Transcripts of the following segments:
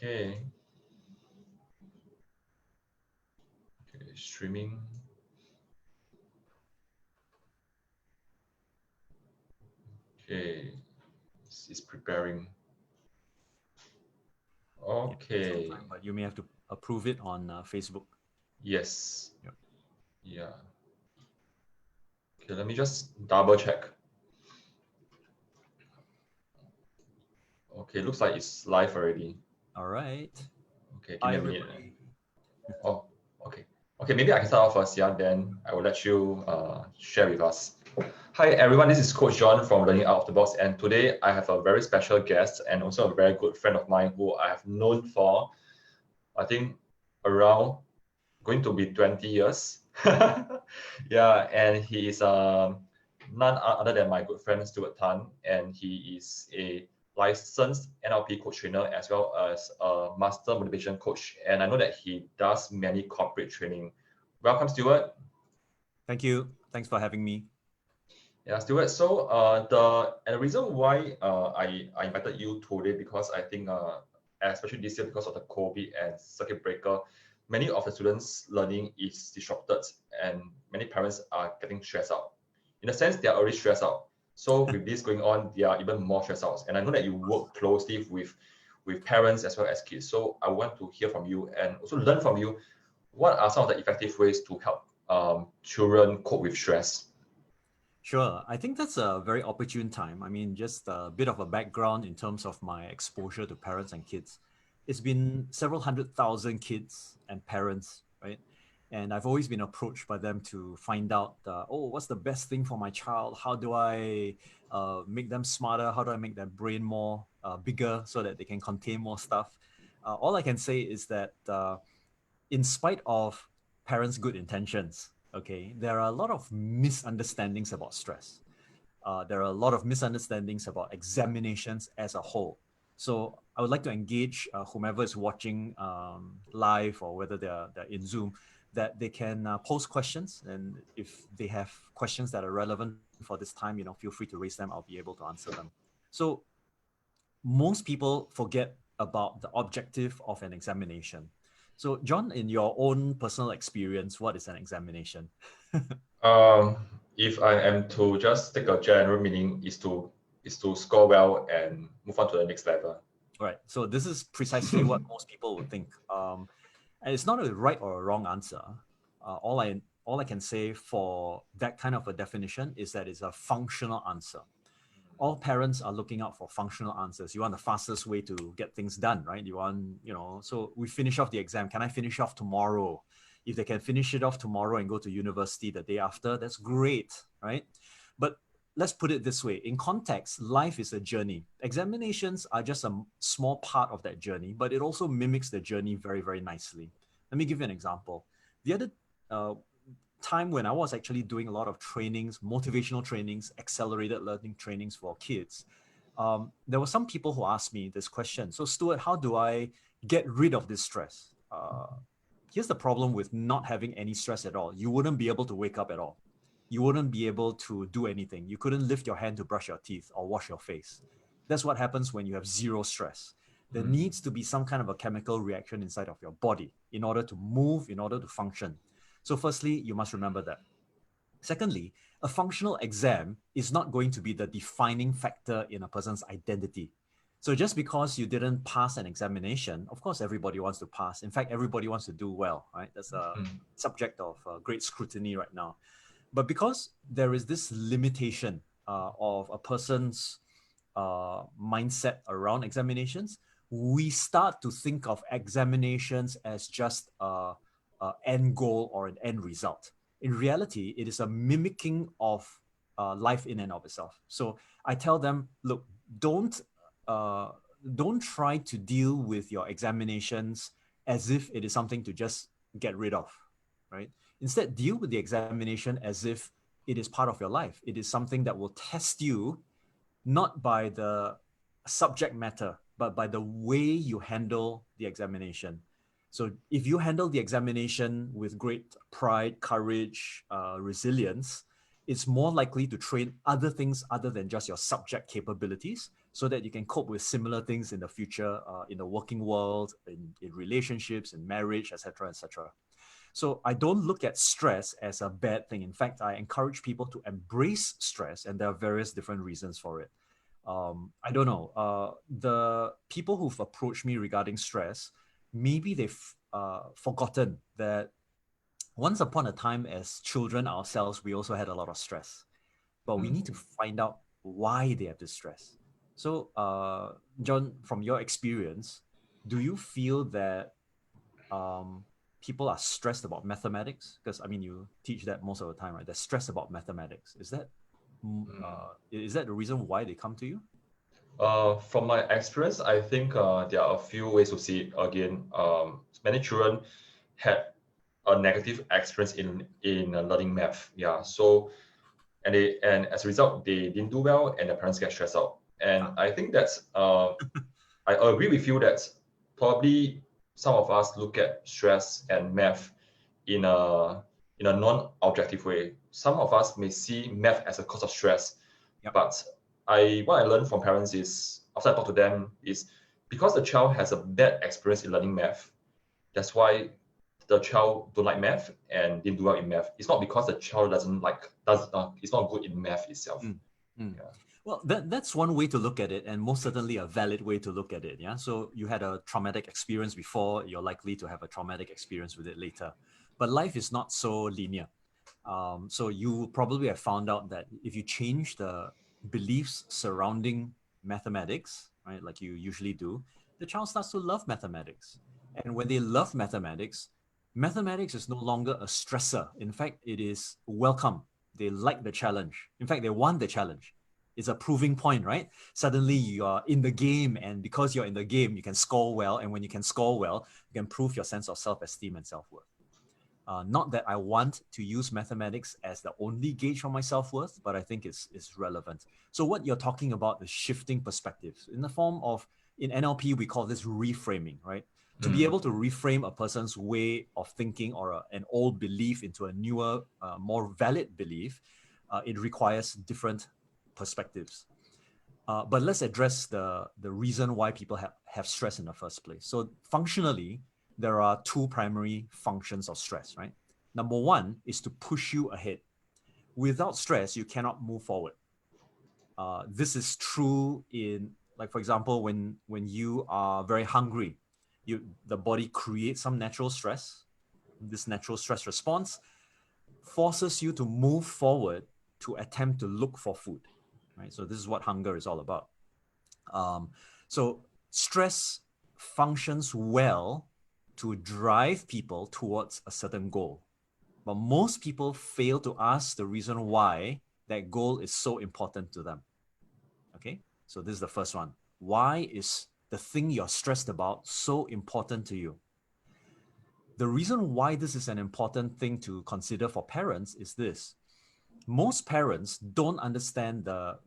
Okay. Okay, streaming. Okay, it's preparing. Okay. Sometime, but you may have to approve it on Facebook. Yes. Yep. Yeah. Okay, let me just double check. Okay, looks like it's live already. All right. Okay, give Hi, me a minute. everybody. Oh, okay. Okay, maybe I can start off first, yeah, then I will let you share with us. Hi everyone, this is Coach John from Learning Out of the Box, and today I have a very special guest and also a very good friend of mine who I have known for, I think, around going to be 20 years. Yeah, and he is none other than my good friend Stuart Tan, and he is a licensed NLP coach trainer as well as a master motivation coach. And I know that he does many corporate training. Welcome, Stuart. Thank you. Thanks for having me. Yeah, Stuart. So the reason why I invited you today because I think especially this year because of the COVID and circuit breaker, many of the students' learning is disrupted and many parents are getting stressed out. In a sense, they are already stressed out. So with this going on, they are even more stressed out. And I know that you work closely with parents as well as kids. So I want to hear from you and also learn from you. What are some of the effective ways to help children cope with stress? Sure. I think that's a very opportune time. I mean, just a bit of a background in terms of my exposure to parents and kids. It's been several 100,000 kids and parents, right? And I've always been approached by them to find out, oh, what's the best thing for my child? How do I make them smarter? How do I make their brain more bigger so that they can contain more stuff? All I can say is that in spite of parents' good intentions, okay, there are a lot of misunderstandings about stress. There are a lot of misunderstandings about examinations as a whole. So I would like to engage whomever is watching live or whether they're in Zoom, that they can post questions. And if they have questions that are relevant for this time, feel free to raise them. I'll be able to answer them. So most people forget about the objective of an examination. So, John, in your own personal experience, what is an examination? Um, if I am to just take a general meaning is to score well and move on to the next level. All right. So this is precisely what most people would think. And it's not a right or a wrong answer. All I can say for that kind of a definition is that it's a functional answer. All parents are looking out for functional answers. You want the fastest way to get things done, right? You want, so we finish off the exam. Can I finish off tomorrow? If they can finish it off tomorrow and go to university the day after, that's great, right? But let's put it this way. In context, life is a journey. Examinations are just a small part of that journey, but it also mimics the journey very, very nicely. Let me give you an example. The other uh, time when I was actually doing a lot of trainings, motivational trainings, accelerated learning trainings for kids, there were some people who asked me this question. So, Stuart, how do I get rid of this stress? Here's the problem with not having any stress at all. You wouldn't be able to wake up at all. You wouldn't be able to do anything. You couldn't lift your hand to brush your teeth or wash your face. That's what happens when you have zero stress. There Mm. needs to be some kind of a chemical reaction inside of your body in order to move, in order to function. So, firstly, you must remember that. Secondly, a functional exam is not going to be the defining factor in a person's identity. So just because you didn't pass an examination, of course, everybody wants to pass. In fact, everybody wants to do well, right? That's a Mm. subject of great scrutiny right now. But because there is this limitation of a person's mindset around examinations, we start to think of examinations as just a end goal or an end result. In reality, it is a mimicking of life in and of itself. So I tell them, look, don't uh, don't try to deal with your examinations as if it is something to just get rid of, right? Instead, deal with the examination as if it is part of your life. It is something that will test you not by the subject matter, but by the way you handle the examination. So if you handle the examination with great pride, courage, resilience, it's more likely to train other things other than just your subject capabilities so that you can cope with similar things in the future, in the working world, in relationships, in marriage, etc., etc. So I don't look at stress as a bad thing. In fact, I encourage people to embrace stress, and there are various different reasons for it. I don't know. The people who've approached me regarding stress, maybe they've forgotten that once upon a time as children ourselves, we also had a lot of stress. But we need to find out why they have this stress. So, John, from your experience, do you feel that people are stressed about mathematics? Because I mean, you teach that most of the time, right? They're stressed about mathematics. Is that the reason why they come to you? From my experience, I think there are a few ways to see it. Again, many children had a negative experience in learning math. Yeah, so and as a result, they didn't do well, and their parents get stressed out. And I think that's I agree with you that probably some of us look at stress and math in a non-objective way. Some of us may see math as a cause of stress, Yep. but what I learned from parents is after I talk to them is because the child has a bad experience in learning math, that's why the child don't like math and didn't do well in math. It's not because the child it's not good in math itself. Yeah. Well, that's one way to look at it, and most certainly a valid way to look at it. Yeah. So you had a traumatic experience before, you're likely to have a traumatic experience with it later. But life is not so linear. So you probably have found out that if you change the beliefs surrounding mathematics, right, like you usually do, the child starts to love mathematics. And when they love mathematics, mathematics is no longer a stressor. In fact, it is welcome. They like the challenge. In fact, they want the challenge. It's a proving point, right? Suddenly you are in the game, and because you're in the game, you can score well. And when you can score well, you can prove your sense of self-esteem and self-worth. Not that I want to use mathematics as the only gauge for my self-worth, but I think it's relevant. So what you're talking about is shifting perspectives in the form of, in NLP, we call this reframing, right? To be able to reframe a person's way of thinking or an old belief into a newer, more valid belief, it requires different perspectives. But let's address the reason why people have stress in the first place. So functionally, there are two primary functions of stress, right? Number one is to push you ahead. Without stress, you cannot move forward. This is true in, like, for example, when you are very hungry, the body creates some natural stress. This natural stress response forces you to move forward to attempt to look for food, right? So this is what hunger is all about. So stress functions well to drive people towards a certain goal. But most people fail to ask the reason why that goal is so important to them. Okay, so this is the first one. Why is the thing you're stressed about so important to you? The reason why this is an important thing to consider for parents is this. Most parents don't understand the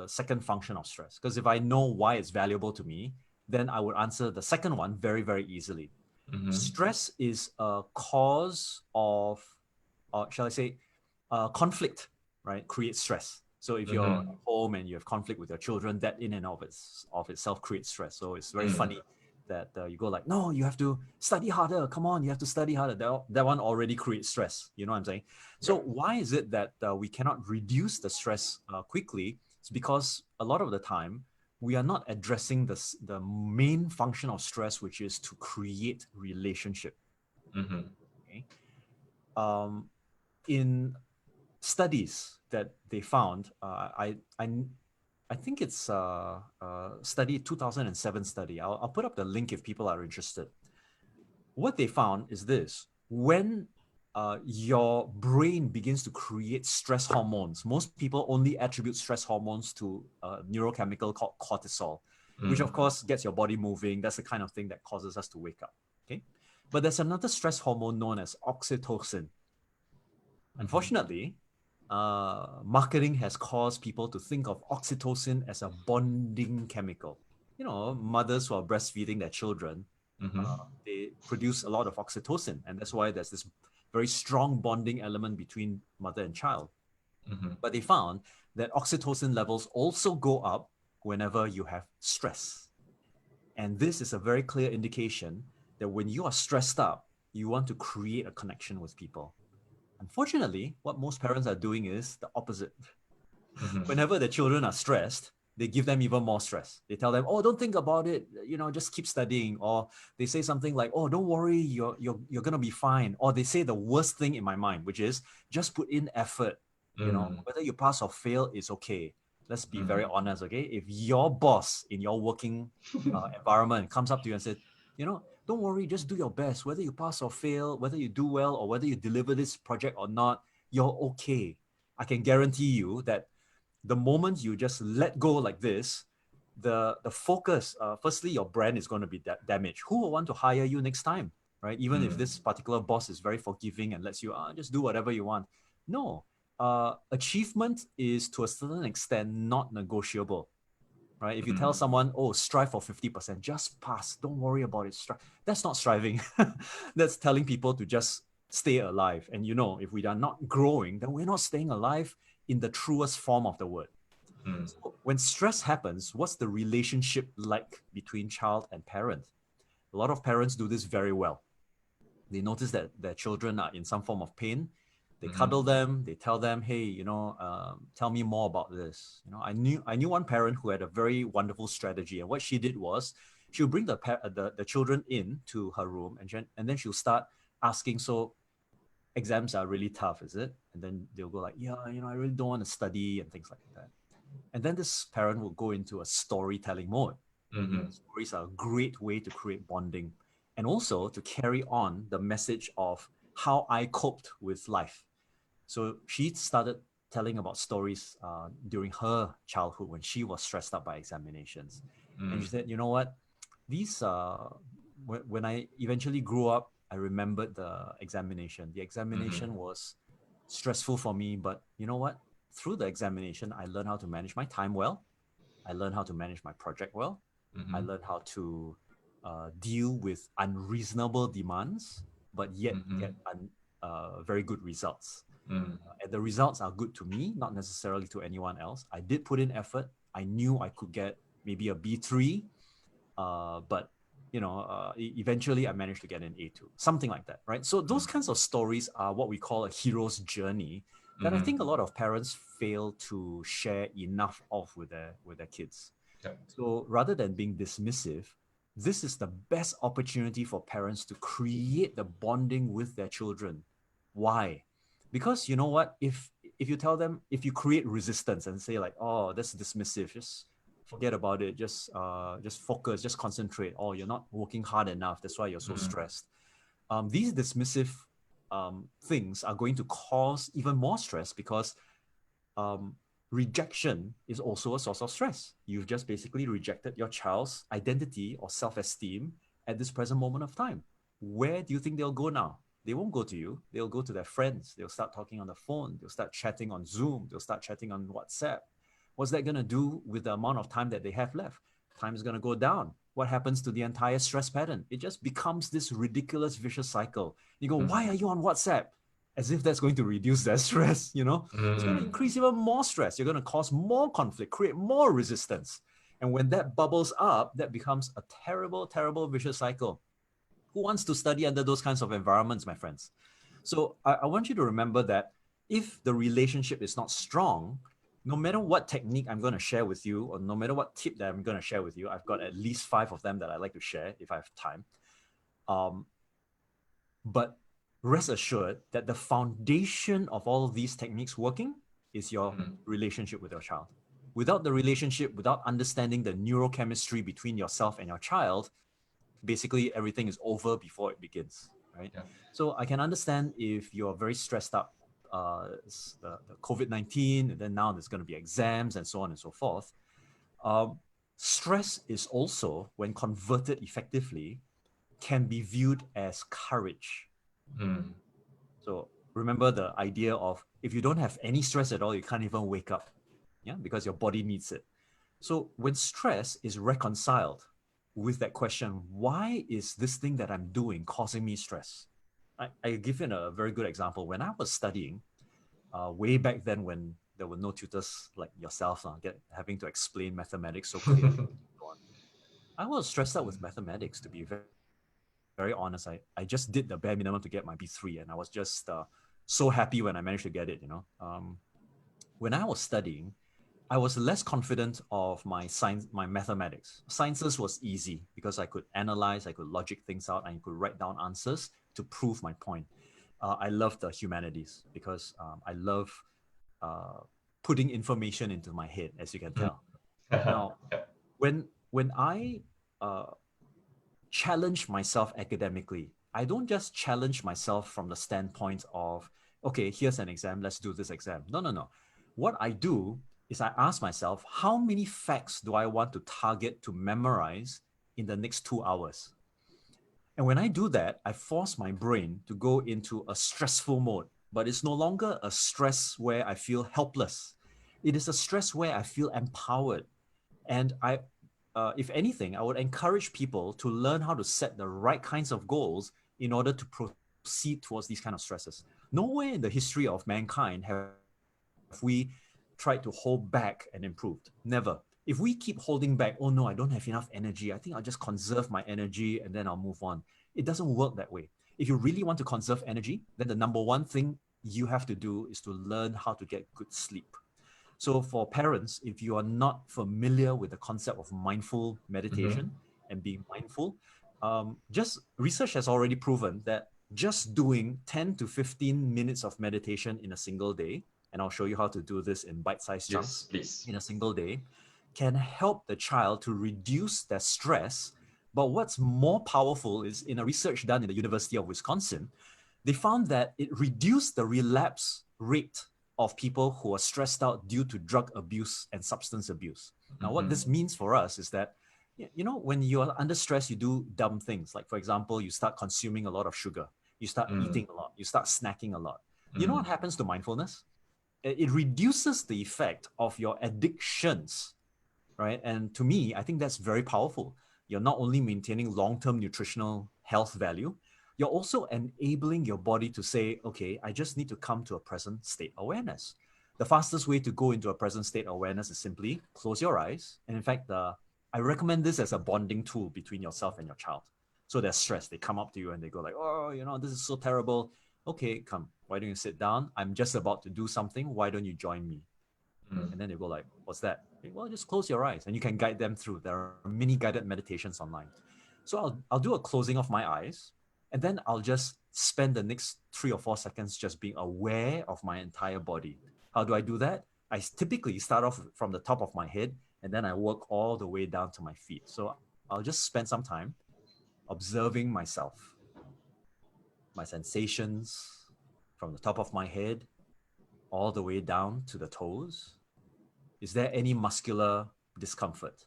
second function of stress. Because if I know why it's valuable to me, then I would answer the second one very, very easily. Stress is a cause of, shall I say, conflict, right? Creates stress. So if you're at home and you have conflict with your children, that in and of itself creates stress. So it's very funny that you go like, no, you have to study harder. Come on, you have to study harder. That one already creates stress. You know what I'm saying? So why is it that we cannot reduce the stress quickly? It's because a lot of the time, we are not addressing the main function of stress, which is to create relationship. Okay? In studies that they found, I think it's a study, 2007 study. I'll put up the link if people are interested. What they found is this: when your brain begins to create stress hormones, most people only attribute stress hormones to a neurochemical called cortisol, which of course gets your body moving. That's the kind of thing that causes us to wake up. Okay, but there's another stress hormone known as oxytocin. Unfortunately, marketing has caused people to think of oxytocin as a bonding chemical. You know, mothers who are breastfeeding their children, they produce a lot of oxytocin, and that's why there's this very strong bonding element between mother and child. But they found that oxytocin levels also go up whenever you have stress. And this is a very clear indication that when you are stressed up, you want to create a connection with people. Unfortunately, what most parents are doing is the opposite. Whenever the children are stressed, they give them even more stress. They tell them, "Oh, don't think about it. Just keep studying." Or they say something like, "Oh, don't worry, you're gonna be fine." Or they say the worst thing in my mind, which is just put in effort. Whether you pass or fail is okay. Let's be very honest, okay? If your boss in your working environment comes up to you and said, don't worry, just do your best. Whether you pass or fail, whether you do well or whether you deliver this project or not, you're okay. I can guarantee you that the moment you just let go like this, the focus, firstly, your brand is going to be damaged. Who will want to hire you next time, right? Even if this particular boss is very forgiving and lets you just do whatever you want. No, achievement is to a certain extent not negotiable, right? If you tell someone, "Oh, strive for 50%, just pass, don't worry about it," that's not striving. That's telling people to just stay alive. And if we are not growing, then we're not staying alive in the truest form of the word. So when stress happens, what's the relationship like between child and parent? A lot of parents do this very well. They notice that their children are in some form of pain. They cuddle them. They tell them, "Hey, tell me more about this." I knew one parent who had a very wonderful strategy, and what she did was she'll bring the children in to her room, and then she'll start asking, "So, exams are really tough, is it?" And then they'll go like, "Yeah, I really don't want to study," and things like that. And then this parent will go into a storytelling mode. Stories are a great way to create bonding and also to carry on the message of how I coped with life. So she started telling about stories during her childhood when she was stressed out by examinations. And she said, "You know what? These when I eventually grew up, I remembered the examination. The examination was stressful for me, but you know what? Through the examination, I learned how to manage my time well. I learned how to manage my project well. I learned how to deal with unreasonable demands, but yet get very good results. And the results are good to me, not necessarily to anyone else. I did put in effort. I knew I could get maybe a B3, but eventually I managed to get an A2, something like that, right? So those kinds of stories are what we call a hero's journey that I think a lot of parents fail to share enough of with their kids. Yep. So rather than being dismissive, this is the best opportunity for parents to create the bonding with their children. Why? Because you know what? If you tell them, if you create resistance and say like, "Oh, that's dismissive, just forget about it, just focus, just concentrate. Oh, you're not working hard enough, that's why you're so stressed." These dismissive things are going to cause even more stress because rejection is also a source of stress. You've just basically rejected your child's identity or self-esteem at this present moment of time. Where do you think they'll go now? They won't go to you. They'll go to their friends. They'll start talking on the phone. They'll start chatting on Zoom. They'll start chatting on WhatsApp. What's that going to do with the amount of time that they have left? Time is going to go down. What happens to the entire stress pattern? It just becomes this ridiculous vicious cycle. You go, "Why are you on WhatsApp?" As if that's going to reduce their stress, It's going to increase even more stress. You're going to cause more conflict, create more resistance. And when that bubbles up, that becomes a terrible, terrible vicious cycle. Who wants to study under those kinds of environments, my friends? So I want you to remember that if the relationship is not strong, no matter what technique I'm going to share with you, or no matter what tip that I'm going to share with you, I've got at least 5 of them that I like to share if I have time. But rest assured that the foundation of all of these techniques working is your relationship with your child. Without the relationship, without understanding the neurochemistry between yourself and your child, basically everything is over before it begins, right? Yeah. So I can understand if you're very stressed up, the COVID-19, and then now there's going to be exams and so on and so forth. Stress is also, when converted effectively, can be viewed as courage. So remember the idea of if you don't have any stress at all, you can't even wake up, because your body needs it. So when stress is reconciled with that question, why is this thing that I'm doing causing me stress? I give you a very good example. When I was studying, way back then when there were no tutors like yourself having to explain mathematics so clearly. I was stressed out with mathematics, to be very honest. I just did the bare minimum to get my B3, and I was just so happy when I managed to get it. When I was studying, I was less confident of my science, my mathematics. Sciences was easy because I could analyze, I could logic things out, and I could write down answers to prove my point. I love the humanities because I love putting information into my head, as you can tell. Now, when I challenge myself academically, I don't just challenge myself from the standpoint of, okay, here's an exam, let's do this exam. No. What I do is I ask myself, how many facts do I want to target to memorize in the next 2 hours? And when I do that, I force my brain to go into a stressful mode, but it's no longer a stress where I feel helpless. It is a stress where I feel empowered. And if anything, I would encourage people to learn how to set the right kinds of goals in order to proceed towards these kind of stresses. Nowhere in the history of mankind have we tried to hold back and improved. Never. If we keep holding back, oh no, I don't have enough energy, I think I'll just conserve my energy and then I'll move on. It doesn't work that way. If you really want to conserve energy, then the number one thing you have to do is to learn how to get good sleep. So for parents, if you are not familiar with the concept of mindful meditation and being mindful, just research has already proven that just doing 10 to 15 minutes of meditation in a single day, and I'll show you how to do this in bite-sized chunks in a single day, can help the child to reduce their stress. But what's more powerful is in a research done in the University of Wisconsin, they found that it reduced the relapse rate of people who are stressed out due to drug abuse and substance abuse. Now, what this means for us is that, when you're under stress, you do dumb things. Like, for example, you start consuming a lot of sugar, you start eating a lot, you start snacking a lot. You know what happens to mindfulness? It reduces the effect of your addictions, right? And to me, I think that's very powerful. You're not only maintaining long-term nutritional health value, you're also enabling your body to say, okay, I just need to come to a present state awareness. The fastest way to go into a present state awareness is simply close your eyes. And in fact, I recommend this as a bonding tool between yourself and your child. So they're stressed. They come up to you and they go like, oh, this is so terrible. Okay, come. Why don't you sit down? I'm just about to do something. Why don't you join me? And then they go like, what's that? Well, just close your eyes and you can guide them through. There are mini guided meditations online. So I'll do a closing of my eyes. And then I'll just spend the next 3 or 4 seconds just being aware of my entire body. How do I do that? I typically start off from the top of my head and then I work all the way down to my feet. So I'll just spend some time observing myself, my sensations from the top of my head all the way down to the toes. Is there any muscular discomfort?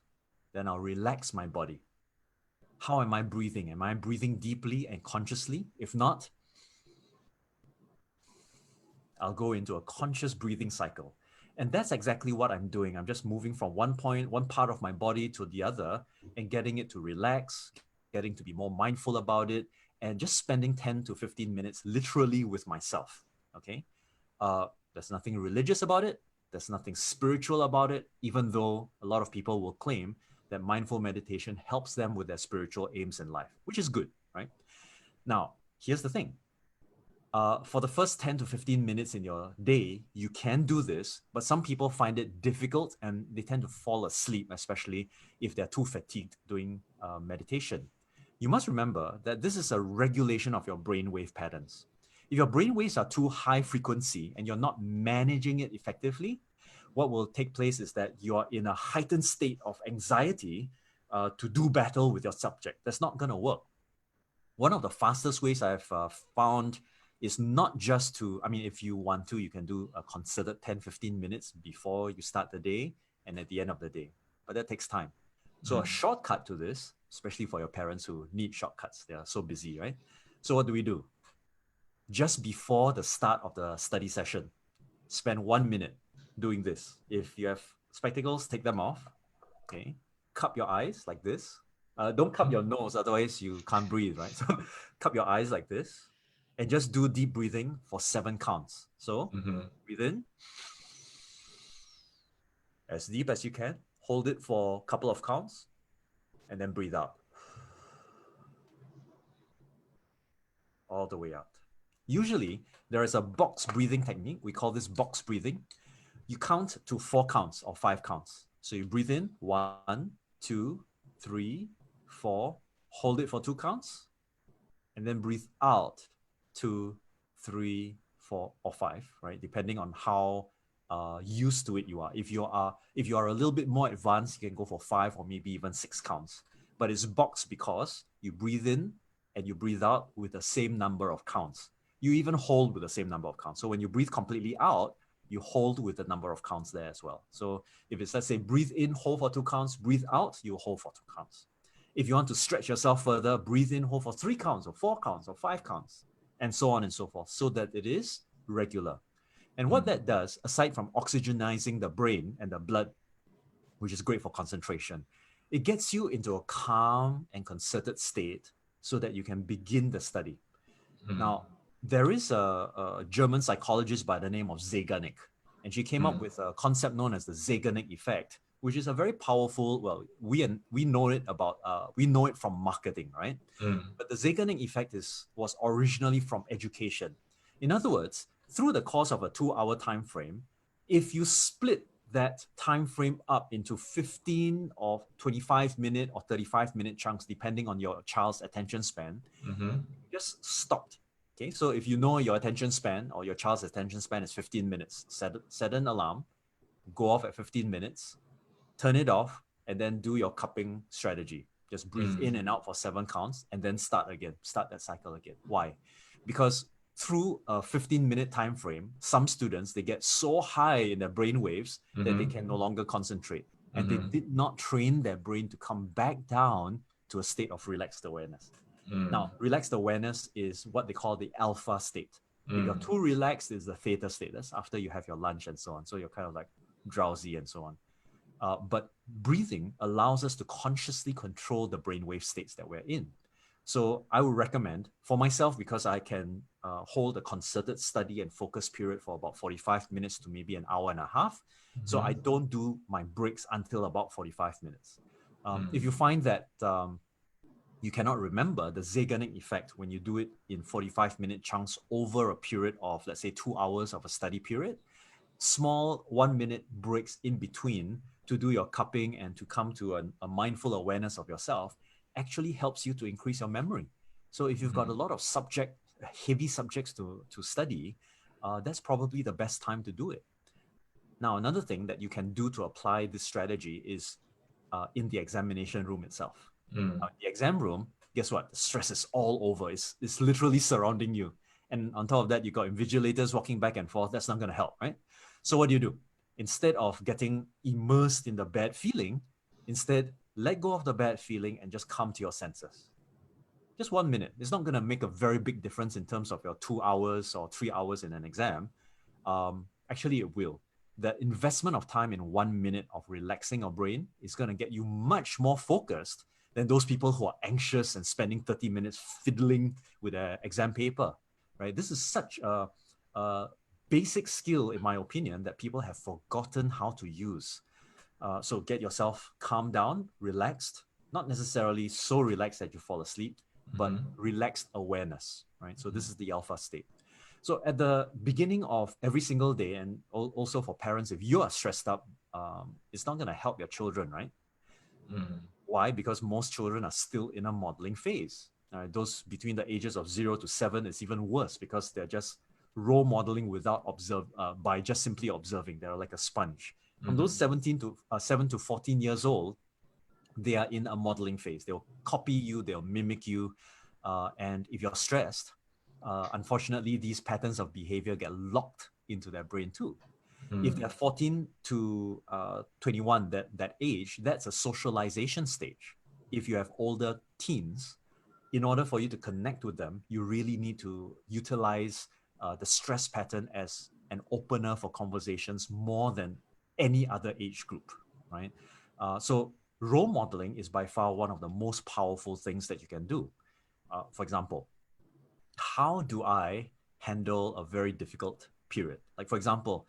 Then I'll relax my body. How am I breathing? Am I breathing deeply and consciously? If not, I'll go into a conscious breathing cycle. And that's exactly what I'm doing. I'm just moving from one part of my body to the other and getting it to relax, getting to be more mindful about it, and just spending 10 to 15 minutes literally with myself, okay? There's nothing religious about it. There's nothing spiritual about it, even though a lot of people will claim that mindful meditation helps them with their spiritual aims in life, which is good, right? Now, here's the thing. For the first 10 to 15 minutes in your day, you can do this, but some people find it difficult and they tend to fall asleep, especially if they're too fatigued doing meditation. You must remember that this is a regulation of your brainwave patterns. If your brainwaves are too high frequency and you're not managing it effectively, what will take place is that you are in a heightened state of anxiety to do battle with your subject. That's not going to work. One of the fastest ways I've found is not just to, if you want to, you can do a considered 10, 15 minutes before you start the day and at the end of the day. But that takes time. So a shortcut to this, especially for your parents who need shortcuts, they are so busy, right? So what do? Just before the start of the study session, spend 1 minute doing this. If you have spectacles, take them off. Okay. Cup your eyes like this. Don't cup your nose, otherwise you can't breathe, right? So cup your eyes like this and just do deep breathing for 7 counts. So breathe in, as deep as you can, hold it for a couple of counts, and then breathe out. All the way out. Usually, there is a box breathing technique. We call this box breathing. You count to 4 counts or 5 counts. So you breathe in 1, 2, 3, 4, hold it for 2 counts, and then breathe out 2, 3, 4, or 5, right? Depending on how used to it you are. If you are a little bit more advanced, you can go for 5 or maybe even 6 counts. But it's boxed because you breathe in and you breathe out with the same number of counts. You even hold with the same number of counts. So when you breathe completely out, you hold with the number of counts there as well. So if it's, let's say, breathe in, hold for 2 counts, breathe out, you hold for 2 counts. If you want to stretch yourself further, breathe in, hold for 3 counts or 4 counts or 5 counts, and so on and so forth, so that it is regular. And what that does, aside from oxygenizing the brain and the blood, which is great for concentration, it gets you into a calm and concerted state so that you can begin the study. Now, there is a German psychologist by the name of Zeigarnik, and she came up with a concept known as the Zeigarnik effect, which is a very powerful, well, we know it from marketing, right? But the Zeigarnik effect was originally from education. In other words, through the course of a 2-hour time frame, if you split that time frame up into 15 or 25-minute or 35-minute chunks, depending on your child's attention span, just stopped. Okay, so if you know your attention span or your child's attention span is 15 minutes, set an alarm, go off at 15 minutes, turn it off, and then do your cupping strategy. Just breathe in and out for 7 counts, and then start that cycle again. Why? Because through a 15-minute time frame, some students, they get so high in their brain waves that they can no longer concentrate. And they did not train their brain to come back down to a state of relaxed awareness. Now, relaxed awareness is what they call the alpha state. If you're too relaxed, it's the theta state. That's after you have your lunch and so on. So you're kind of like drowsy and so on. But breathing allows us to consciously control the brainwave states that we're in. So I would recommend, for myself, because I can hold a concerted study and focus period for about 45 minutes to maybe an hour and a half. So I don't do my breaks until about 45 minutes. If you find that you cannot remember the Zeigarnik effect when you do it in 45-minute chunks over a period of, let's say, 2 hours of a study period, small 1-minute breaks in between to do your cupping and to come to a mindful awareness of yourself actually helps you to increase your memory. So if you've got a lot of heavy subjects to study, that's probably the best time to do it. Now, another thing that you can do to apply this strategy is in the examination room itself. The exam room, guess what? The stress is all over. It's literally surrounding you. And on top of that, you got invigilators walking back and forth. That's not going to help, right? So what do? Instead of getting immersed in the bad feeling, instead, let go of the bad feeling and just come to your senses. Just 1 minute. It's not going to make a very big difference in terms of your 2 hours or 3 hours in an exam. Actually, it will. The investment of time in 1 minute of relaxing your brain is going to get you much more focused than those people who are anxious and spending 30 minutes fiddling with their exam paper, right? This is such a basic skill, in my opinion, that people have forgotten how to use. So get yourself calmed down, relaxed, not necessarily so relaxed that you fall asleep, but relaxed awareness, right? So this is the alpha state. So at the beginning of every single day, and also for parents, if you are stressed up, it's not going to help your children, right? Why? Because most children are still in a modeling phase. Those between the ages of 0 to 7 is even worse because they're just role modeling by just simply observing. They're like a sponge. From those 7 to 14 years old, they are in a modeling phase. They'll copy you, they'll mimic you. And if you're stressed, unfortunately, these patterns of behavior get locked into their brain too. If they're 14 to 21, that age, that's a socialization stage. If you have older teens, in order for you to connect with them, you really need to utilize the stress pattern as an opener for conversations more than any other age group, right? So role modeling is by far one of the most powerful things that you can do. For example, how do I handle a very difficult period? Like, for example,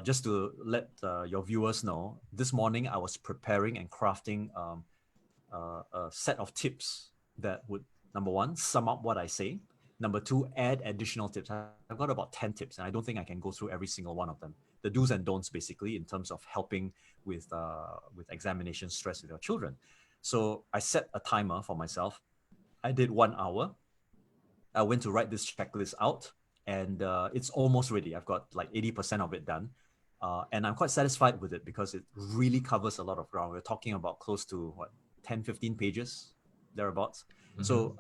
just to let your viewers know, this morning I was preparing and crafting a set of tips that would, number one, sum up what I say. Number two, add additional tips. I've got about 10 tips, and I don't think I can go through every single one of them. The do's and don'ts, basically, in terms of helping with examination stress with your children. So I set a timer for myself. I did 1 hour. I went to write this checklist out, and it's almost ready. I've got like 80% of it done. And I'm quite satisfied with it because it really covers a lot of ground. We're talking about close to 10, 15 pages, thereabouts. So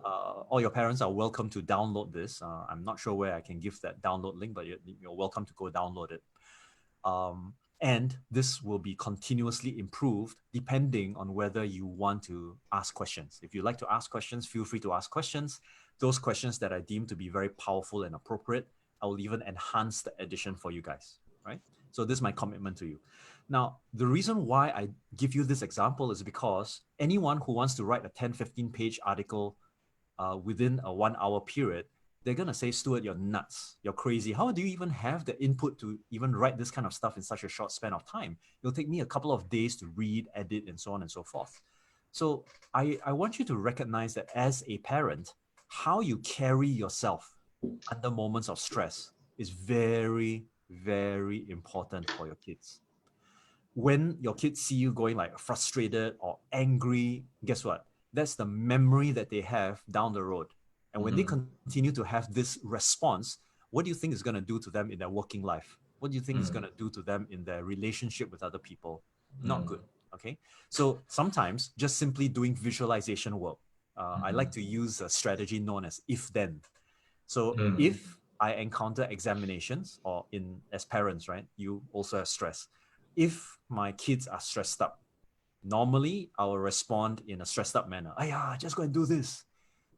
all your parents are welcome to download this. I'm not sure where I can give that download link, but you're welcome to go download it. And this will be continuously improved depending on whether you want to ask questions. If you like to ask questions, feel free to ask questions. Those questions that I deem to be very powerful and appropriate, I will even enhance the edition for you guys, right? So this is my commitment to you. Now, the reason why I give you this example is because anyone who wants to write a 10, 15 page article within a 1 hour period, they're going to say, Stuart, you're nuts. You're crazy. How do you even have the input to even write this kind of stuff in such a short span of time? It'll take me a couple of days to read, edit, and so on and so forth. So I want you to recognize that as a parent, how you carry yourself under moments of stress is very, very important for your kids. When your kids see you going like frustrated or angry, guess what? That's the memory that they have down the road. And when they continue to have this response, what do you think is going to do to them in their working life? What do you think is going to do to them in their relationship with other people? Not good. Okay. So sometimes just simply doing visualization work. I like to use a strategy known as if then. So if I encounter examinations, or as parents, right, you also have stress. If my kids are stressed up, normally I will respond in a stressed up manner. Just go and do this.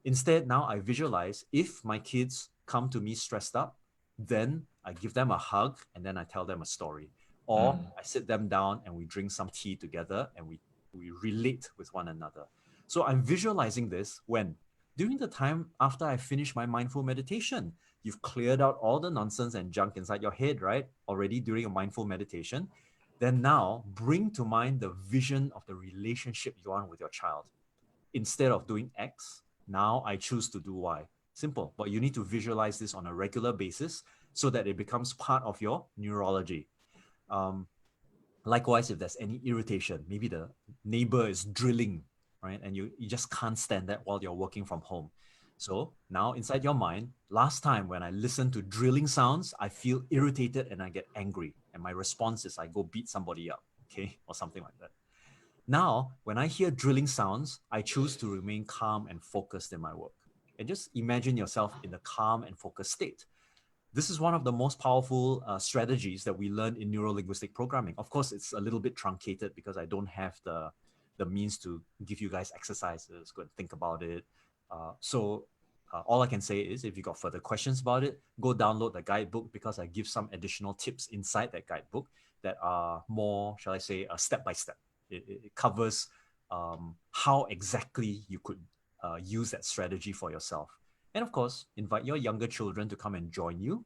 Instead, now I visualize if my kids come to me stressed up, then I give them a hug and then I tell them a story. Or I sit them down and we drink some tea together and we relate with one another. So I'm visualizing this when? During the time after I finish my mindful meditation. You've cleared out all the nonsense and junk inside your head, right? Already during a mindful meditation. Then now bring to mind the vision of the relationship you want with your child. Instead of doing X, now I choose to do Y. Simple, but you need to visualize this on a regular basis so that it becomes part of your neurology. Likewise, if there's any irritation, maybe the neighbor is drilling, right? And you just can't stand that while you're working from home. So now inside your mind, last time when I listen to drilling sounds, I feel irritated and I get angry. And my response is I go beat somebody up, okay? Or something like that. Now, when I hear drilling sounds, I choose to remain calm and focused in my work. And just imagine yourself in a calm and focused state. This is one of the most powerful strategies that we learn in neuro-linguistic programming. Of course, it's a little bit truncated because I don't have the means to give you guys exercises, go and think about it. So all I can say is if you got further questions about it, go download the guidebook because I give some additional tips inside that guidebook that are more, shall I say, step-by-step. It covers how exactly you could use that strategy for yourself. And of course, invite your younger children to come and join you.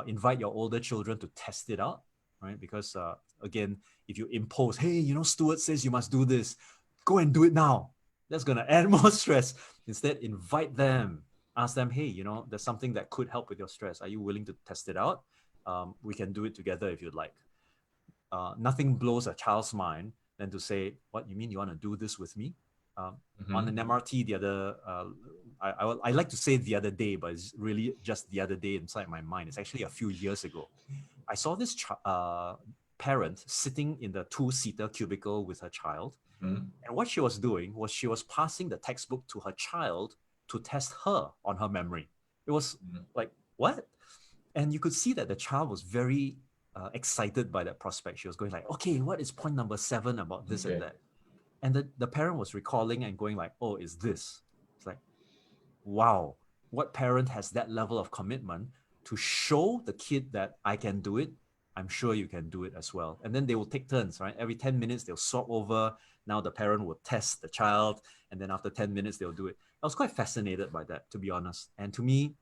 Invite your older children to test it out, right? Because again, if you impose, hey, Stuart says you must do this, go and do it now. That's going to add more stress. Instead, invite them. Ask them, hey, there's something that could help with your stress. Are you willing to test it out? We can do it together if you'd like. Nothing blows a child's mind than to say, what, you mean you want to do this with me? On an MRT the other, I like to say the other day, but it's really just the other day inside my mind. It's actually a few years ago. I saw this parent sitting in the 2-seater cubicle with her child. And what she was doing was she was passing the textbook to her child to test her on her memory. It was like, what? And you could see that the child was very excited by that prospect. She was going like, okay, what is point number 7 about this and that? And the parent was recalling and going like, oh, it's this. It's like, wow, what parent has that level of commitment to show the kid that I can do it? I'm sure you can do it as well. And then they will take turns, right? Every 10 minutes, they'll swap over. Now the parent will test the child. And then after 10 minutes, they'll do it. I was quite fascinated by that, to be honest. And to me,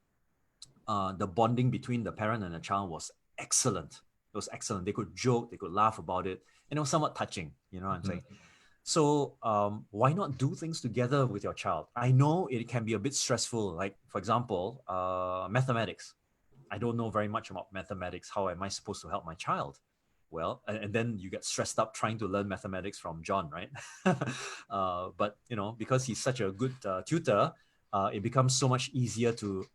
the bonding between the parent and the child was excellent. It was excellent. They could joke, they could laugh about it, and it was somewhat touching. You know what I'm saying? Mm. So why not do things together with your child? I know it can be a bit stressful. Like, for example, mathematics. I don't know very much about mathematics. How am I supposed to help my child? Well, and then you get stressed up trying to learn mathematics from John, right? But because he's such a good tutor, it becomes so much easier to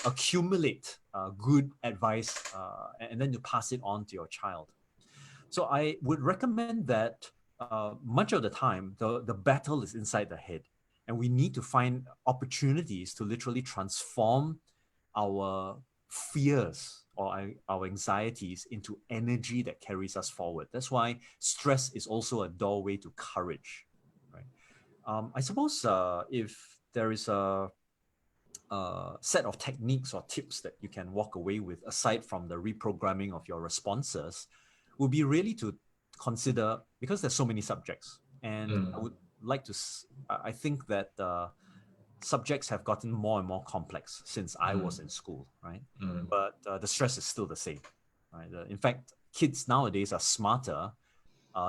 accumulate good advice and then to pass it on to your child. So I would recommend that much of the time, the battle is inside the head. And we need to find opportunities to literally transform our fears or our anxieties into energy that carries us forward. That's why stress is also a doorway to courage, right? I suppose if there is a set of techniques or tips that you can walk away with aside from the reprogramming of your responses would be really to consider, because there's so many subjects, and I would like to I think that subjects have gotten more and more complex since I was in school, right? But the stress is still the same, right? In fact, kids nowadays are smarter.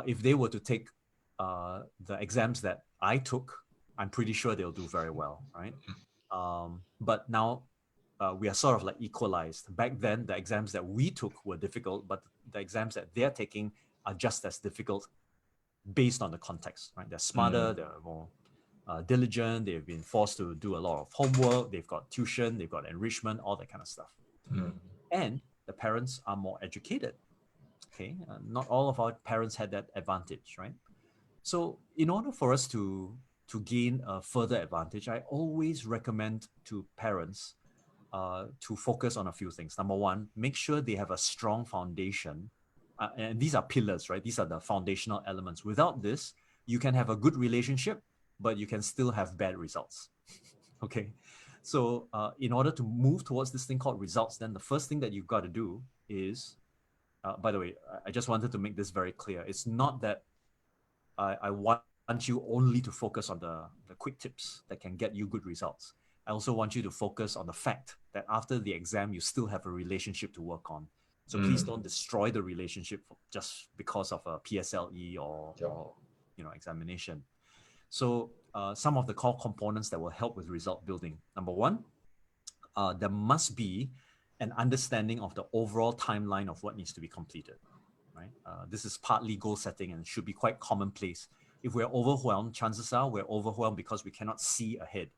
If they were to take the exams that I took, I'm pretty sure they'll do very well, right? But now we are sort of like equalized. Back then, the exams that we took were difficult, but the exams that they're taking are just as difficult based on the context, right? They're smarter, they're more diligent, they've been forced to do a lot of homework, they've got tuition, they've got enrichment, all that kind of stuff. And the parents are more educated. Okay, not all of our parents had that advantage, right? So in order for us to gain a further advantage, I always recommend to parents to focus on a few things. Number one, make sure they have a strong foundation. And these are pillars, right? These are the foundational elements. Without this, you can have a good relationship, but you can still have bad results. Okay. So in order to move towards this thing called results, then the first thing that you've got to do is, by the way, I just wanted to make this very clear. It's not that I want you only to focus on the quick tips that can get you good results. I also want you to focus on the fact that after the exam, you still have a relationship to work on. So please don't destroy the relationship just because of a PSLE or examination. So some of the core components that will help with result building. Number one, there must be an understanding of the overall timeline of what needs to be completed. Right? This is partly goal setting and should be quite commonplace. If we're overwhelmed, chances are we're overwhelmed because we cannot see ahead.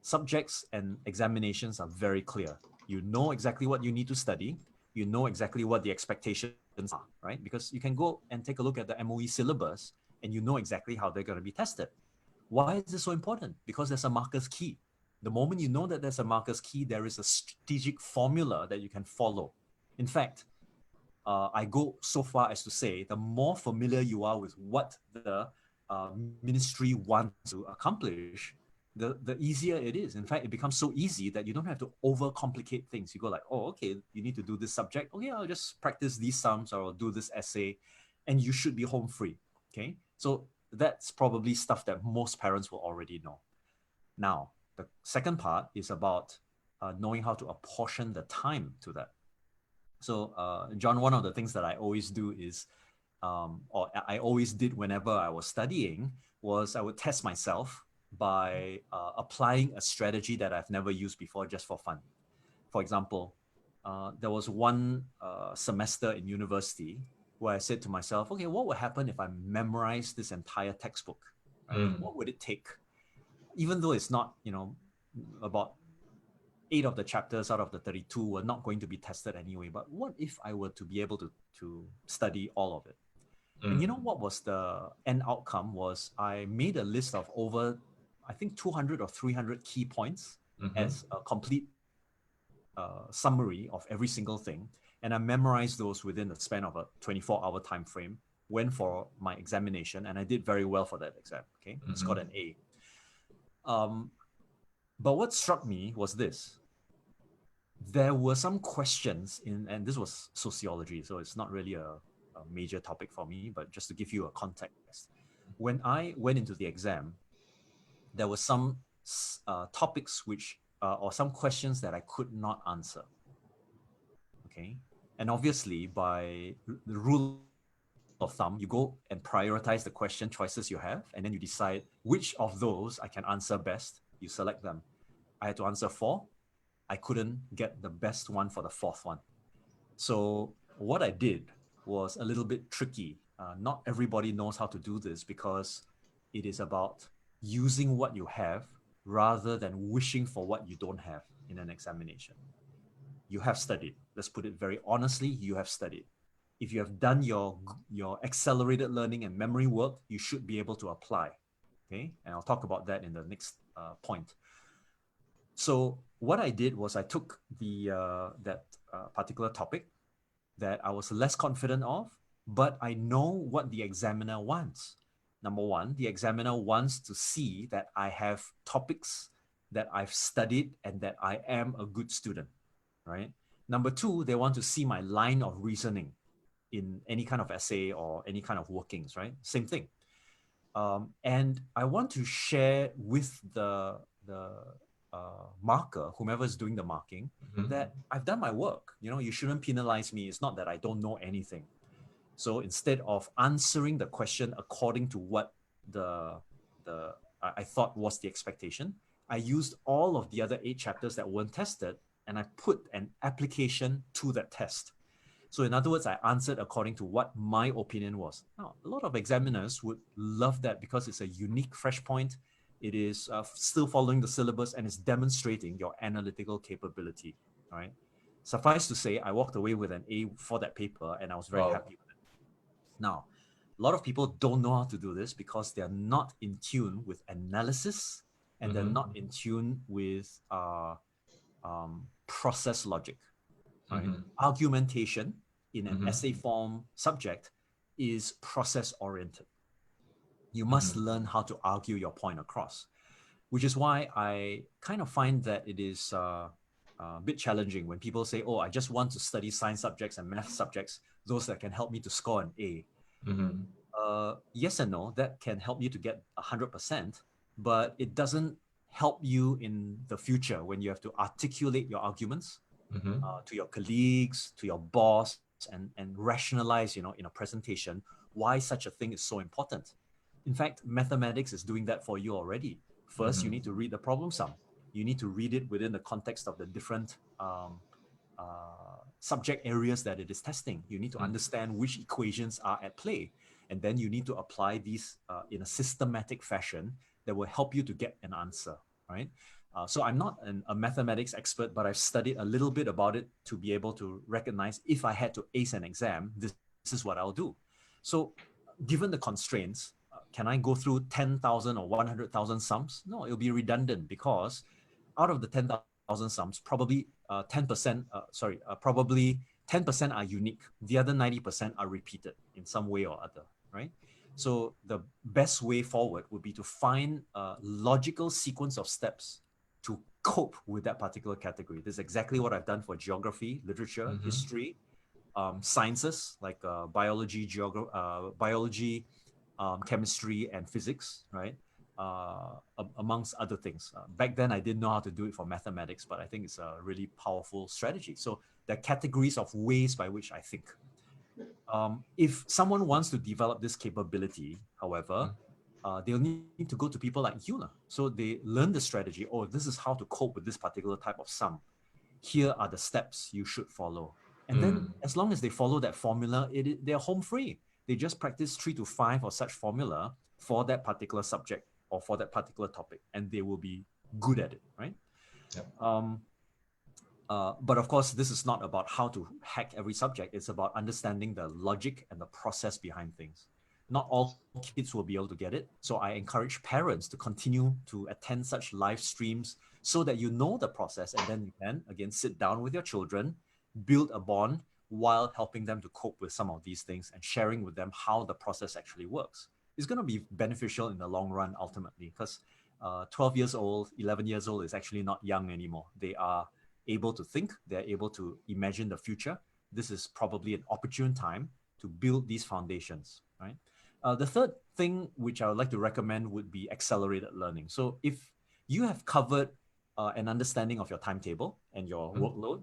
Subjects and examinations are very clear. You know exactly what you need to study. You know exactly what the expectations are, right? Because you can go and take a look at the MOE syllabus and you know exactly how they're going to be tested. Why is this so important? Because there's a marker's key. The moment you know that there's a marker's key, there is a strategic formula that you can follow. In fact, I go so far as to say, the more familiar you are with what the ministry wants to accomplish, the easier it is. In fact, it becomes so easy that you don't have to overcomplicate things. You go like, oh, okay, you need to do this subject. Okay, I'll just practice these sums or I'll do this essay, and you should be home free. Okay, so that's probably stuff that most parents will already know. Now, the second part is about knowing how to apportion the time to that. So, John, one of the things that I always do is, or I always did whenever I was studying, was I would test myself by applying a strategy that I've never used before just for fun. For example, there was one semester in university where I said to myself, okay, what would happen if I memorize this entire textbook? Right? What would it take? Even though it's not, about 8 of the chapters out of the 32 were not going to be tested anyway. But what if I were to be able to study all of it? And you know what was the end outcome was I made a list of over, I think, 200 or 300 key points as a complete summary of every single thing. And I memorized those within the span of a 24-hour time frame, went for my examination, and I did very well for that exam. Okay, I scored an A. But what struck me was this. There were some questions and this was sociology, so it's not really a major topic for me, but just to give you a context. When I went into the exam, there were some topics or some questions that I could not answer. Okay. And obviously, by the rule of thumb, you go and prioritize the question choices you have, and then you decide which of those I can answer best. You select them. I had to answer 4. I couldn't get the best one for the 4th one. So what I did was a little bit tricky. Not everybody knows how to do this because it is about using what you have rather than wishing for what you don't have in an examination. You have studied. Let's put it very honestly, you have studied. If you have done your accelerated learning and memory work, you should be able to apply. Okay, and I'll talk about that in the next point. So what I did was I took that particular topic that I was less confident of, but I know what the examiner wants. Number one, the examiner wants to see that I have topics that I've studied and that I am a good student, right? Number two, they want to see my line of reasoning in any kind of essay or any kind of workings, right? Same thing. And I want to share with the marker, whomever is doing the marking, that I've done my work. You know, you shouldn't penalize me. It's not that I don't know anything. So instead of answering the question according to what I thought was the expectation, I used all of the other 8 chapters that weren't tested, and I put an application to that test. So in other words, I answered according to what my opinion was. Now, a lot of examiners would love that because it's a unique, fresh point. It is still following the syllabus and is demonstrating your analytical capability, all right? Suffice to say, I walked away with an A for that paper and I was very happy with it. Now, a lot of people don't know how to do this because they're not in tune with analysis and they're not in tune with process logic, right? Argumentation in an essay form subject is process oriented. You must learn how to argue your point across, which is why I kind of find that it is a bit challenging when people say, oh, I just want to study science subjects and math subjects, those that can help me to score an A. Yes and no, that can help you to get 100%, but it doesn't help you in the future when you have to articulate your arguments to your colleagues, to your boss, and rationalize, in a presentation, why such a thing is so important. In fact, mathematics is doing that for you already. First, you need to read the problem sum. You need to read it within the context of the different subject areas that it is testing. You need to understand which equations are at play. And then you need to apply these in a systematic fashion that will help you to get an answer, right? So I'm not a mathematics expert, but I've studied a little bit about it to be able to recognize if I had to ace an exam, this is what I'll do. So given the constraints, can I go through 10,000 or 100,000 sums? No, it'll be redundant because out of the 10,000 sums, probably 10%, probably 10% are unique. The other 90% are repeated in some way or other, right? So the best way forward would be to find a logical sequence of steps to cope with that particular category. This is exactly what I've done for geography, literature, history, sciences like biology, chemistry, and physics, right? Amongst other things. Back then, I didn't know how to do it for mathematics, but I think it's a really powerful strategy. So there are categories of ways by which I think. If someone wants to develop this capability, however, they'll need to go to people like you. So they learn the strategy. Oh, this is how to cope with this particular type of sum. Here are the steps you should follow. And then as long as they follow that formula, they're home free. They just practice 3 to 5 or such formula for that particular subject or for that particular topic, and they will be good at it, right? Yep. But of course, this is not about how to hack every subject. It's about understanding the logic and the process behind things. Not all kids will be able to get it. So I encourage parents to continue to attend such live streams so that you know the process, and then you can, again, sit down with your children, build a bond while helping them to cope with some of these things and sharing with them how the process actually works. It's going to be beneficial in the long run, ultimately, because 12 years old, 11 years old is actually not young anymore. They are able to think, they're able to imagine the future. This is probably an opportune time to build these foundations, right? The third thing which I would like to recommend would be accelerated learning. So if you have covered an understanding of your timetable and your workload,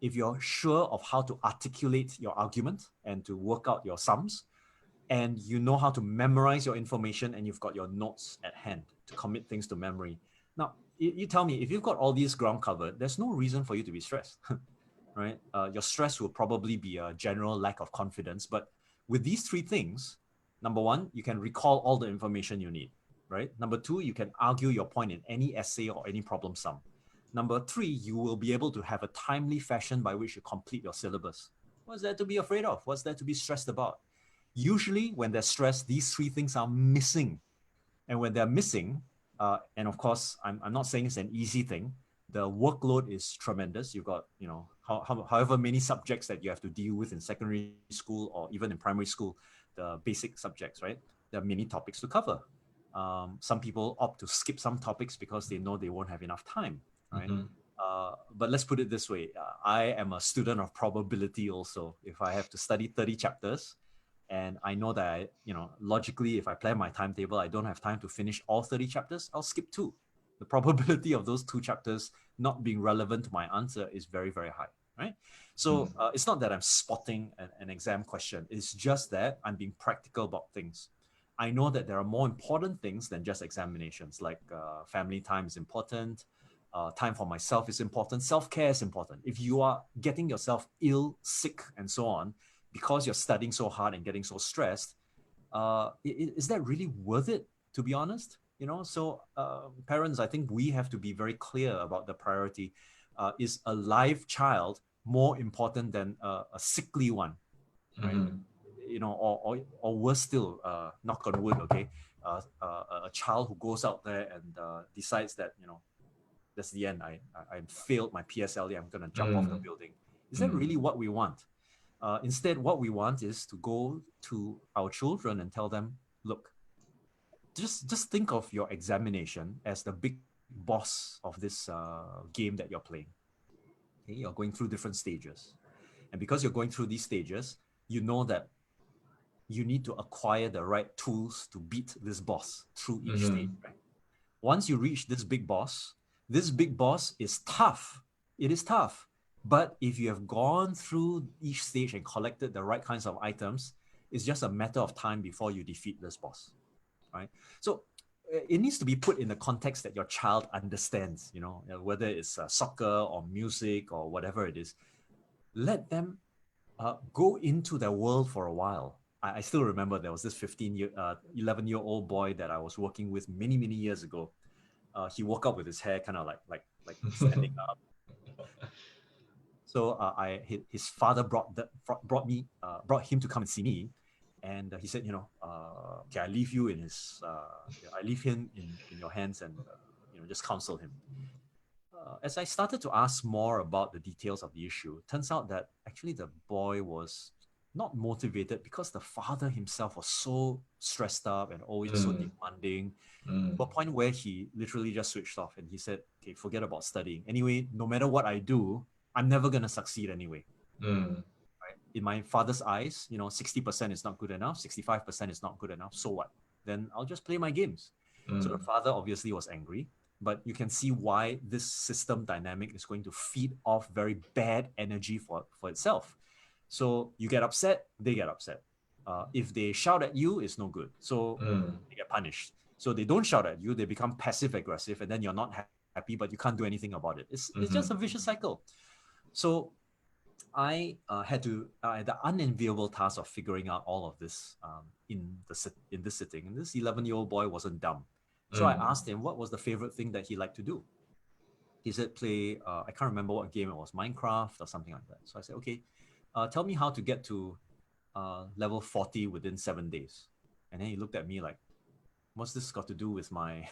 if you're sure of how to articulate your argument and to work out your sums, and you know how to memorize your information and you've got your notes at hand to commit things to memory. Now, you tell me, if you've got all these ground covered, there's no reason for you to be stressed, right? Your stress will probably be a general lack of confidence. But with these three things, number one, you can recall all the information you need, right? Number two, you can argue your point in any essay or any problem sum. Number three, you will be able to have a timely fashion by which you complete your syllabus. What's there to be afraid of? What's there to be stressed about? Usually when there's stress, these three things are missing. And when they're missing, and of course, I'm not saying it's an easy thing. The workload is tremendous. You've got, however many subjects that you have to deal with in secondary school or even in primary school, the basic subjects, right? There are many topics to cover. Some people opt to skip some topics because they know they won't have enough time, right? But let's put it this way. I am a student of probability also. If I have to study 30 chapters, and I know that, logically, if I plan my timetable, I don't have time to finish all 30 chapters, I'll skip 2. The probability of those 2 chapters not being relevant to my answer is very, very high, right? So it's not that I'm spotting an exam question. It's just that I'm being practical about things. I know that there are more important things than just examinations, like family time is important, time for myself is important, self-care is important. If you are getting yourself ill, sick, and so on, because you're studying so hard and getting so stressed, is that really worth it, to be honest? So parents, I think we have to be very clear about the priority. Is a live child more important than a sickly one, right? Or worse still, knock on wood, okay? A child who goes out there and decides that, that's the end. I failed my PSLE. I'm going to jump off the building. Is that really what we want? Instead, what we want is to go to our children and tell them, look, just think of your examination as the big boss of this game that you're playing. Okay? You're going through different stages. And because you're going through these stages, you know that you need to acquire the right tools to beat this boss through each stage. Right? Once you reach this big boss is tough. It is tough. But if you have gone through each stage and collected the right kinds of items, it's just a matter of time before you defeat this boss, right? So it needs to be put in the context that your child understands, whether it's soccer or music or whatever it is. Let them go into their world for a while. I still remember there was this 11-year-old boy that I was working with many, many years ago. He woke up with his hair kind of like standing up. So his father brought him to come and see me, and he said, okay, I leave you I leave him in your hands, and just counsel him. As I started to ask more about the details of the issue, it turns out that actually the boy was not motivated because the father himself was so stressed up and always so demanding, to a point where he literally just switched off and he said, okay, forget about studying. Anyway, no matter what I do, I'm never going to succeed anyway. Right? In my father's eyes, 60% is not good enough, 65% is not good enough. So what? Then I'll just play my games. So the father obviously was angry, but you can see why this system dynamic is going to feed off very bad energy for itself. So you get upset, they get upset. If they shout at you, it's no good. So they get punished. So they don't shout at you, they become passive aggressive, and then you're not happy, but you can't do anything about it. It's just a vicious cycle. So I had the unenviable task of figuring out all of this in this sitting. And this 11-year-old boy wasn't dumb. So I asked him what was the favorite thing that he liked to do. He said play, I can't remember what game it was, Minecraft or something like that. So I said, okay, tell me how to get to level 40 within 7 days. And then he looked at me like, what's this got to do with my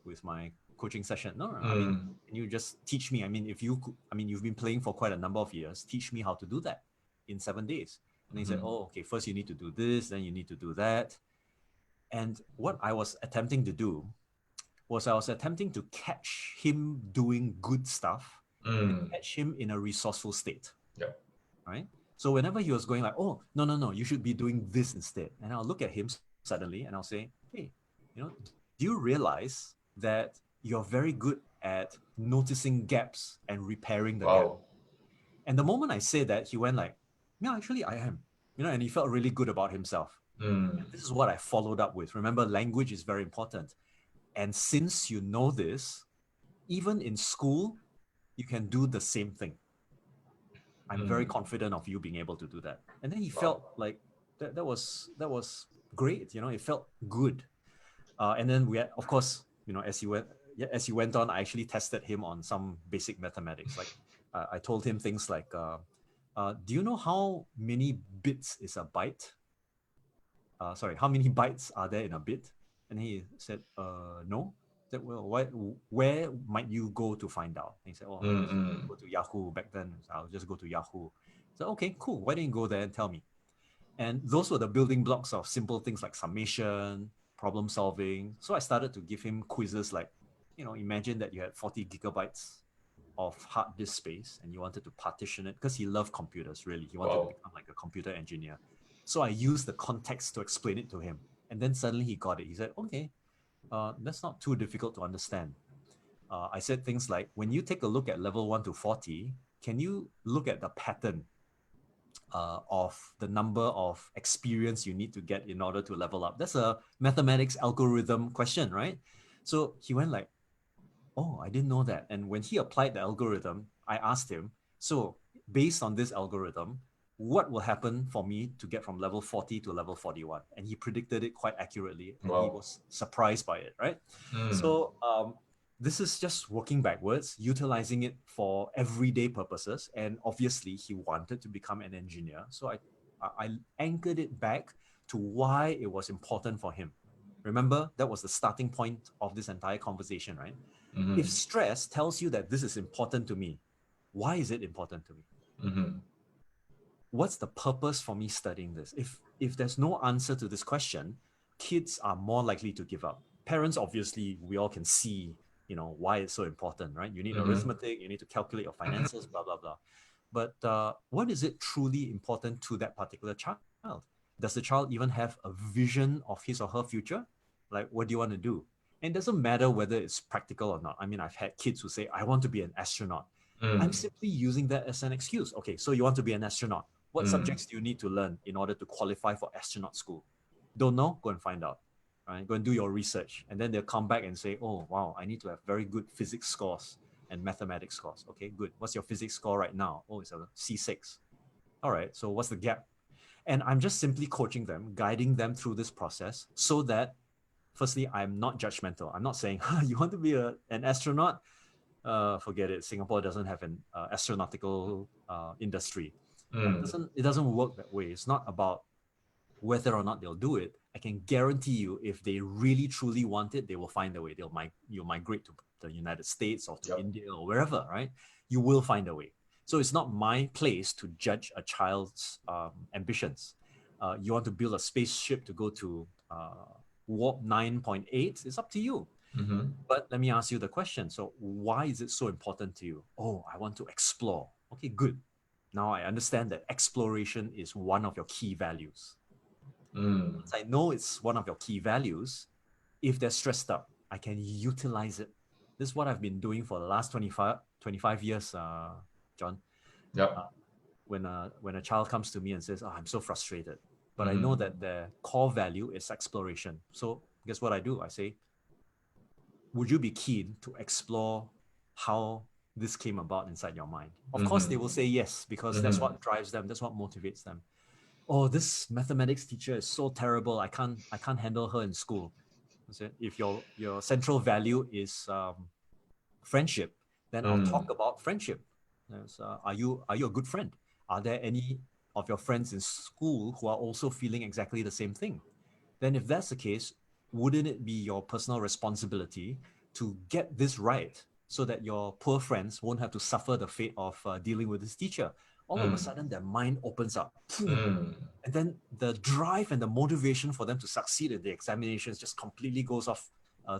with my coaching session? No, I mean, can you just teach me? I mean, you've been playing for quite a number of years. Teach me how to do that in 7 days. And he said, oh, okay, first you need to do this, then you need to do that. And what I was attempting to do was I was attempting to catch him doing good stuff and catch him in a resourceful state. Yeah. Right? So whenever he was going like, oh, no, you should be doing this instead. And I'll look at him suddenly and I'll say, hey, do you realize that you're very good at noticing gaps and repairing the gap? And the moment I say that, he went like, yeah, actually I am, and he felt really good about himself. Mm. And this is what I followed up with. Remember, language is very important. And since you know this, even in school, you can do the same thing. I'm very Mm. confident of you being able to do that. And then he Wow. felt like that was great. It felt good. And then we had, of course, as he went on, I actually tested him on some basic mathematics. Like I told him things like, do you know how many bits is a byte? Sorry, how many bytes are there in a bit? And he said, no. I said, well, where might you go to find out? And he said, oh, I just Mm. go to Yahoo back then. So I'll just go to Yahoo. So, okay, cool. Why don't you go there and tell me? And those were the building blocks of simple things like summation, problem solving. So I started to give him quizzes like, imagine that you had 40 gigabytes of hard disk space and you wanted to partition it because he loved computers, really. He wanted to Wow. become like a computer engineer. So I used the context to explain it to him. And then suddenly he got it. He said, okay, that's not too difficult to understand. I said things like, when you take a look at level 1 to 40, can you look at the pattern of the number of experience you need to get in order to level up? That's a mathematics algorithm question, right? So he went like, oh, I didn't know that. And when he applied the algorithm, I asked him, so based on this algorithm, what will happen for me to get from level 40 to level 41? And he predicted it quite accurately and he Wow. was surprised by it, right? Mm. So this is just working backwards, utilizing it for everyday purposes. And obviously he wanted to become an engineer. So I anchored it back to why it was important for him. Remember, that was the starting point of this entire conversation, right? If Mm-hmm. stress tells you that this is important to me, why is it important to me? Mm-hmm. What's the purpose for me studying this? If there's no answer to this question, kids are more likely to give up. Parents, obviously, we all can see, why it's so important, right? You need Mm-hmm. arithmetic, you need to calculate your finances, blah, blah, blah. But what is it truly important to that particular child? Does the child even have a vision of his or her future? Like, what do you want to do? And it doesn't matter whether it's practical or not. I mean, I've had kids who say, I want to be an astronaut. I'm Mm. simply using that as an excuse. Okay, so you want to be an astronaut. What Mm. subjects do you need to learn in order to qualify for astronaut school? Don't know? Go and find out. Right? Go and do your research. And then they'll come back and say, oh, wow, I need to have very good physics scores and mathematics scores. Okay, good. What's your physics score right now? Oh, it's a C6. All right, so what's the gap? And I'm just simply coaching them, guiding them through this process so that, firstly, I'm not judgmental. I'm not saying, you want to be an astronaut? Forget it. Singapore doesn't have an astronautical industry. Mm. It doesn't work that way. It's not about whether or not they'll do it. I can guarantee you, if they really truly want it, they will find a way. You'll migrate to the United States or to Yep. India or wherever, right? You will find a way. So it's not my place to judge a child's ambitions. You want to build a spaceship to go to warp 9.8? It's up to you. Mm-hmm. But let me ask you the question. So why is it so important to you? Oh, I want to explore. Okay, good. Now I understand that exploration is one of your key values. Mm. Once I know it's one of your key values, if they're stressed up, I can utilize it. This is what I've been doing for the last 25 years, John. Uh, Yep. when a child comes to me and says, oh, I'm so frustrated, but I know Mm-hmm. that their core value is exploration. So guess what I do? I say, would you be keen to explore how this came about inside your mind? Of course, they Mm-hmm. will say yes, because that's Mm-hmm. what drives them. That's what motivates them. Oh, this mathematics teacher is so terrible. I can't handle her in school. If your central value is friendship, then I'll talk Mm. about friendship. Are you a good friend? Are there any of your friends in school who are also feeling exactly the same thing? Then if that's the case, wouldn't it be your personal responsibility to get this right so that your poor friends won't have to suffer the fate of dealing with this teacher? All of a Mm. sudden, their mind opens up. Mm. And then the drive and the motivation for them to succeed in the examinations just completely goes off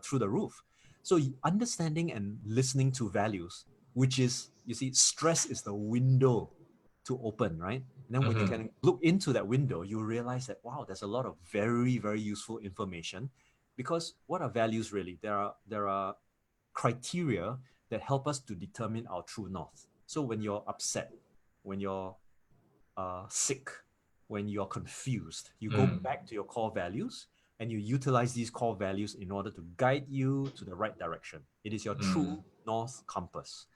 through the roof. So understanding and listening to values, which is, you see, stress is the window to open, right? And then when you Mm-hmm. can look into that window, you realize that, wow, there's a lot of very, very useful information. Because what are values really? There are criteria that help us to determine our true north. So when you're upset, when you're sick, when you're confused, you go Mm. back to your core values and you utilize these core values in order to guide you to the right direction. It is your Mm. true north compass.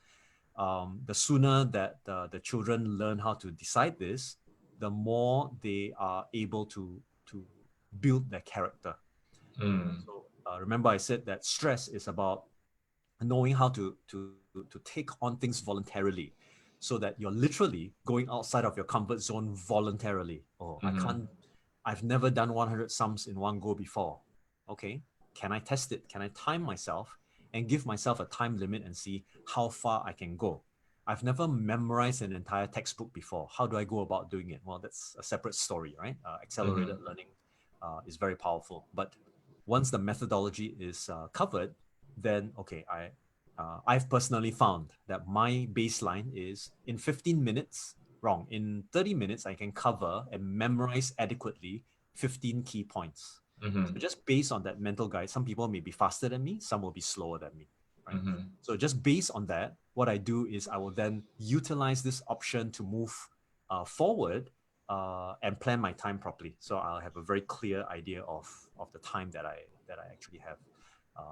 The sooner that the children learn how to decide this, the more they are able to build their character. Mm. So remember, I said that stress is about knowing how to take on things voluntarily, so that you're literally going outside of your comfort zone voluntarily. Oh, I Mm. can't. I've never done 100 sums in one go before. Okay, can I test it? Can I time myself and give myself a time limit and see how far I can go? I've never memorized an entire textbook before. How do I go about doing it? Well, that's a separate story, right? Accelerated Mm. learning is very powerful. But once the methodology is covered, then okay, I've personally found that my baseline is in 15 minutes. Wrong. In 30 minutes, I can cover and memorize adequately 15 key points. So Mm. just based on that mental guide, some people may be faster than me, some will be slower than me, right? Mm. So just based on that, what I do is I will then utilize this option to move forward and plan my time properly. So I'll have a very clear idea of the time that I actually have.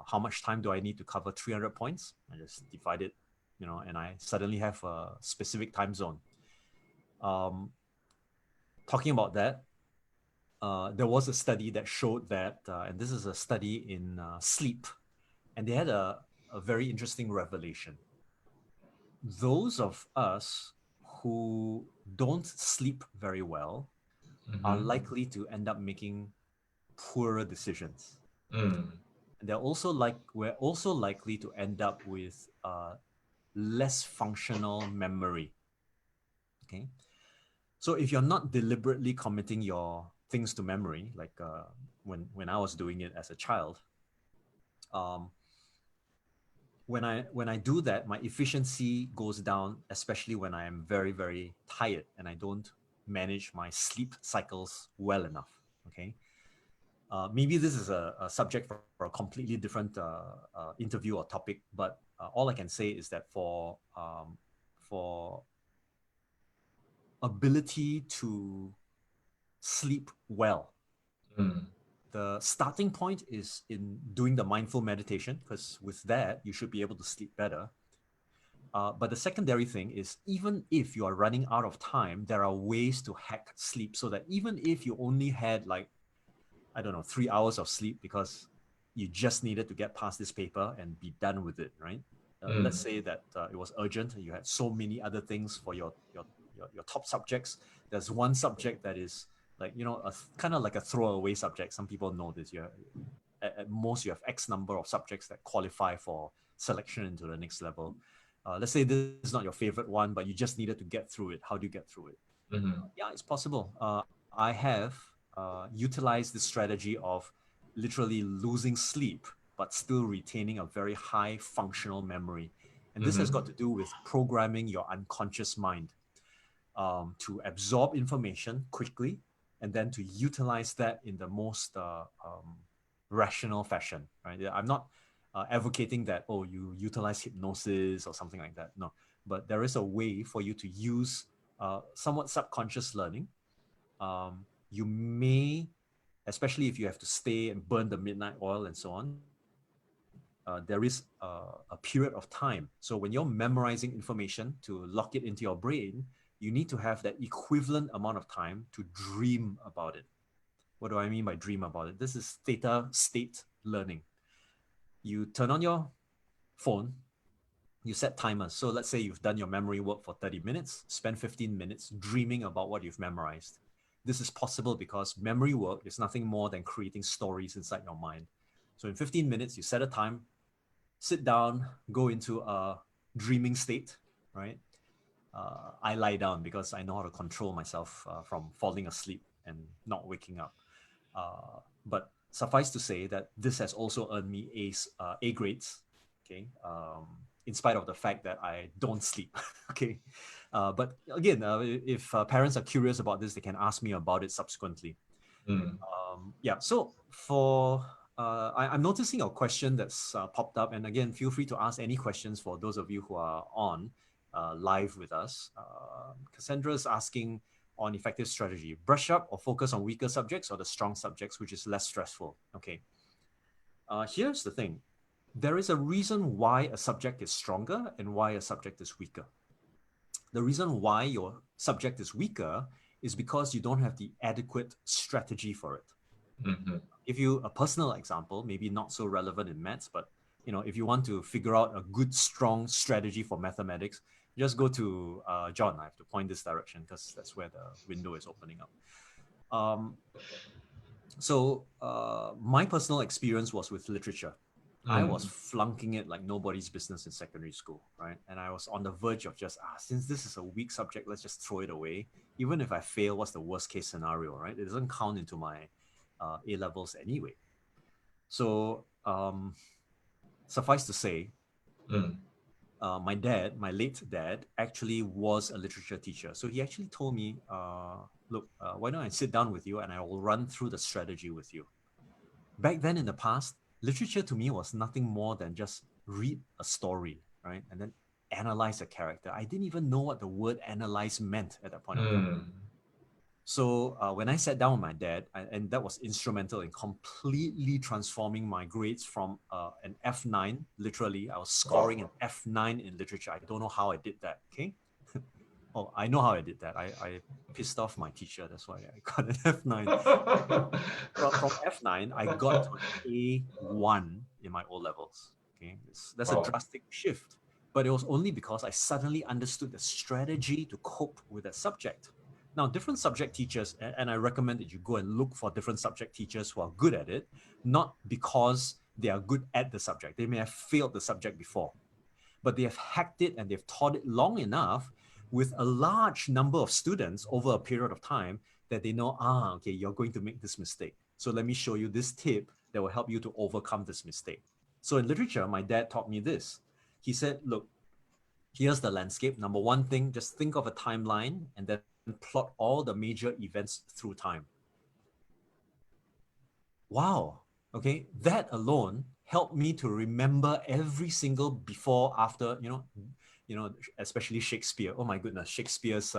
How much time do I need to cover 300 points? I just divide it, and I suddenly have a specific time zone. Um, Talking about that, there was a study that showed that, and this is a study in sleep, and they had a very interesting revelation. Those of us who don't sleep very well are Mm. likely to end up making poorer decisions. Mm. And we're also likely to end up with less functional memory. Okay, so if you're not deliberately committing your things to memory, like when I was doing it as a child, um, when I do that, my efficiency goes down, especially when I am very very tired and I don't manage my sleep cycles well enough. Okay, maybe this is a subject for a completely different interview or topic, but all I can say is that for ability to sleep well, Mm. the starting point is in doing the mindful meditation, because with that you should be able to sleep better. But the secondary thing is, even if you are running out of time, there are ways to hack sleep so that even if you only had, like, I don't know, 3 hours of sleep because you just needed to get past this paper and be done with it, right? Let's Mm. say that it was urgent. You had so many other things for your top subjects. There's one subject that is like, kind of like a throwaway subject. Some people know this. At most you have X number of subjects that qualify for selection into the next level. Let's say this is not your favorite one, but you just needed to get through it. How do you get through it? Mm. Yeah, it's possible. I have utilized the strategy of literally losing sleep, but still retaining a very high functional memory. And this has got Mm. to do with programming your unconscious mind to absorb information quickly and then to utilize that in the most rational fashion. Right? I'm not advocating that, oh, you utilize hypnosis or something like that. No, but there is a way for you to use somewhat subconscious learning. You may, especially if you have to stay and burn the midnight oil and so on, there is a period of time. So when you're memorizing information to lock it into your brain, you need to have that equivalent amount of time to dream about it. What do I mean by dream about it? This is theta state learning. You turn on your phone, you set timers. So let's say you've done your memory work for 30 minutes, spend 15 minutes dreaming about what you've memorized. This is possible because memory work is nothing more than creating stories inside your mind. So in 15 minutes, you set a time, sit down, go into a dreaming state, right? I lie down because I know how to control myself from falling asleep and not waking up. But suffice to say that this has also earned me A grades, okay, in spite of the fact that I don't sleep, okay. But again, if parents are curious about this, they can ask me about it subsequently. Mm. Yeah, so I'm noticing a question that's popped up, and again, feel free to ask any questions for those of you who are on. live with us. Cassandra is asking on effective strategy: brush up or focus on weaker subjects, or the strong subjects, which is less stressful? Okay. Here's the thing. There is a reason why a subject is stronger and why a subject is weaker. The reason why your subject is weaker is because you don't have the adequate strategy for it. Mm-hmm. Give you a personal example, maybe not so relevant in maths, but if you want to figure out a good, strong strategy for mathematics, just go to John. I have to point this direction because that's where the window is opening up. So my personal experience was with literature. I was flunking it like nobody's business in secondary school, right? And I was on the verge of just, since this is a weak subject, let's just throw it away. Even if I fail, what's the worst case scenario, right? It doesn't count into my A levels anyway. So suffice to say, my dad, my late dad, actually was a literature teacher. So he actually told me, look, why don't I sit down with you and I will run through the strategy with you. Back then in the past, literature to me was nothing more than just read a story, right? And then analyze a character. I didn't even know what the word analyze meant at that point of time. So when I sat down with my dad, and that was instrumental in completely transforming my grades from an F9, literally, I was scoring an F9 in literature. I don't know how I did that, okay? Oh, I know how I did that. I pissed off my teacher. That's why I got an F9. From F9, I got to an A1 in my O levels. Okay, that's a drastic shift. But it was only because I suddenly understood the strategy to cope with that subject. Now, different subject teachers, and I recommend that you go and look for different subject teachers who are good at it, not because they are good at the subject. They may have failed the subject before, but they have hacked it and they've taught it long enough with a large number of students over a period of time that they know, okay, you're going to make this mistake. So let me show you this tip that will help you to overcome this mistake. So in literature, my dad taught me this. He said, look, here's the landscape. Number one thing, just think of a timeline and then plot all the major events through time. Wow. Okay. That alone helped me to remember every single before, after, especially Shakespeare. Oh my goodness, Shakespeare's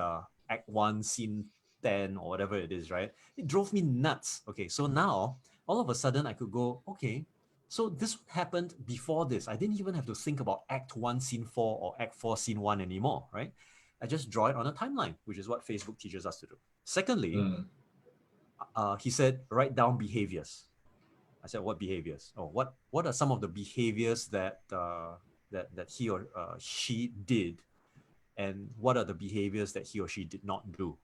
Act 1, Scene 10 or whatever it is, right? It drove me nuts. Okay, so now all of a sudden I could go, okay, so this happened before this. I didn't even have to think about Act 1, Scene 4 or Act 4, Scene 1 anymore, right? I just draw it on a timeline, which is what Facebook teaches us to do. Secondly, he said, write down behaviors. I said, what behaviors? Oh, what are some of the behaviors that that he or she did, and what are the behaviors that he or she did not do?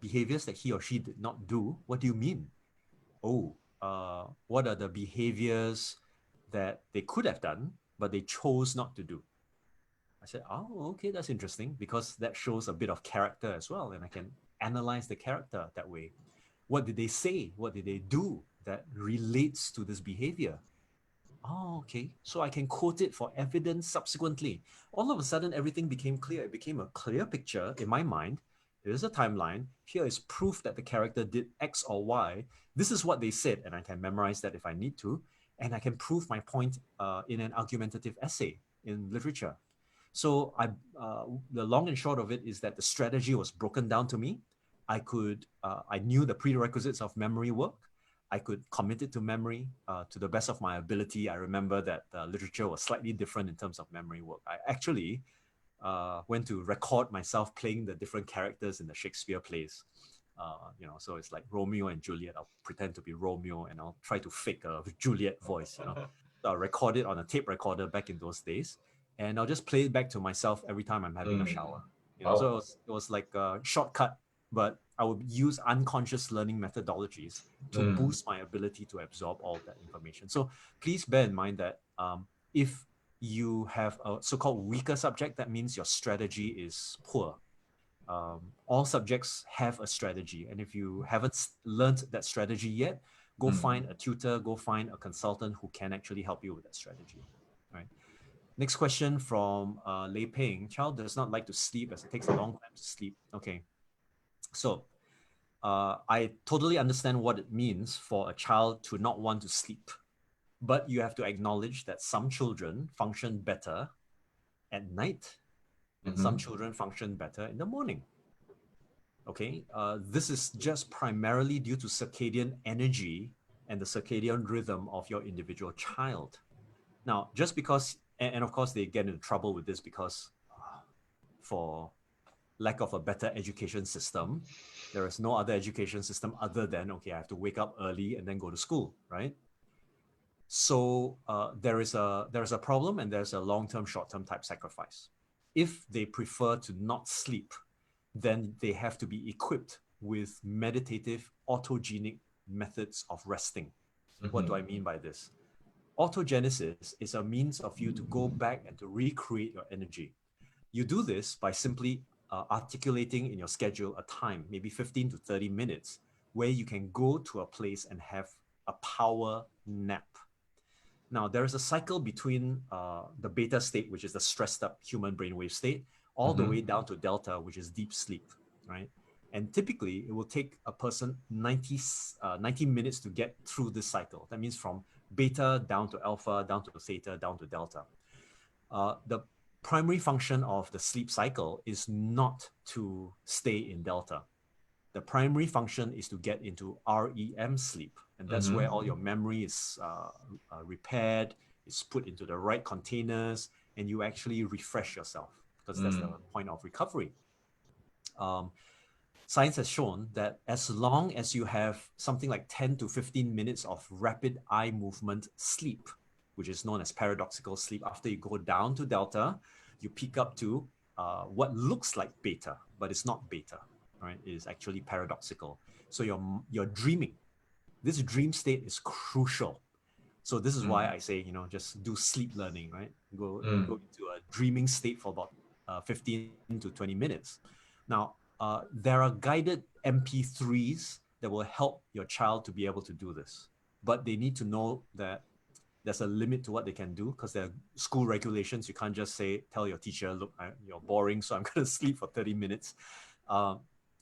Behaviors that he or she did not do? What do you mean? Oh, what are the behaviors that they could have done, but they chose not to do? I said, oh, okay, that's interesting, because that shows a bit of character as well, and I can analyze the character that way. What did they say? What did they do that relates to this behavior? Oh, okay. So I can quote it for evidence subsequently. All of a sudden, everything became clear. It became a clear picture in my mind. Here's a timeline. Here is proof that the character did X or Y. This is what they said, and I can memorize that if I need to. And I can prove my point in an argumentative essay in literature. So the long and short of it is that the strategy was broken down to me. I knew the prerequisites of memory work. I could commit it to memory to the best of my ability. I remember that literature was slightly different in terms of memory work. I actually went to record myself playing the different characters in the Shakespeare plays. So it's like Romeo and Juliet. I'll pretend to be Romeo and I'll try to fake a Juliet voice. So I'll record it on a tape recorder back in those days, and I'll just play it back to myself every time I'm having a shower. So it was like a shortcut, but I would use unconscious learning methodologies to boost my ability to absorb all that information. So please bear in mind that if you have a so-called weaker subject, that means your strategy is poor. All subjects have a strategy, and if you haven't learned that strategy yet, go find a tutor, go find a consultant who can actually help you with that strategy. Right. Next question from Lei Ping. Child does not like to sleep as it takes a long time to sleep. Okay. So I totally understand what it means for a child to not want to sleep, but you have to acknowledge that some children function better at night, and some children function better in the morning. Okay, this is just primarily due to circadian energy and the circadian rhythm of your individual child. Now, just because, and of course they get into trouble with this because for lack of a better education system, there is no other education system other than, okay, I have to wake up early and then go to school, right? So there is a problem, and there's a long-term, short-term type sacrifice. If they prefer to not sleep, then they have to be equipped with meditative autogenic methods of resting. What do I mean by this? Autogenesis is a means of you to go back and to recreate your energy. You do this by simply articulating in your schedule a time, maybe 15 to 30 minutes, where you can go to a place and have a power nap. Now, there is a cycle between the beta state, which is the stressed up human brainwave state, all the way down to delta, which is deep sleep, right? And typically, it will take a person 90 minutes to get through this cycle. That means from beta down to alpha, down to theta, down to delta. The primary function of the sleep cycle is not to stay in delta. The primary function is to get into REM sleep. And that's where all your memory is repaired, is put into the right containers, and you actually refresh yourself, because that's the point of recovery. Science has shown that as long as you have something like 10 to 15 minutes of rapid eye movement sleep, which is known as paradoxical sleep, after you go down to delta, you peak up to what looks like beta, but it's not beta, right? It is actually paradoxical. So you're dreaming. This dream state is crucial. So this is why I say, just do sleep learning, right? Go into a dreaming state for about 15 to 20 minutes. Now, there are guided MP3s that will help your child to be able to do this. But they need to know that there's a limit to what they can do, because there are school regulations. You can't just tell your teacher, look, you're boring, so I'm going to sleep for 30 minutes.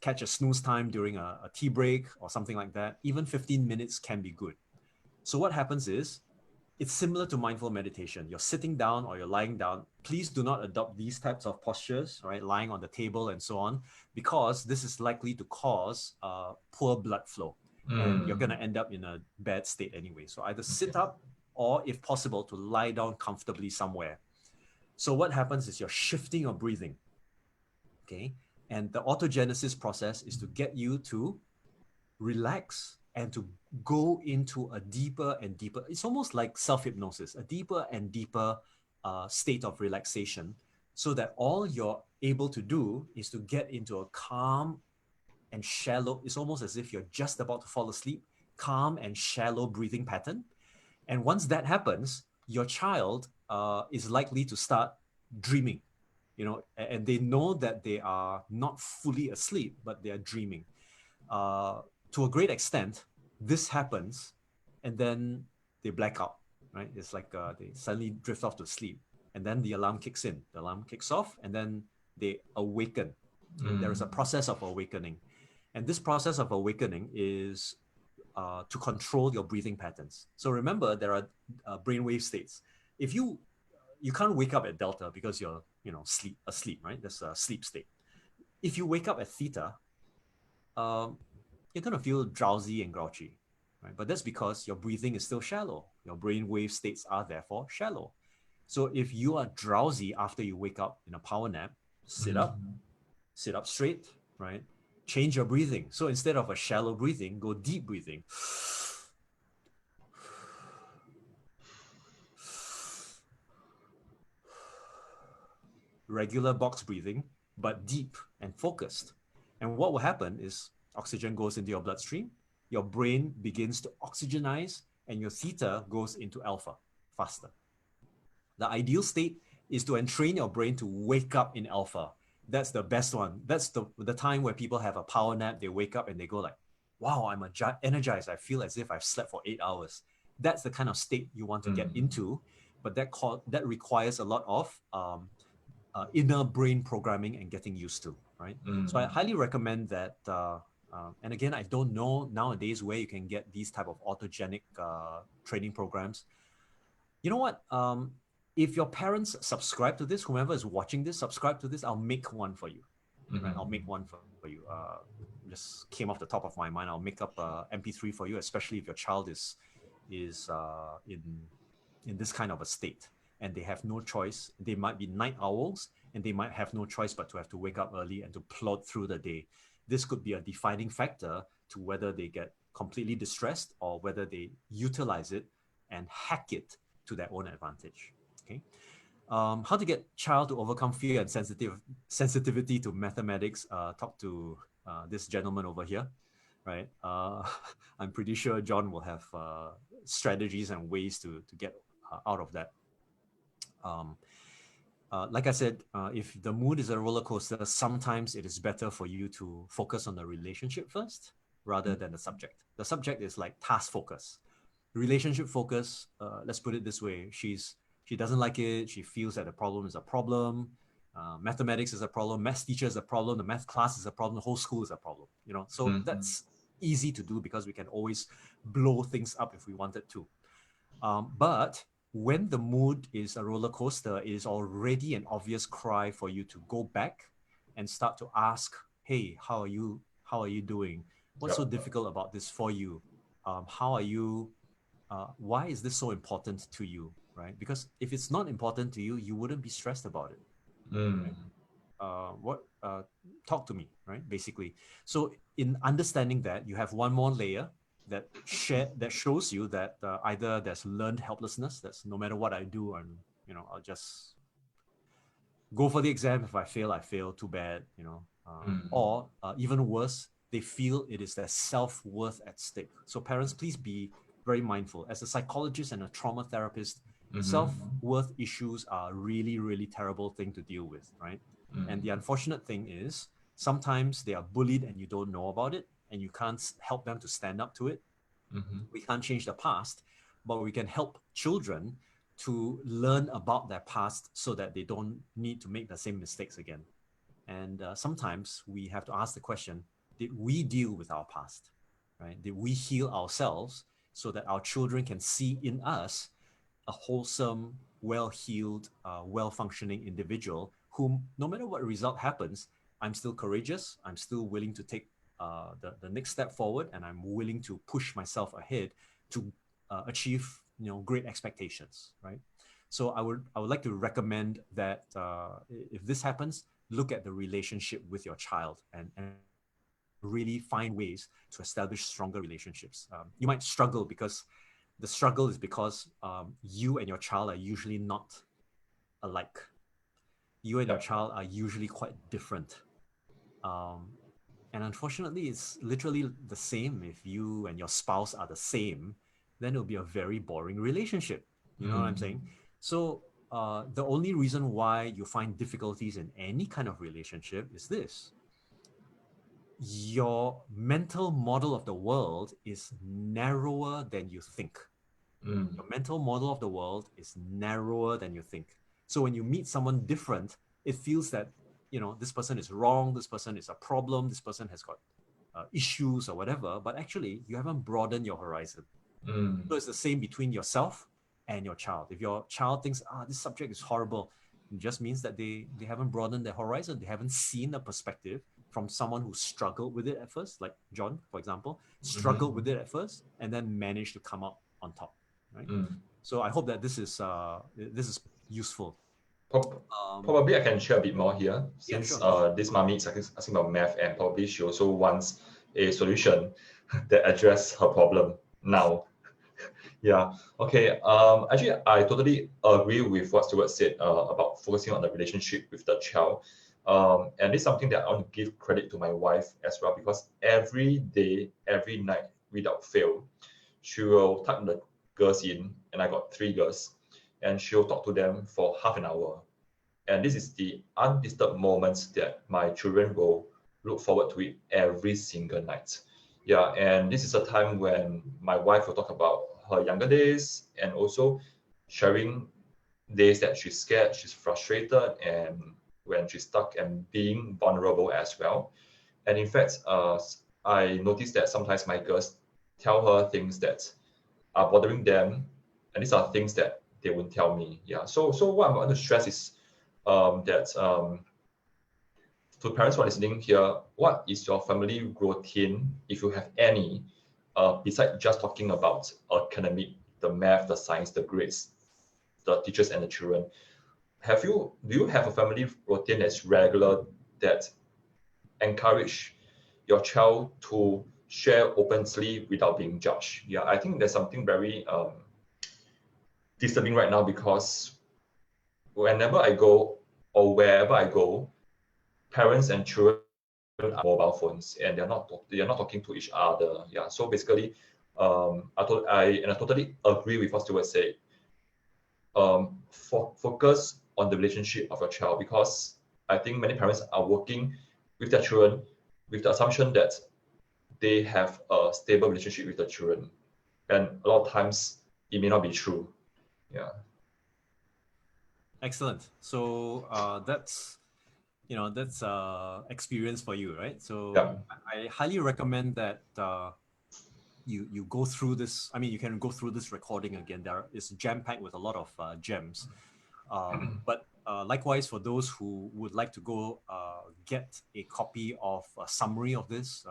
Catch a snooze time during a tea break or something like that. Even 15 minutes can be good. So what happens is, it's similar to mindful meditation. You're sitting down or you're lying down. Please do not adopt these types of postures, right? Lying on the table and so on, because this is likely to cause poor blood flow. And you're going to end up in a bad state anyway. So either sit up, or if possible, to lie down comfortably somewhere. So what happens is you're shifting your breathing, okay? And the autogenesis process is to get you to relax and to go into a deeper and deeper, it's almost like self-hypnosis, a deeper and deeper state of relaxation, so that all you're able to do is to get into a calm and shallow, it's almost as if you're just about to fall asleep, calm and shallow breathing pattern. And once that happens, your child is likely to start dreaming, and they know that they are not fully asleep, but they are dreaming. To a great extent, this happens, and then they black out, right? It's like they suddenly drift off to sleep, and then the alarm kicks in. The alarm kicks off, and then they awaken. There is a process of awakening. And this process of awakening is to control your breathing patterns. So remember, there are brainwave states. If you can't wake up at delta because you're asleep, right? That's a sleep state. If you wake up at theta, you're going to feel drowsy and grouchy, right? But that's because your breathing is still shallow. Your brainwave states are therefore shallow. So if you are drowsy after you wake up in a power nap, sit up straight, right? Change your breathing. So instead of a shallow breathing, go deep breathing. Regular box breathing, but deep and focused. And what will happen is oxygen goes into your bloodstream, your brain begins to oxygenize, and your theta goes into alpha faster. The ideal state is to entrain your brain to wake up in alpha. That's the best one. That's the time where people have a power nap, they wake up and they go like, wow, I'm energized. I feel as if I've slept for 8 hours. That's the kind of state you want to get into, but that requires a lot of inner brain programming and getting used to, right? So I highly recommend that. And again, I don't know nowadays where you can get these type of autogenic training programs. You know what? if your parents subscribe to this, whoever is watching this, subscribe to this, I'll make one for you. Right? I'll make one for you. Just came off the top of my mind. I'll make up a MP3 for you, especially if your child is in this kind of a state and they have no choice. They might be night owls and they might have no choice but to have to wake up early and to plod through the day. This could be a defining factor to whether they get completely distressed or whether they utilize it and hack it to their own advantage. Okay. How to get child to overcome fear and sensitivity to mathematics. Talk to this gentleman over here, right? I'm pretty sure John will have strategies and ways to get out of that. Like I said, if the mood is a roller coaster, sometimes it is better for you to focus on the relationship first rather than the subject. The subject is like task focus. Relationship focus, let's put it this way, she doesn't like it, she feels that the problem is a problem, mathematics is a problem, math teacher is a problem, the math class is a problem, the whole school is a problem, so that's easy to do because we can always blow things up if we wanted to. But when the mood is a roller coaster, it is already an obvious cry for you to go back and start to ask, hey, how are you doing? What's so difficult about this for you? How are you? Why is this so important to you, right? Because if it's not important to you, you wouldn't be stressed about it. Right? Talk to me, right? Basically. So in understanding that, you have one more layer that shows you that either there's learned helplessness, that's no matter what I do, and I'll just go for the exam. If I fail, too bad, or even worse, they feel it is their self-worth at stake. So parents, please be very mindful. As a psychologist and a trauma therapist, self-worth issues are really, really terrible thing to deal with, right? And the unfortunate thing is sometimes they are bullied and you don't know about it, and you can't help them to stand up to it. We can't change the past, but we can help children to learn about their past so that they don't need to make the same mistakes again. And sometimes we have to ask the question, did we deal with our past, right? Did we heal ourselves so that our children can see in us a wholesome, well-healed, well-functioning individual whom, no matter what result happens, I'm still courageous, I'm still willing to take the next step forward, and I'm willing to push myself ahead to achieve great expectations, right? So I would like to recommend that if this happens, look at the relationship with your child and really find ways to establish stronger relationships. You might struggle because the struggle is because you and your child are usually not alike. You and your child are usually quite different. And unfortunately, it's literally the same. If you and your spouse are the same, then it'll be a very boring relationship. You know what I'm saying? So the only reason why you find difficulties in any kind of relationship is this. Your mental model of the world is narrower than you think. Your mental model of the world is narrower than you think. So when you meet someone different, it feels that, this person is wrong, this person is a problem, this person has got issues or whatever, but actually you haven't broadened your horizon. So it's the same between yourself and your child. If your child thinks, this subject is horrible, it just means that they haven't broadened their horizon. They haven't seen a perspective from someone who struggled with it at first, like John, for example, struggled with it at first and then managed to come out on top, right? So I hope that this is useful. Probably I can share a bit more here, since sure. this mommy is asking about math, and probably she also wants a solution that address her problem now. Yeah. Okay. Actually, I totally agree with what Stuart said about focusing on the relationship with the child. And this is something that I want to give credit to my wife as well, because every day, every night, without fail, she will tuck the girls in, and I got 3 girls, and she'll talk to them for half an hour. And this is the undisturbed moments that my children will look forward to it every single night. Yeah, and this is a time when my wife will talk about her younger days, and also sharing days that she's scared, she's frustrated, and when she's stuck, and being vulnerable as well. And in fact, I noticed that sometimes my girls tell her things that are bothering them, and these are things that they won't tell me. Yeah. So what I want to stress is that to parents who are listening here, what is your family routine, if you have any, besides just talking about academic, the math, the science, the grades, the teachers and the children? Do you have a family routine that's regular, that encourage your child to share openly without being judged? Yeah, I think there's something very disturbing right now, because whenever I go or wherever I go, parents and children are mobile phones, and they're not talking to each other. Yeah. So basically, I totally agree with what Stuart said. Focus on the relationship of your child, because I think many parents are working with their children with the assumption that they have a stable relationship with the children, and a lot of times it may not be true. Yeah. Excellent. So that's experience for you, right? So Yeah. I highly recommend that you go through this. I mean, you can go through this recording again. There is jam packed with a lot of gems. But likewise, for those who would like to go get a copy of a summary of this,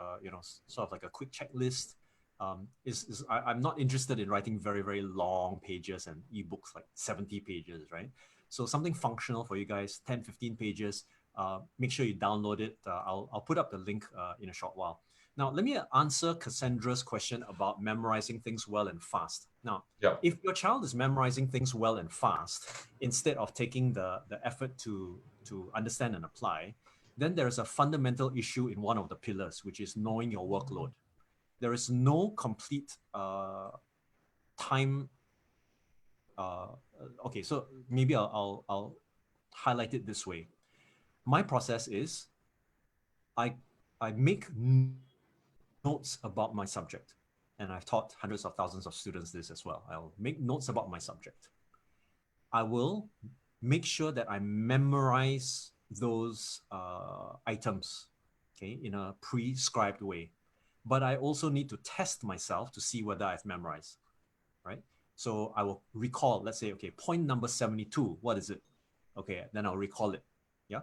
sort of like a quick checklist. I'm not interested in writing very, very long pages and ebooks like 70 pages, right? So something functional for you guys, 10, 15 pages. Make sure you download it. I'll put up the link in a short while. Now, let me answer Cassandra's question about memorizing things well and fast. Now, Yeah. if your child is memorizing things well and fast, instead of taking the effort to understand and apply, then there is a fundamental issue in one of the pillars, which is knowing your workload. There is no complete time. Okay, so maybe I'll highlight it this way. My process is I make notes about my subject, and I've taught hundreds of thousands of students this as well. I'll make notes about my subject. I will make sure that I memorize those items, okay, in a prescribed way. But I also need to test myself to see whether I've memorized, right? So I will recall, let's say, okay, point number 72, what is it? Okay, then I'll recall it, yeah?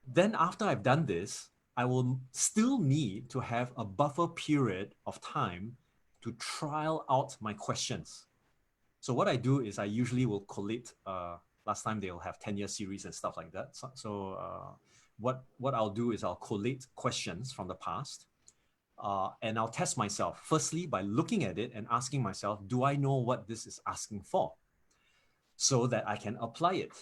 Then after I've done this, I will still need to have a buffer period of time to trial out my questions. So what I do is I usually will collate, last time they'll have 10-year series and stuff like that. What I'll do is I'll collate questions from the past, and I'll test myself. Firstly, by looking at it and asking myself, do I know what this is asking for? So that I can apply it.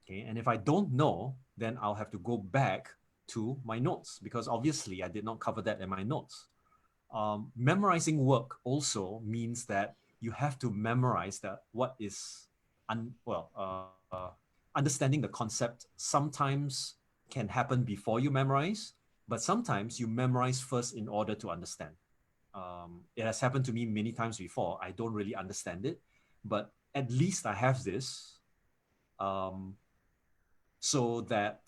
Okay, and if I don't know, then I'll have to go back to my notes, because obviously I did not cover that in my notes. Memorizing work also means that you have to memorize that what is, understanding the concept sometimes can happen before you memorize, but sometimes you memorize first in order to understand. It has happened to me many times before. I don't really understand it, but at least I have this, so that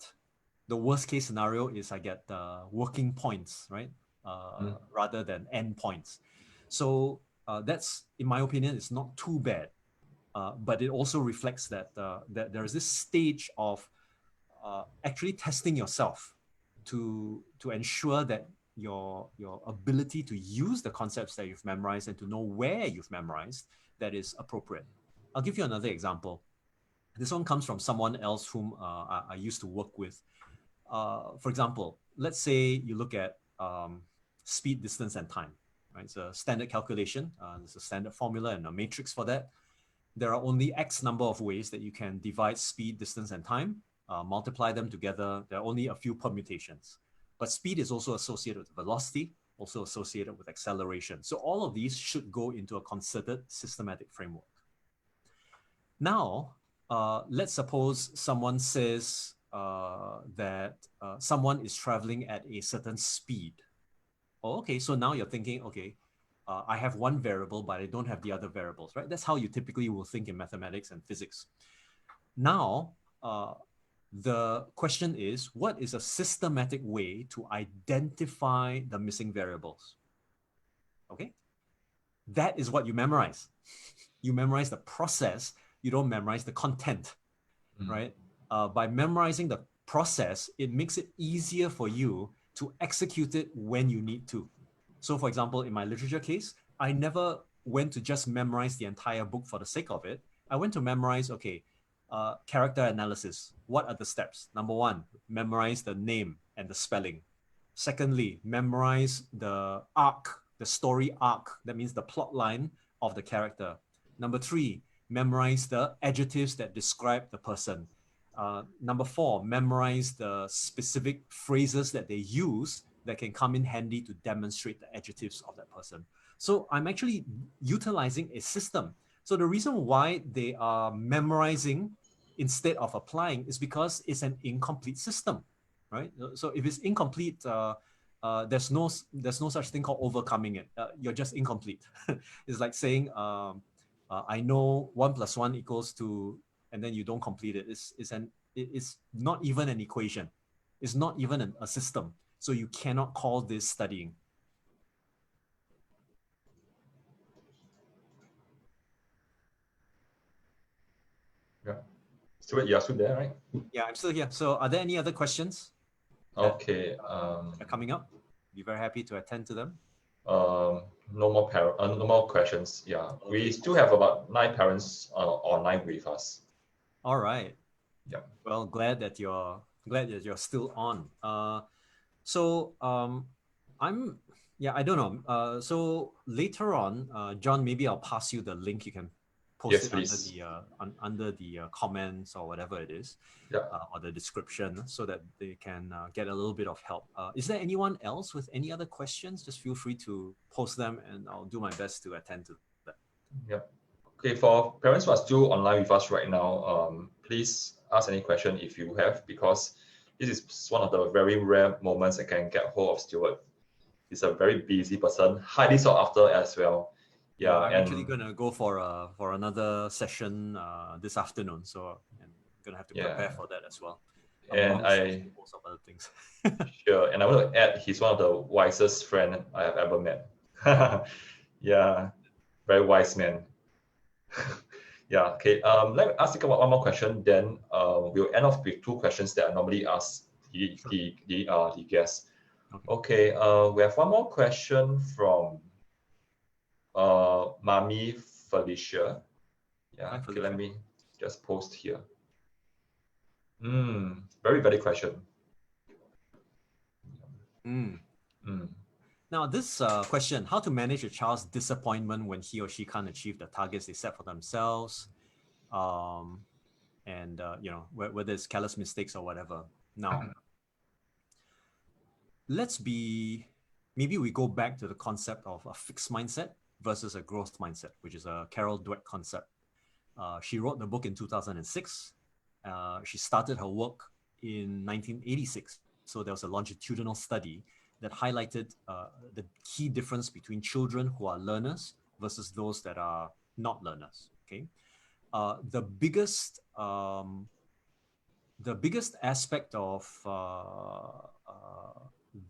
the worst case scenario is I get working points, right? Rather than end points. So that's, in my opinion, it's not too bad. But it also reflects that there is this stage of actually testing yourself to ensure that your ability to use the concepts that you've memorized and to know where you've memorized, that is appropriate. I'll give you another example. This one comes from someone else whom I used to work with. For example, let's say you look at speed, distance, and time. Right? It's a standard calculation. There's a standard formula and a matrix for that. There are only X number of ways that you can divide speed, distance, and time, multiply them together. There are only a few permutations. But speed is also associated with velocity, also associated with acceleration. So all of these should go into a concerted, systematic framework. Now, let's suppose someone says that someone is traveling at a certain speed. Oh, okay, so now you're thinking, okay, I have one variable, but I don't have the other variables, right? That's how you typically will think in mathematics and physics. Now, the question is, what is a systematic way to identify the missing variables? Okay, that is what you memorize. You memorize the process you don't memorize the content, right? By memorizing the process, it makes it easier for you to execute it when you need to. So for example, in my literature case, I never went to just memorize the entire book for the sake of it. I went to memorize, okay, character analysis. What are the steps? Number one, memorize the name and the spelling. Secondly, memorize the arc, the story arc. That means the plot line of the character. Number three, memorize the adjectives that describe the person. Number four, memorize the specific phrases that they use that can come in handy to demonstrate the adjectives of that person. So I'm actually utilizing a system. So the reason why they are memorizing instead of applying is because it's an incomplete system, right? So if it's incomplete, there's no such thing called overcoming it. You're just incomplete. It's like saying, I know 1 + 1 = 2, and then you don't complete it. It's not even an equation. It's not even a system. So you cannot call this studying. Yeah. Stuart, you're still there, right? Yeah, I'm still here. So are there any other questions? Okay. That are coming up? Be very happy to attend to them. No more questions. Yeah, Okay. we still have about 9 parents online with us. All right. Yeah. Well, glad that you're still on. I don't know. So later on, John, maybe I'll pass you the link. You can post Yes, it please. under the comments or whatever it is, Yeah. or the description, so that they can get a little bit of help. Is there anyone else with any other questions? Just feel free to post them, and I'll do my best to attend to them. Yeah. Okay, for parents who are still online with us right now, please ask any question if you have, because this is one of the very rare moments I can get hold of Stuart. He's a very busy person, highly sought after as well. Yeah, Yeah, I'm actually and gonna go for another session this afternoon, so I'm gonna have to prepare for that as well, and amongst a I host of other things. sure, and I want to add, he's one of the wisest friend I have ever met. Yeah, very wise man. Yeah, okay. Let me ask you one more question, then we'll end off with 2 questions that I normally ask the guests. Okay. Okay, we have one more question from Mami Felicia. Yeah, Hi, okay, Felicia. let me just post here. Very valid question. Now, this question, how to manage a child's disappointment when he or she can't achieve the targets they set for themselves, and whether it's careless mistakes or whatever. Now, maybe we go back to the concept of a fixed mindset versus a growth mindset, which is a Carol Dweck concept. She wrote the book in 2006. She started her work in 1986. So there was a longitudinal study that highlighted the key difference between children who are learners versus those that are not learners. Okay, the biggest aspect of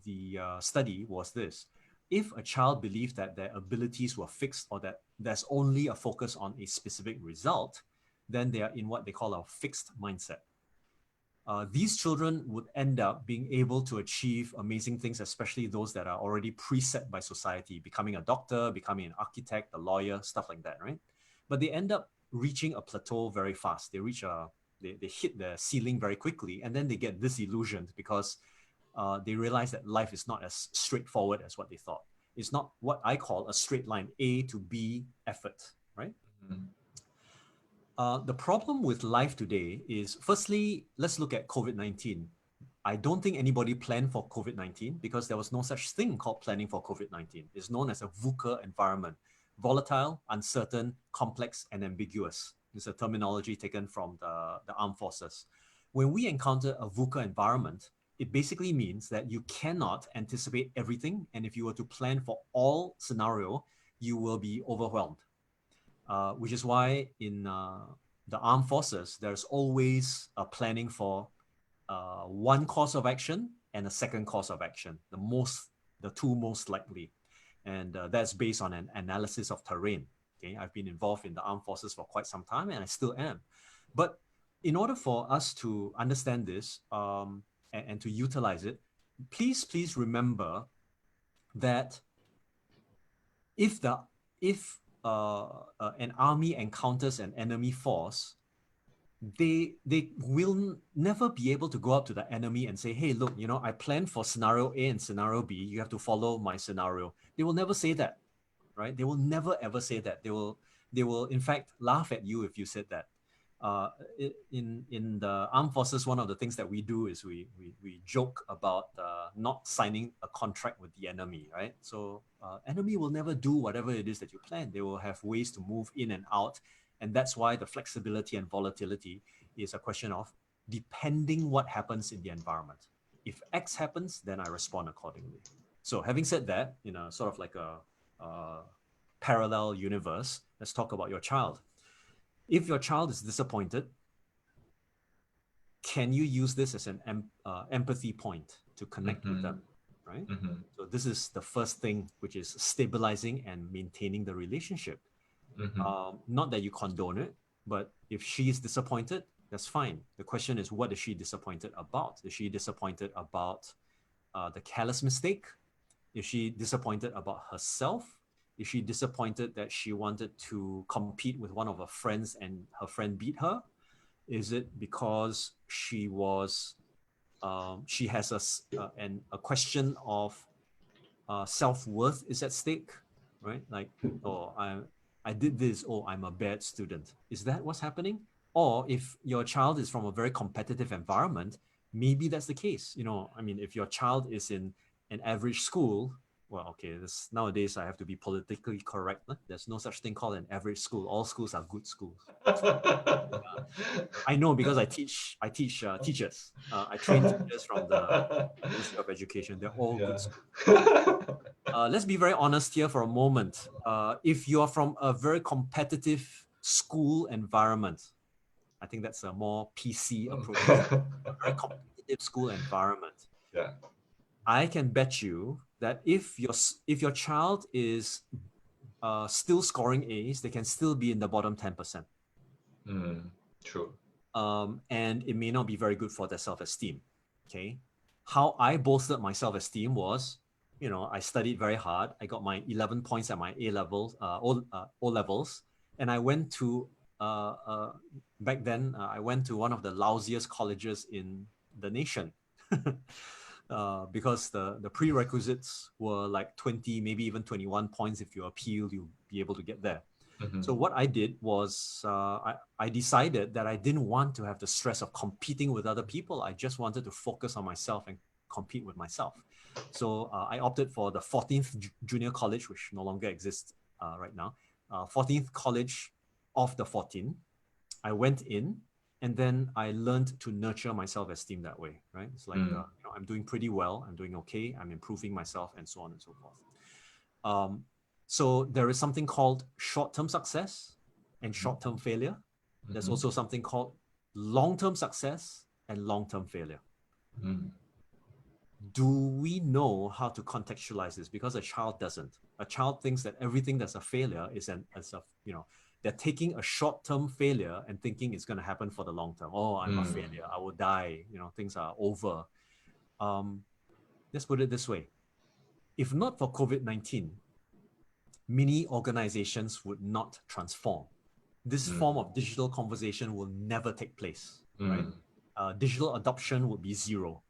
the study was this: if a child believed that their abilities were fixed, or that there's only a focus on a specific result, then they are in what they call a fixed mindset. These children would end up being able to achieve amazing things, especially those that are already preset by society, becoming a doctor, becoming an architect, a lawyer, stuff like that, right? But they end up reaching a plateau very fast. They hit the ceiling very quickly, and then they get disillusioned because they realize that life is not as straightforward as what they thought. It's not what I call a straight line, A to B effort, right? The problem with life today is, firstly, let's look at COVID-19. I don't think anybody planned for COVID-19 because there was no such thing called planning for COVID-19. It's known as a VUCA environment: volatile, uncertain, complex, and ambiguous. It's a terminology taken from the armed forces. When we encounter a VUCA environment, it basically means that you cannot anticipate everything. And if you were to plan for all scenario, you will be overwhelmed. Which is why in the armed forces, there's always a planning for one course of action and a second course of action, the two most likely. And that's based on an analysis of terrain. Okay, I've been involved in the armed forces for quite some time, and I still am. But in order for us to understand this and to utilize it, please remember that if an army encounters an enemy force, they will never be able to go up to the enemy and say, hey, look, I planned for scenario A and scenario B. You have to follow my scenario. They will never say that, right? They will never ever say that. They will in fact laugh at you if you said that. In the armed forces, one of the things that we do is we joke about not signing a contract with the enemy, right? So enemy will never do whatever it is that you plan. They will have ways to move in and out. And that's why the flexibility and volatility is a question of depending what happens in the environment. If X happens, then I respond accordingly. So having said that, sort of like a parallel universe, let's talk about your child. If your child is disappointed, can you use this as an empathy point to connect with them, right? So this is the first thing, which is stabilizing and maintaining the relationship. Not that you condone it, but if she is disappointed, that's fine. The question is, what is she disappointed about? Is she disappointed about the careless mistake? Is she disappointed about herself? Is she disappointed that she wanted to compete with one of her friends and her friend beat her? Is it because she has a question of self-worth is at stake, right? Like, I did this, I'm a bad student. Is that what's happening? Or if your child is from a very competitive environment, maybe that's the case. If your child is in an average school, well, okay, nowadays I have to be politically correct. There's no such thing called an average school. All schools are good schools. I know because I teach teachers. I train teachers from the Ministry of Education. They're all good schools. Let's be very honest here for a moment. If you are from a very competitive school environment, I think that's a more PC approach. A very competitive school environment. Yeah. I can bet you that if your child is still scoring A's, they can still be in the bottom 10%. True. And it may not be very good for their self-esteem. Okay. How I bolstered my self-esteem was, I studied very hard. I got my 11 points at my A levels, O levels, and I went to back then I went to one of the lousiest colleges in the nation. Because the prerequisites were like 20, maybe even 21 points. If you appeal, you'll be able to get there. So what I did was I decided that I didn't want to have the stress of competing with other people. I just wanted to focus on myself and compete with myself. So I opted for the 14th junior college, which no longer exists right now. 14th college of the 14. I went in, and then I learned to nurture my self-esteem that way, right? It's like, I'm doing pretty well. I'm doing okay. I'm improving myself, and so on and so forth. So there is something called short-term success and short-term failure. There's also something called long-term success and long-term failure. Do we know how to contextualize this? Because a child doesn't. A child thinks that everything that's a failure they're taking a short-term failure and thinking it's going to happen for the long term. Oh, I'm a failure. I will die. Things are over. Let's put it this way. If not for COVID-19, many organizations would not transform. This form of digital conversation will never take place, right? Digital adoption would be zero.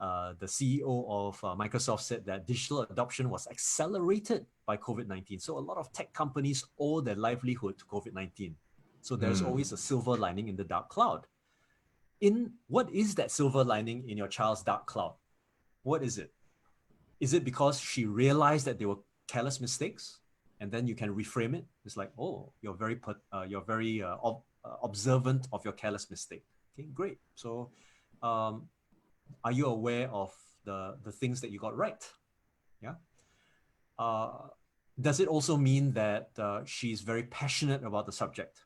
The CEO of Microsoft said that digital adoption was accelerated by COVID-19. So a lot of tech companies owe their livelihood to COVID-19. So there's always a silver lining in the dark cloud. What is that silver lining in your child's dark cloud? What is it? Is it because she realized that they were careless mistakes? And then you can reframe it. It's like, oh, you're very observant of your careless mistake. Okay, great. So are you aware of the things that you got right? Yeah. Does it also mean that she's very passionate about the subject,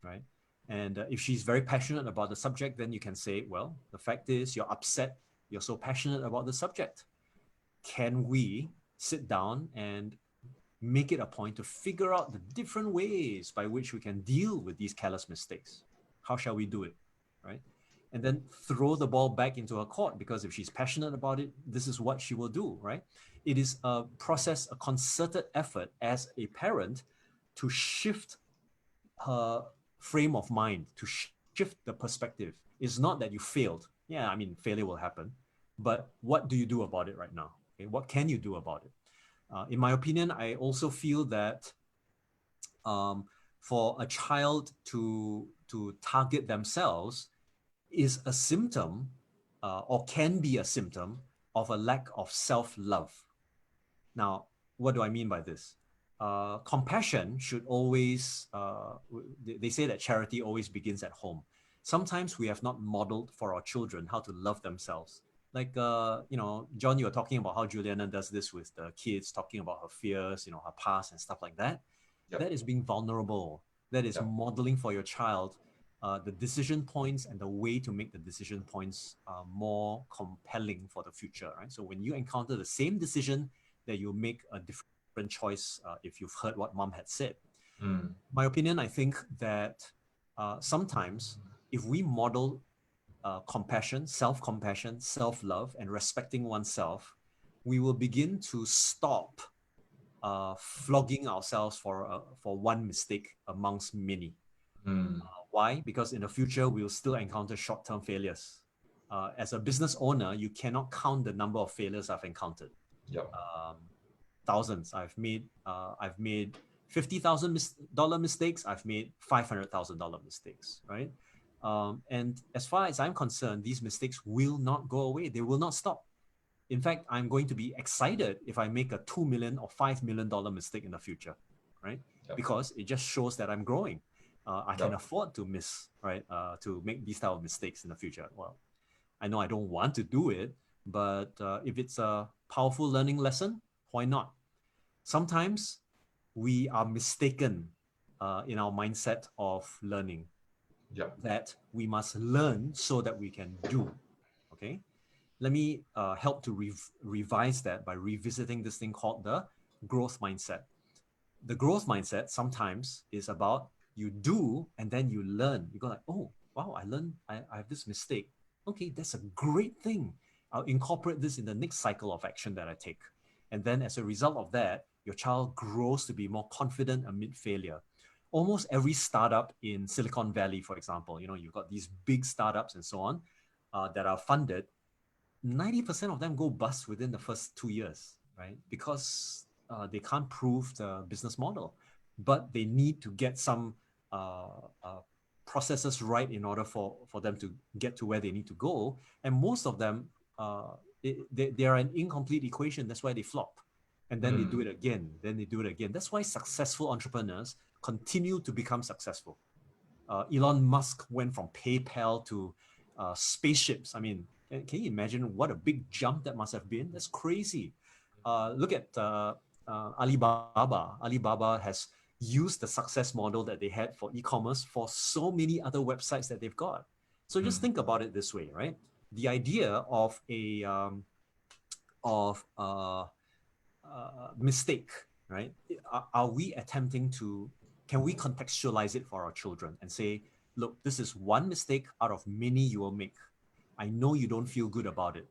right? And if she's very passionate about the subject, then you can say, well, the fact is you're upset. You're so passionate about the subject. Can we sit down and make it a point to figure out the different ways by which we can deal with these careless mistakes. How shall we do it, right? And then throw the ball back into her court, because if she's passionate about it, this is what she will do, right? It is a process, a concerted effort as a parent to shift her frame of mind, to shift the perspective. It's not that you failed. Yeah, I mean, failure will happen, but what do you do about it right now? Okay, what can you do about it? In my opinion, I also feel that for a child to target themselves is a symptom, or can be a symptom of a lack of self-love. Now, what do I mean by this? Compassion should always, they say that charity always begins at home. Sometimes we have not modeled for our children how to love themselves. Like, John, you were talking about how Juliana does this with the kids, talking about her fears, her past and stuff like that. Yep. That is being vulnerable. That is modeling for your child the decision points and the way to make the decision points more compelling for the future, right? So when you encounter the same decision, that you make a different choice if you've heard what mom had said. My opinion, I think that sometimes if we model compassion, self-compassion, self-love, and respecting oneself, we will begin to stop flogging ourselves for one mistake amongst many. Why? Because in the future, we'll still encounter short-term failures. As a business owner, you cannot count the number of failures I've encountered. Yep. Thousands. I've made $50,000 mistakes. I've made $500,000 mistakes, right? And as far as I'm concerned, these mistakes will not go away. They will not stop. In fact, I'm going to be excited if I make a $2 million or $5 million mistake in the future, right? Yep. Because it just shows that I'm growing. I can afford to miss, right? To make these type of mistakes in the future. Well, I know I don't want to do it, but if it's a powerful learning lesson, why not? Sometimes we are mistaken in our mindset of learning. That we must learn so that we can do. Okay, let me help to revise that by revisiting this thing called the growth mindset. The growth mindset sometimes is about you do and then you learn. You go like, oh, wow, I learned, I have this mistake. Okay, that's a great thing. I'll incorporate this in the next cycle of action that I take. And then as a result of that, your child grows to be more confident amid failure. Almost every startup in Silicon Valley, for example, you've got these big startups and so on that are funded. 90% of them go bust within the first 2 years, right? Because they can't prove the business model, but they need to get some processes right in order for them to get to where they need to go. And most of them, they are an incomplete equation. That's why they flop. And then they do it again. Then they do it again. That's why successful entrepreneurs continue to become successful. Elon Musk went from PayPal to spaceships. I mean, can you imagine what a big jump that must have been? That's crazy. Look at Alibaba. Alibaba has used the success model that they had for e-commerce for so many other websites that they've got. So just think about it this way, right? The idea of a mistake, right? Are we attempting to, can we contextualize it for our children and say, look, this is one mistake out of many you will make. I know you don't feel good about it,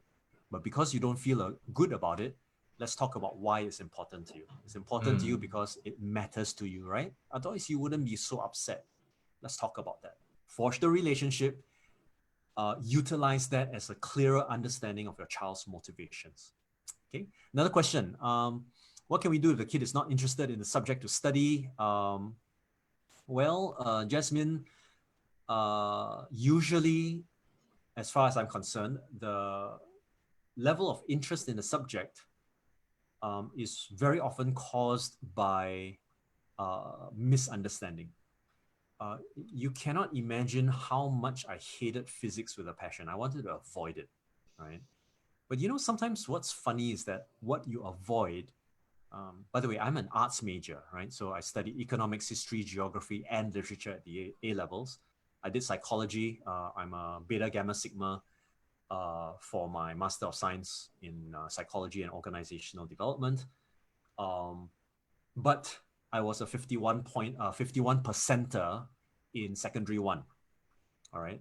but because you don't feel good about it, let's talk about why it's important to you. It's important to you because it matters to you, right? Otherwise, you wouldn't be so upset. Let's talk about that. Forge the relationship. Utilize that as a clearer understanding of your child's motivations. Okay. Another question. What can we do if the kid is not interested in the subject to study? Jasmine, usually, as far as I'm concerned, the level of interest in the subject is very often caused by misunderstanding. You cannot imagine how much I hated physics with a passion. I wanted to avoid it, right? But sometimes what's funny is that what you avoid, by the way, I'm an arts major, right? So I studied economics, history, geography, and literature at the A levels. I did psychology. I'm a Beta Gamma Sigma for my Master of Science in Psychology and Organizational Development. but I was a 51 percenter in secondary one. All right.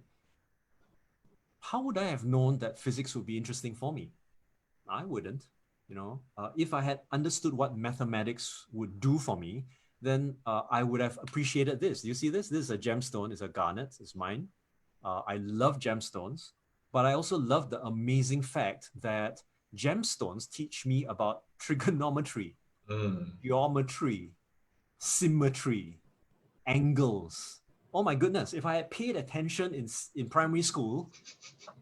How would I have known that physics would be interesting for me? I wouldn't. If I had understood what mathematics would do for me, then I would have appreciated this. Do you see this? This is a gemstone. It's a garnet. It's mine. I love gemstones, but I also love the amazing fact that gemstones teach me about trigonometry, geometry, symmetry, angles. Oh my goodness, if I had paid attention in primary school,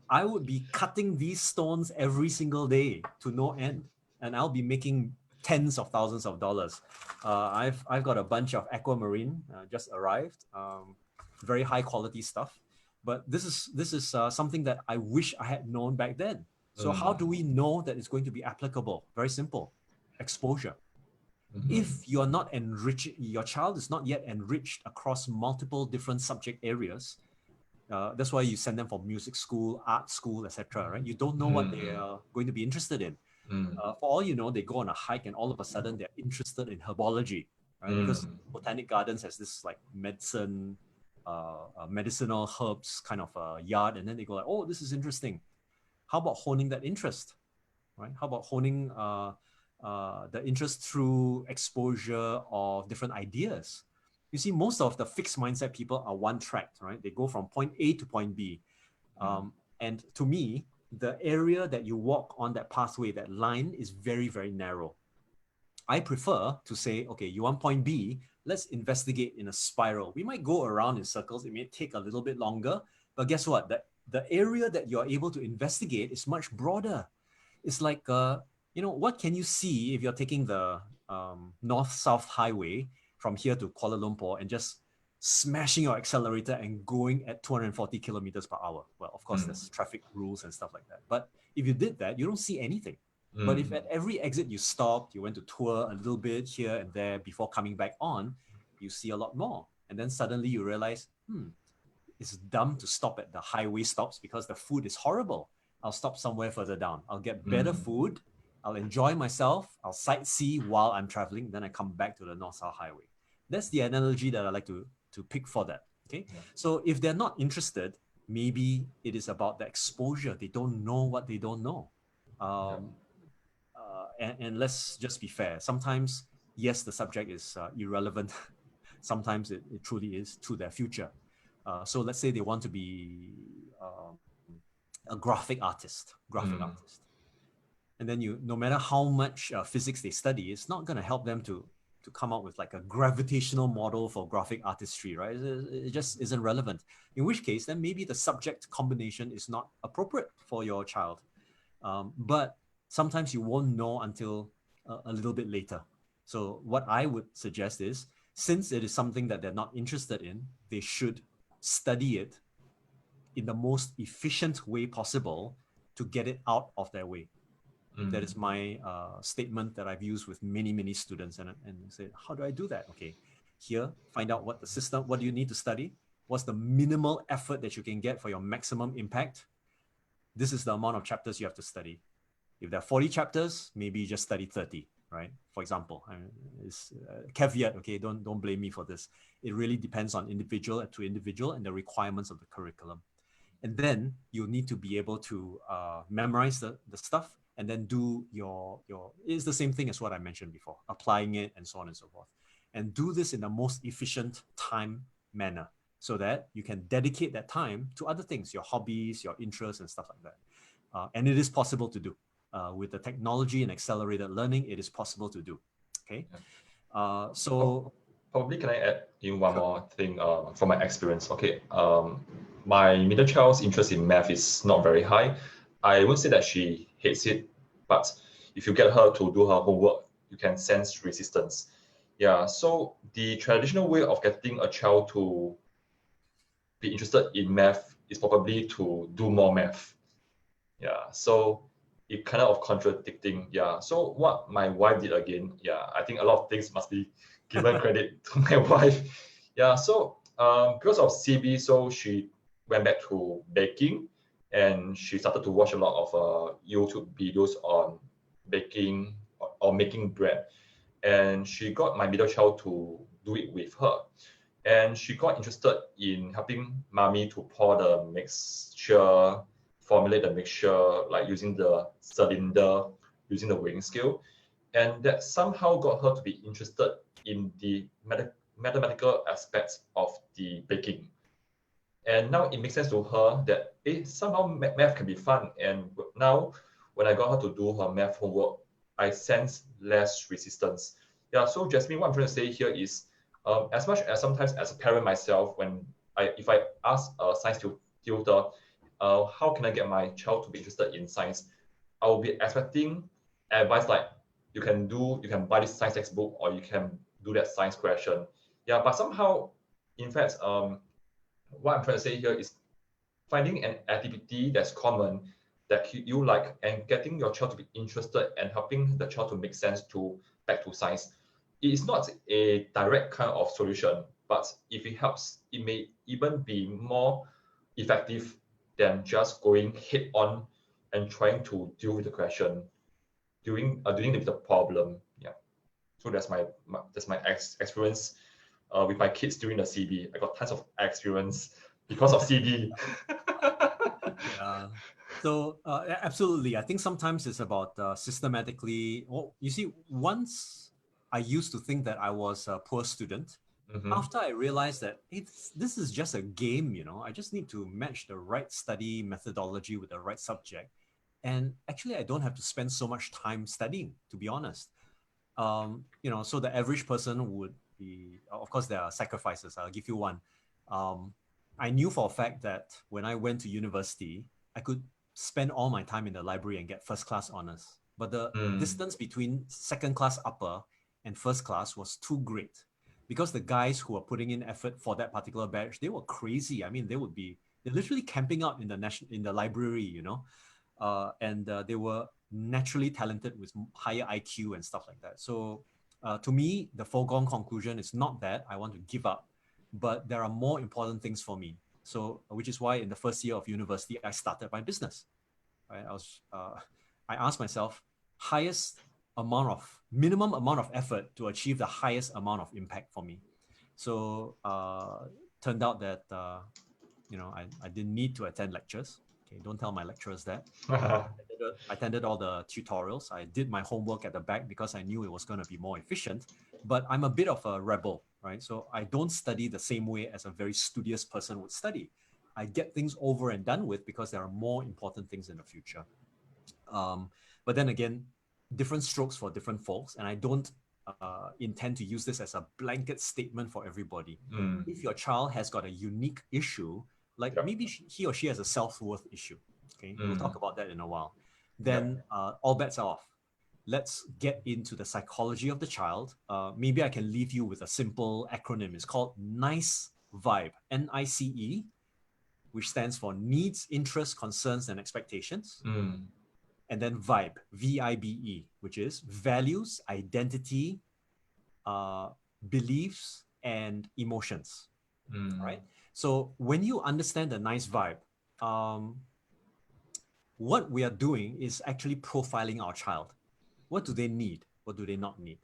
I would be cutting these stones every single day to no end, and I'll be making tens of thousands of dollars. I've got a bunch of aquamarine just arrived, very high quality stuff. But this is something that I wish I had known back then. So how do we know that it's going to be applicable? Very simple, exposure. If you're not enriched, your child is not yet enriched across multiple different subject areas. That's why you send them for music school, art school, etc. Right? You don't know what they are going to be interested in. For all you know, they go on a hike and all of a sudden they're interested in herbology, right? Because Botanic Gardens has this like medicine, medicinal herbs kind of yard, and then they go like, oh, this is interesting. How about honing that interest, right? How about honing the interest through exposure of different ideas? You see, most of the fixed mindset people are one-tracked, right? They go from point A to point B. And to me, the area that you walk on that pathway, that line is very, very narrow. I prefer to say, okay, you want point B, let's investigate in a spiral. We might go around in circles. It may take a little bit longer, but guess what? The area that you're able to investigate is much broader. It's like, what can you see if you're taking the north-south highway from here to Kuala Lumpur and just smashing your accelerator and going at 240 kilometers per hour? Well, of course, there's traffic rules and stuff like that. But if you did that, you don't see anything. But if at every exit you stopped, you went to tour a little bit here and there before coming back on, you see a lot more. And then suddenly you realize, it's dumb to stop at the highway stops because the food is horrible. I'll stop somewhere further down. I'll get better food. I'll enjoy myself. I'll sightsee while I'm traveling. Then I come back to the North-South Highway. That's the analogy that I like to pick for that. Okay. Yeah. So if they're not interested, maybe it is about the exposure. They don't know what they don't know. And let's just be fair. Sometimes, yes, the subject is irrelevant. Sometimes it truly is to their future. So let's say they want to be a graphic artist. And then no matter how much physics they study, it's not going to help them to come up with like a gravitational model for graphic artistry, right? It just isn't relevant. In which case, then maybe the subject combination is not appropriate for your child. But sometimes you won't know until a little bit later. So what I would suggest is, since it is something that they're not interested in, they should study it in the most efficient way possible to get it out of their way. That is my statement that I've used with many, many students, and say, how do I do that? Okay, here, find out what do you need to study? What's the minimal effort that you can get for your maximum impact? This is the amount of chapters you have to study. If there are 40 chapters, maybe you just study 30, right? For example, it's caveat, okay? Don't blame me for this. It really depends on individual to individual and the requirements of the curriculum. And then you'll need to be able to memorize the stuff, and then do your it's the same thing as what I mentioned before, applying it and so on and so forth. And do this in the most efficient time manner so that you can dedicate that time to other things, your hobbies, your interests and stuff like that. And it is possible to do. With the technology and accelerated learning, it is possible to do. Okay. So probably can I add in one more thing from my experience? Okay. My middle child's interest in math is not very high. I won't say that she hates it, but if you get her to do her homework, you can sense resistance. Yeah, so the traditional way of getting a child to be interested in math is probably to do more math. Yeah, so it kind of contradicting. Yeah, so what my wife did again, yeah, I think a lot of things must be given credit to my wife. Yeah, so because of CB, so she went back to baking, and she started to watch a lot of YouTube videos on baking or making bread. and she got my middle child to do it with her. And she got interested in helping mommy to pour the mixture, formulate the mixture, like using the cylinder, using the weighing scale. And that somehow got her to be interested in the mathematical aspects of the baking. And now it makes sense to her that somehow math can be fun. And now when I got her to do her math homework, I sense less resistance. Yeah, so Jasmine, what I'm trying to say here is, as much as sometimes as a parent myself, if I ask a science tutor, how can I get my child to be interested in science, I will be expecting advice like, you can buy this science textbook, or you can do that science question. Yeah, but somehow, in fact, what I'm trying to say here is finding an activity that's common, that you like, and getting your child to be interested and helping the child to make sense to back to science. It is not a direct kind of solution, but if it helps, it may even be more effective than just going head on and trying to deal with the question, dealing with the problem. Yeah. So that's my experience with my kids during the CB. I got tons of experience because of CB. Yeah. So absolutely, I think sometimes it's about systematically. Well, you see, once I used to think that I was a poor student. Mm-hmm. After I realized that this is just a game, I just need to match the right study methodology with the right subject, and actually I don't have to spend so much time studying, to be honest. So the average person would be, of course, there are sacrifices. I'll give you one. I knew for a fact that when I went to university, I could spend all my time in the library and get first class honors. But the distance between second class upper and first class was too great, because the guys who were putting in effort for that particular batch, they were crazy. I mean, they're literally camping out in the library, and they were naturally talented with higher IQ and stuff like that. So to me, the foregone conclusion is not that I want to give up, but there are more important things for me. So, which is why in the first year of university, I started my business. Right? I asked myself, minimum amount of effort to achieve the highest amount of impact for me. So turned out that I didn't need to attend lectures. Okay, don't tell my lecturers that. I attended all the tutorials. I did my homework at the back because I knew it was going to be more efficient. But I'm a bit of a rebel, right? So I don't study the same way as a very studious person would study. I get things over and done with because there are more important things in the future. But then again, different strokes for different folks, and I don't intend to use this as a blanket statement for everybody. If your child has got a unique issue, like maybe he or she has a self-worth issue, okay, we'll talk about that in a while, then all bets are off. Let's get into the psychology of the child. Maybe I can leave you with a simple acronym. It's called NICE Vibe, NICE, which stands for needs, interests, concerns, and expectations. And then VIBE, VIBE, which is values, identity, beliefs, and emotions. Right? So when you understand the NICE Vibe, what we are doing is actually profiling our child. What do they need? What do they not need?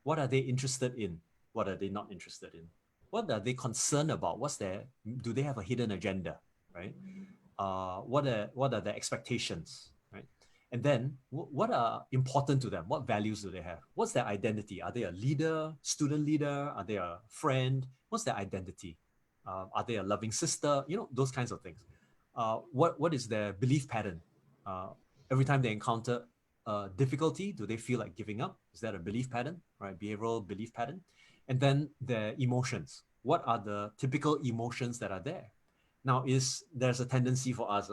What are they interested in? What are they not interested in? What are they concerned about? Do they have a hidden agenda, right? What are their expectations, right? And then what are important to them? What values do they have? What's their identity? Are they a leader, student leader? Are they a friend? What's their identity? Are they a loving sister? Those kinds of things. What is their belief pattern? Every time they encounter difficulty, do they feel like giving up? Is that a belief pattern, right? Behavioral belief pattern. And then their emotions. What are the typical emotions that are there? Now, there's a tendency for us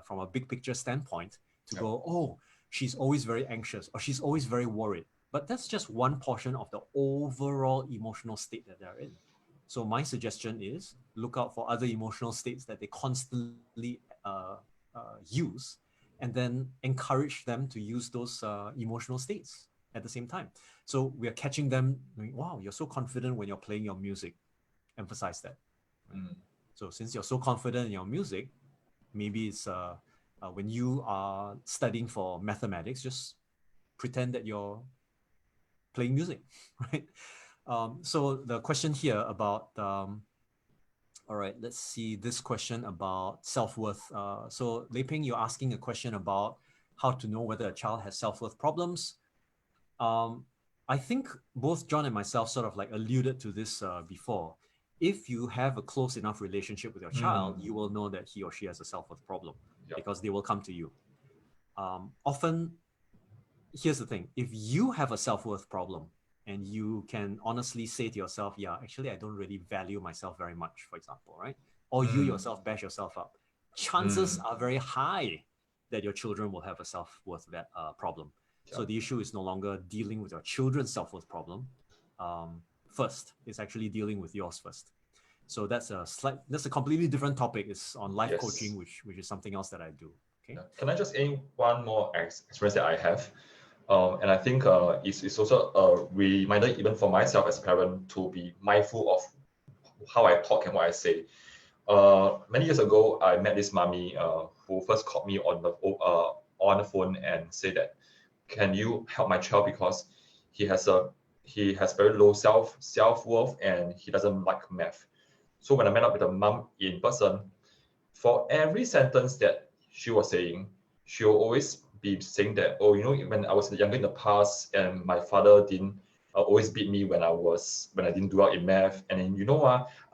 from a big picture standpoint to go, oh, she's always very anxious or she's always very worried. But that's just one portion of the overall emotional state that they're in. So my suggestion is look out for other emotional states that they constantly use, and then encourage them to use those emotional states at the same time. So we are catching them going, wow, you're so confident when you're playing your music. Emphasize that. Right? So since you're so confident in your music, maybe it's when you are studying for mathematics, just pretend that you're playing music, right? So the question here about, all right, let's see this question about self-worth. So Lei Ping, you're asking a question about how to know whether a child has self-worth problems. I think both John and myself sort of like alluded to this before. If you have a close enough relationship with your child, you will know that he or she has a self-worth problem because they will come to you. Often, here's the thing. If you have a self-worth problem and you can honestly say to yourself, yeah, actually, I don't really value myself very much, for example, right? Or you yourself bash yourself up. Chances are very high that your children will have a self-worth problem. So the issue is no longer dealing with your children's self-worth problem first. It's actually dealing with yours first. So that's a completely different topic. It's on life coaching, which is something else that I do. Okay. Can I just add one more experience that I have? And I think it's also a reminder even for myself as a parent to be mindful of how I talk and what I say. Many years ago, I met this mommy who first called me on the phone and said that, can you help my child because he has very low self-worth and he doesn't like math. So when I met up with the mom in person, for every sentence that she was saying, she will always be saying that, oh, when I was younger in the past and my father didn't always beat me when I didn't do well in math, and then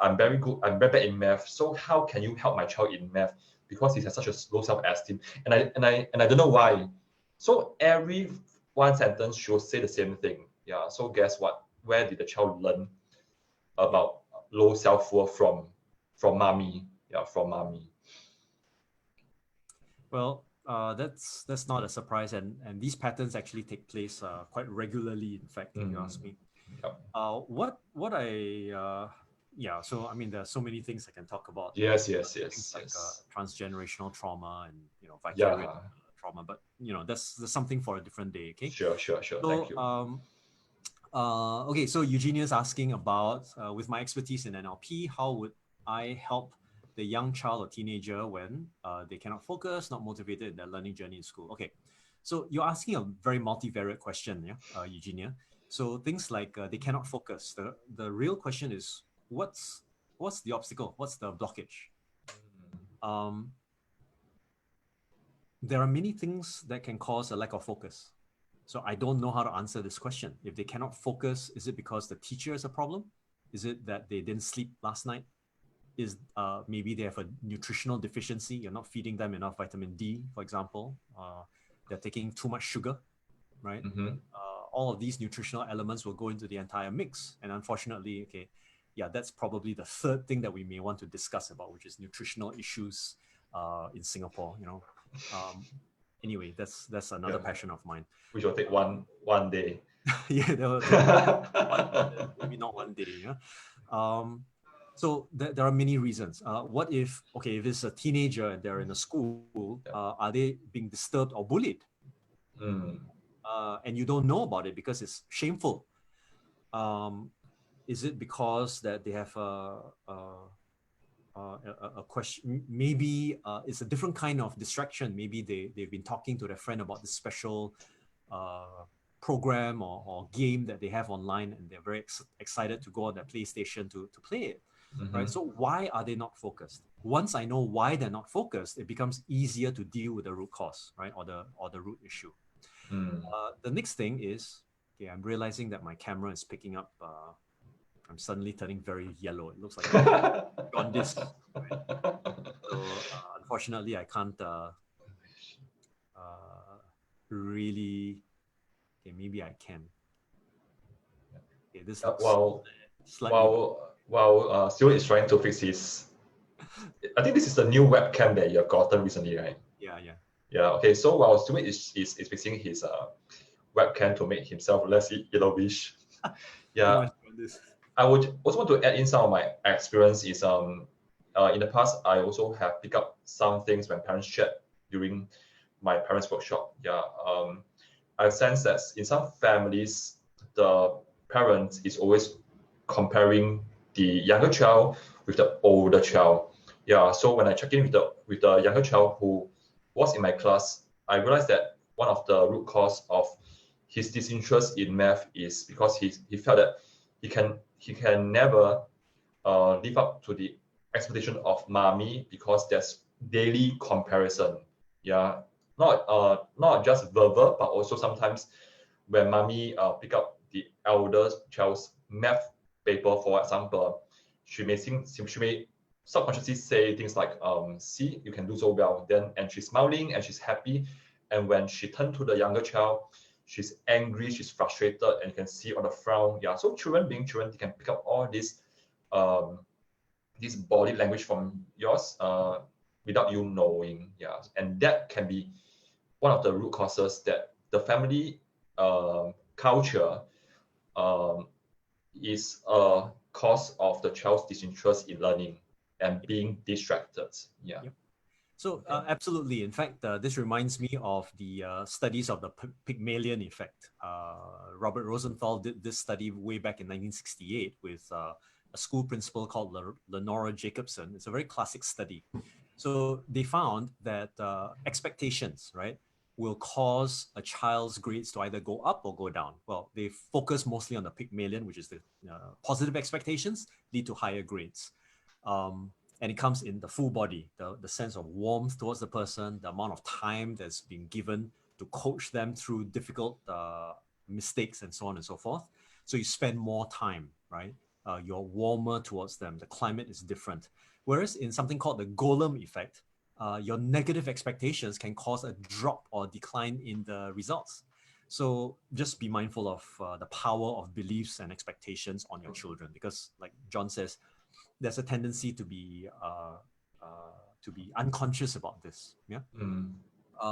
I'm very bad in math. So how can you help my child in math because he has such a low self-esteem? And I don't know why. So every one sentence she will say the same thing. Yeah. So guess what? Where did the child learn about low self-worth from mommy? Yeah, from mommy. Well, that's not a surprise, and these patterns actually take place quite regularly. In fact, if you ask me. Yep. So I mean, there are so many things I can talk about. Yes. Things like transgenerational trauma and vicarious trauma, but that's something for a different day. Okay. Sure. So, thank you. Okay, so Eugenia's asking about, with my expertise in NLP, how would I help the young child or teenager when they cannot focus, not motivated in their learning journey in school? Okay, so you're asking a very multivariate question, Eugenia. So things like they cannot focus. The real question is, what's the obstacle? What's the blockage? There are many things that can cause a lack of focus. So I don't know how to answer this question. If they cannot focus, is it because the teacher is a problem? Is it that they didn't sleep last night? Is maybe they have a nutritional deficiency? You're not feeding them enough vitamin D, for example. They're taking too much sugar, right? All of these nutritional elements will go into the entire mix. And unfortunately, that's probably the third thing that we may want to discuss about, which is nutritional issues in Singapore. Anyway, that's another passion of mine. Which will take one day. Yeah, that will take maybe not one day. Yeah. So there are many reasons. What if it's a teenager and they're in a school, are they being disturbed or bullied? And you don't know about it because it's shameful. Is it because that they have a question? Maybe it's a different kind of distraction. Maybe they've been talking to their friend about this special program or game that they have online, and they're very excited to go on their PlayStation to play it. Right? So why are they not focused? Once I know why they're not focused, it becomes easier to deal with the root cause, right? Or the root issue. The next thing is, I'm realizing that my camera is picking up. I'm suddenly turning very yellow. It looks like on this. Right? So unfortunately, I can't really. Okay, maybe I can. Okay, this looks while Stuart is trying to fix his. I think this is the new webcam that you've gotten recently, right? Yeah. Okay. So while Stuart is fixing his webcam to make himself less yellowish, I would also want to add in some of my experience is in the past I also have picked up some things when parents shared during my parents' workshop. I sense that in some families the parent is always comparing the younger child with the older child. So when I check in with the younger child who was in my class, I realized that one of the root cause of his disinterest in math is because he felt that he can never live up to the expectation of mommy because there's daily comparison. Yeah, not just verbal, but also sometimes when mommy pick up the elder child's math paper, for example, she may subconsciously say things like, see, you can do so well. And she's smiling and she's happy. And when she turned to the younger child, she's angry, she's frustrated, and you can see on the frown. Yeah, so children being children, they can pick up all um, this body language from yours without you knowing. Yeah, and that can be one of the root causes that the family culture is a cause of the child's disinterest in learning and being distracted. Yeah. Yep. So absolutely. In fact, this reminds me of the studies of the Pygmalion effect. Robert Rosenthal did this study way back in 1968 with a school principal called Lenora Jacobson. It's a very classic study. So they found that expectations, right, will cause a child's grades to either go up or go down. Well, they focus mostly on the Pygmalion, which is the positive expectations lead to higher grades. And it comes in the full body, the sense of warmth towards the person, the amount of time that's been given to coach them through difficult mistakes and so on and so forth. So you spend more time, right? You're warmer towards them. The climate is different. Whereas in something called the golem effect, your negative expectations can cause a drop or decline in the results. So just be mindful of the power of beliefs and expectations on your children, because like John says, there's a tendency to be unconscious about this. Yeah.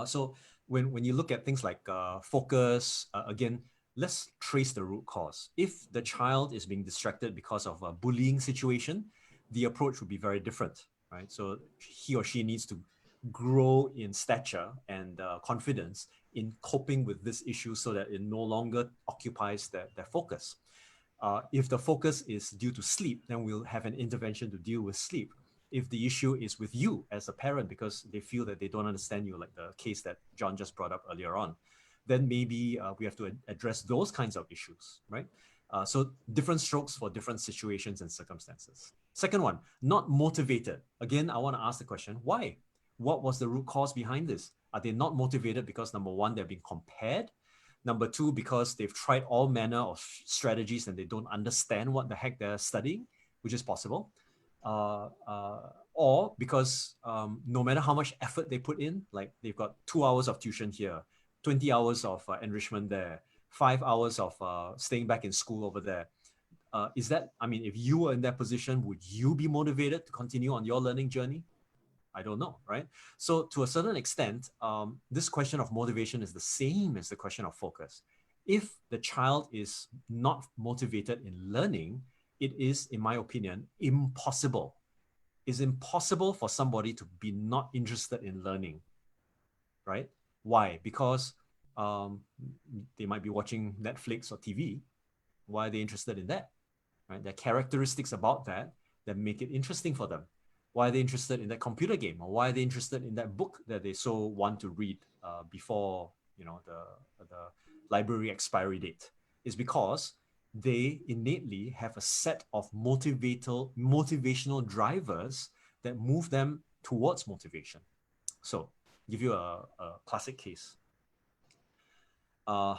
So when you look at things like focus, again, let's trace the root cause. If the child is being distracted because of a bullying situation, the approach would be very different, right? So he or she needs to grow in stature and confidence in coping with this issue so that it no longer occupies their focus. If the focus is due to sleep, then we'll have an intervention to deal with sleep. If the issue is with you as a parent because they feel that they don't understand you, like the case that John just brought up earlier on, then maybe we have to address those kinds of issues, right? So different strokes for different situations and circumstances. Second one, not motivated. Again, I want to ask the question, why? What was the root cause behind this? Are they not motivated because, number one, they're being compared? Number two, because they've tried all manner of strategies and they don't understand what the heck they're studying, which is possible. Or because no matter how much effort they put in, like they've got 2 hours of tuition here, 20 hours of enrichment there, 5 hours of staying back in school over there. Is that, I mean, if you were in that position, would you be motivated to continue on your learning journey? I don't know, right? So to a certain extent, this question of motivation is the same as the question of focus. If the child is not motivated in learning, it is, in my opinion, impossible. It's impossible for somebody to be not interested in learning, right? Why? Because they might be watching Netflix or TV. Why are they interested in that? Right? There are characteristics about that that make it interesting for them. Why are they interested in that computer game, or why are they interested in that book that they so want to read before the library expiry date? Is because they innately have a set of motivational drivers that move them towards motivation. So, give you a classic case. The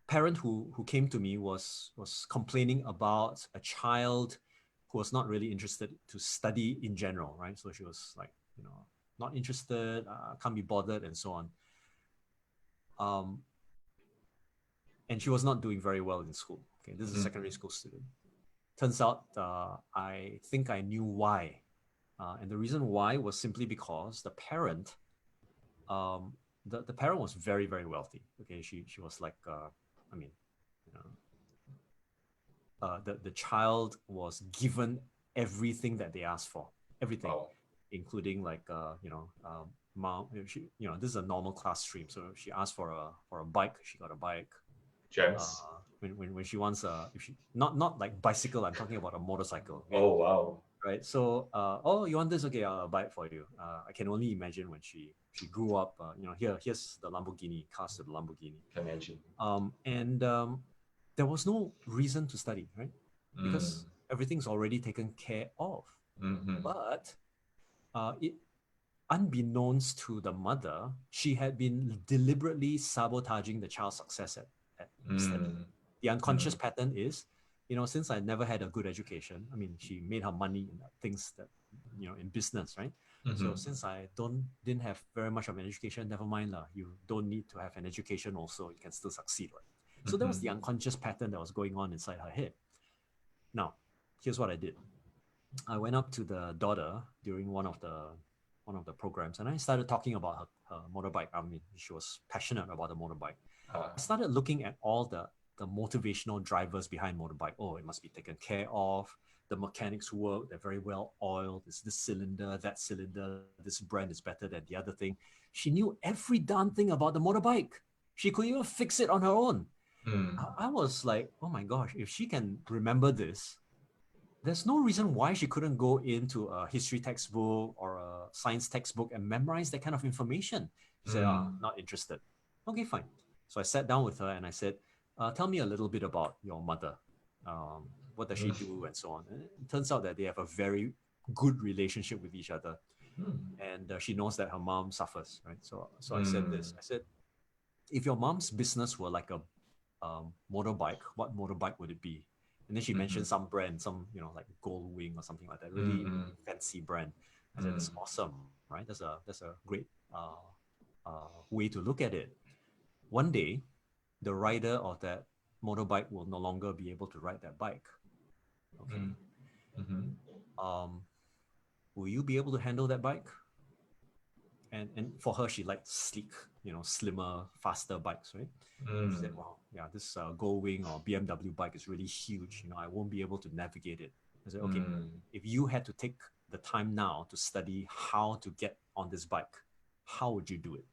parent who came to me was complaining about a child who was not really interested to study in general, right? So she was like, not interested, can't be bothered, and so on. And she was not doing very well in school. Okay, this is a secondary school student. Turns out, I think I knew why, and the reason why was simply because the parent, the parent was very, very wealthy. Okay, she was like, the child was given everything that they asked for, everything, including like mom. This is a normal class stream, so she asked for a bike, she got a bike. Gems. When she wants if she not like bicycle, I'm talking about a motorcycle. Okay? Oh wow. Right. So, oh, you want this? Okay, I'll buy it for you. I can only imagine when she grew up. Here's the Lamborghini, cars to the Lamborghini. Can imagine. And there was no reason to study, right? Mm. Because everything's already taken care of. Mm-hmm. But unbeknownst to the mother, she had been deliberately sabotaging the child's success at study. Mm. The unconscious pattern is, since I never had a good education, I mean, she made her money in things that, in business, right? Mm-hmm. So since I didn't have very much of an education, never mind lah. You don't need to have an education also. You can still succeed, right? So that was the unconscious pattern that was going on inside her head. Now, here's what I did. I went up to the daughter during one of the programs, and I started talking about her motorbike. I mean, she was passionate about the motorbike. I started looking at all the motivational drivers behind motorbike. Oh, it must be taken care of. The mechanics work. They're very well oiled. It's this cylinder, that cylinder. This brand is better than the other thing. She knew every darn thing about the motorbike. She could even fix it on her own. I was like, oh my gosh, if she can remember this, there's no reason why she couldn't go into a history textbook or a science textbook and memorize that kind of information. She said, not interested. Okay, fine. So I sat down with her and I said, tell me a little bit about your mother. What does she do and so on. And it turns out that they have a very good relationship with each other. And she knows that her mom suffers, right? So I said this. I said, if your mom's business were like a motorbike, what motorbike would it be? And then she mentioned some brand, like Gold Wing or something like that, really fancy brand. I said, that's awesome, right? That's a great way to look at it. One day, the rider of that motorbike will no longer be able to ride that bike. Okay. Will you be able to handle that bike? And for her, she liked sleek, slimmer, faster bikes, right? She said, wow, yeah, this Gold Wing or BMW bike is really huge. I won't be able to navigate it. I said, okay, if you had to take the time now to study how to get on this bike, how would you do it?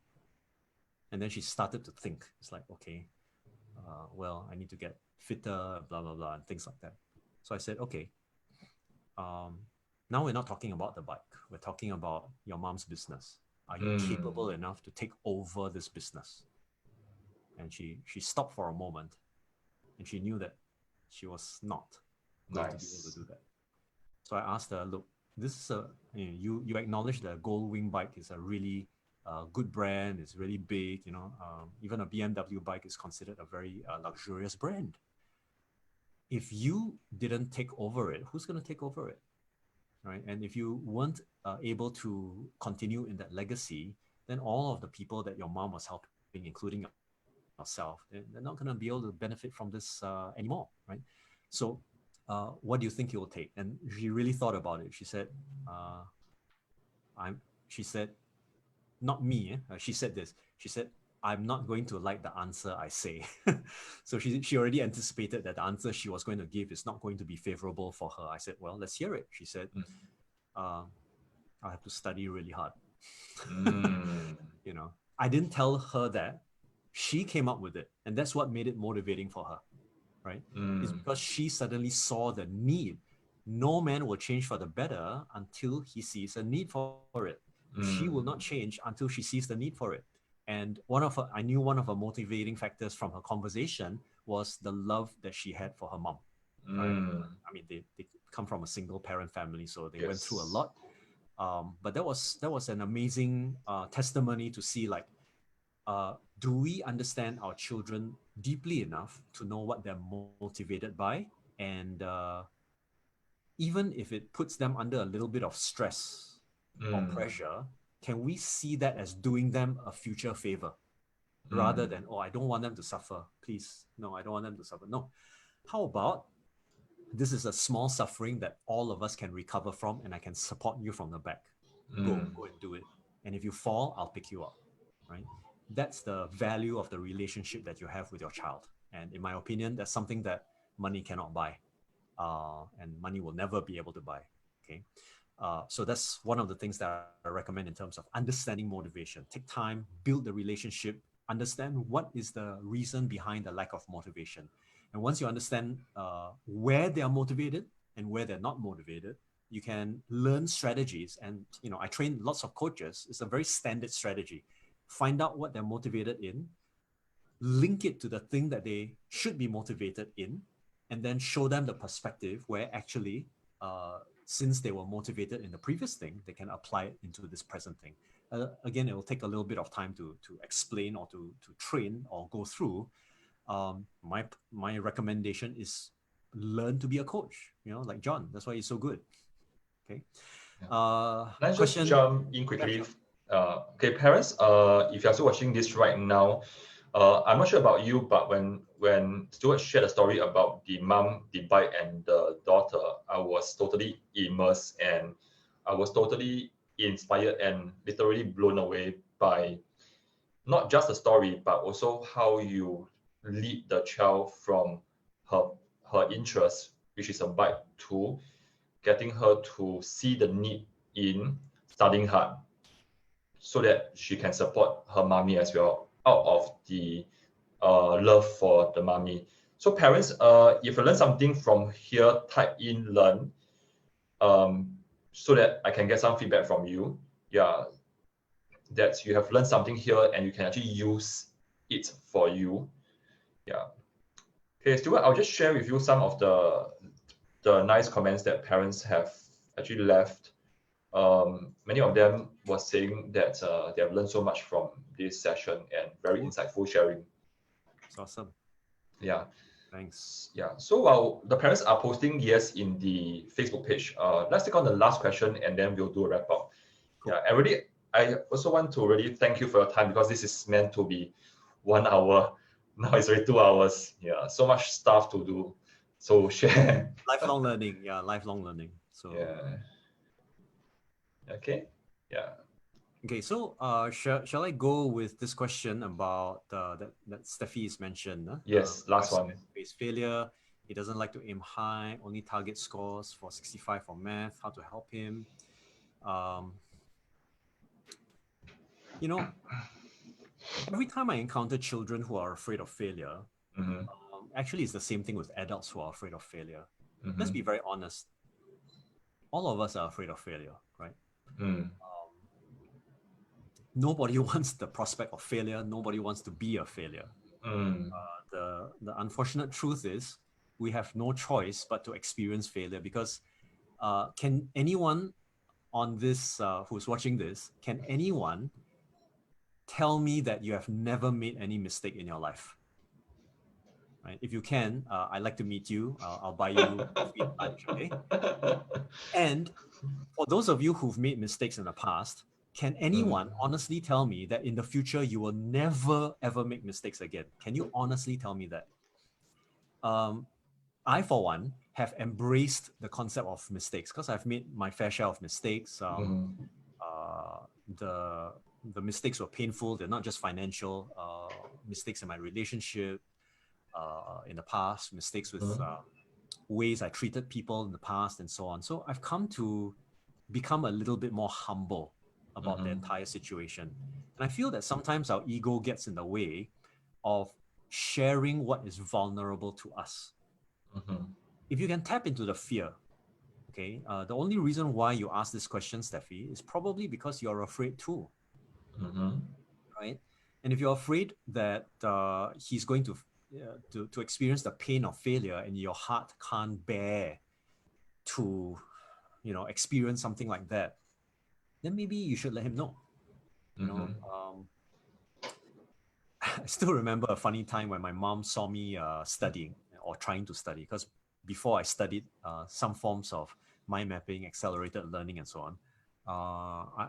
And then she started to think. It's like, okay, well, I need to get fitter, blah, blah, blah, and things like that. So I said, okay, now we're not talking about the bike. We're talking about your mom's business. Are you capable enough to take over this business? And she stopped for a moment, and she knew that she was not going to be able to do that. So I asked her, look, this is you acknowledge that Gold Wing bike is a really good brand. It's really big. Even a BMW bike is considered a very luxurious brand. If you didn't take over it, who's going to take over it? Right? And if you weren't able to continue in that legacy, then all of the people that your mom was helping, including yourself, they're not going to be able to benefit from this anymore, right? So what do you think it will take? And she really thought about it. She said, she said, not me. She said this. She said, I'm not going to like the answer I say. So she already anticipated that the answer she was going to give is not going to be favorable for her. I said, well, let's hear it. She said, I have to study really hard. I didn't tell her that. She came up with it. And that's what made it motivating for her, right? It's because she suddenly saw the need. No man will change for the better until he sees a need for it. She will not change until she sees the need for it. And I knew one of her motivating factors from her conversation was the love that she had for her mom. Right? I mean, they come from a single parent family, so they went through a lot. But that was an amazing testimony to see, like, do we understand our children deeply enough to know what they're motivated by? And even if it puts them under a little bit of stress or pressure, can we see that as doing them a future favor rather than, oh, I don't want them to suffer. Please, no, I don't want them to suffer. No. How about this is a small suffering that all of us can recover from, and I can support you from the back. Go and do it. And if you fall, I'll pick you up, right? That's the value of the relationship that you have with your child. And in my opinion, that's something that money cannot buy. And money will never be able to buy, okay? So that's one of the things that I recommend in terms of understanding motivation. Take time, build the relationship, understand what is the reason behind the lack of motivation. And once you understand where they are motivated and where they're not motivated, you can learn strategies. And I train lots of coaches. It's a very standard strategy. Find out what they're motivated in, link it to the thing that they should be motivated in, and then show them the perspective where actually, since they were motivated in the previous thing, they can apply it into this present thing. Again, it will take a little bit of time to explain or to train or go through. My recommendation is learn to be a coach, like John. That's why he's so good. Okay. Let's just jump in quickly. Okay, parents, if you're still watching this right now, I'm not sure about you, but when Stuart shared a story about the mom, the bike, and the daughter, I was totally immersed and I was totally inspired and literally blown away by not just the story, but also how you lead the child from her interest, which is a bike, to getting her to see the need in studying hard so that she can support her mommy as well out of the love for the mommy. So parents, if you learn something from here, type in learn so that I can get some feedback from you. Yeah, that you have learned something here and you can actually use it for you. Yeah. Okay, Stuart, I'll just share with you some of the nice comments that parents have actually left. Many of them were saying that they have learned so much from this session and very insightful sharing. It's awesome. Yeah. Thanks. Yeah. So while the parents are posting yes in the Facebook page, let's take on the last question and then we'll do a wrap up. Cool. Yeah. And really, I also want to really thank you for your time because this is meant to be 1 hour. Now it's already 2 hours. Yeah. So much stuff to do. So share. Lifelong learning. Yeah. Lifelong learning. So. Yeah. Okay. Yeah. Okay, so shall I go with this question about that Steffi is mentioned? Yes, last one. Face failure. He doesn't like to aim high, only target scores for 65 for math. How to help him? Every time I encounter children who are afraid of failure, actually it's the same thing with adults who are afraid of failure. Let's be very honest. All of us are afraid of failure, right? Nobody wants the prospect of failure. Nobody wants to be a failure. The unfortunate truth is we have no choice but to experience failure because can anyone on this, who's watching this, can anyone tell me that you have never made any mistake in your life? Right? If you can, I'd like to meet you. I'll buy you free lunch, okay? And for those of you who've made mistakes in the past, can anyone honestly tell me that in the future you will never ever make mistakes again? Can you honestly tell me that? I, for one, have embraced the concept of mistakes because I've made my fair share of mistakes. The mistakes were painful. They're not just financial mistakes in my relationship in the past, mistakes with ways I treated people in the past, and so on. So I've come to become a little bit more humble about the entire situation. And I feel that sometimes our ego gets in the way of sharing what is vulnerable to us. If you can tap into the fear, okay, the only reason why you ask this question, Steffi, is probably because you're afraid too, right? And if you're afraid that he's going to experience the pain of failure and your heart can't bear to, experience something like that, then maybe you should let him know. I still remember a funny time when my mom saw me studying or trying to study, because before I studied some forms of mind mapping, accelerated learning, and so on,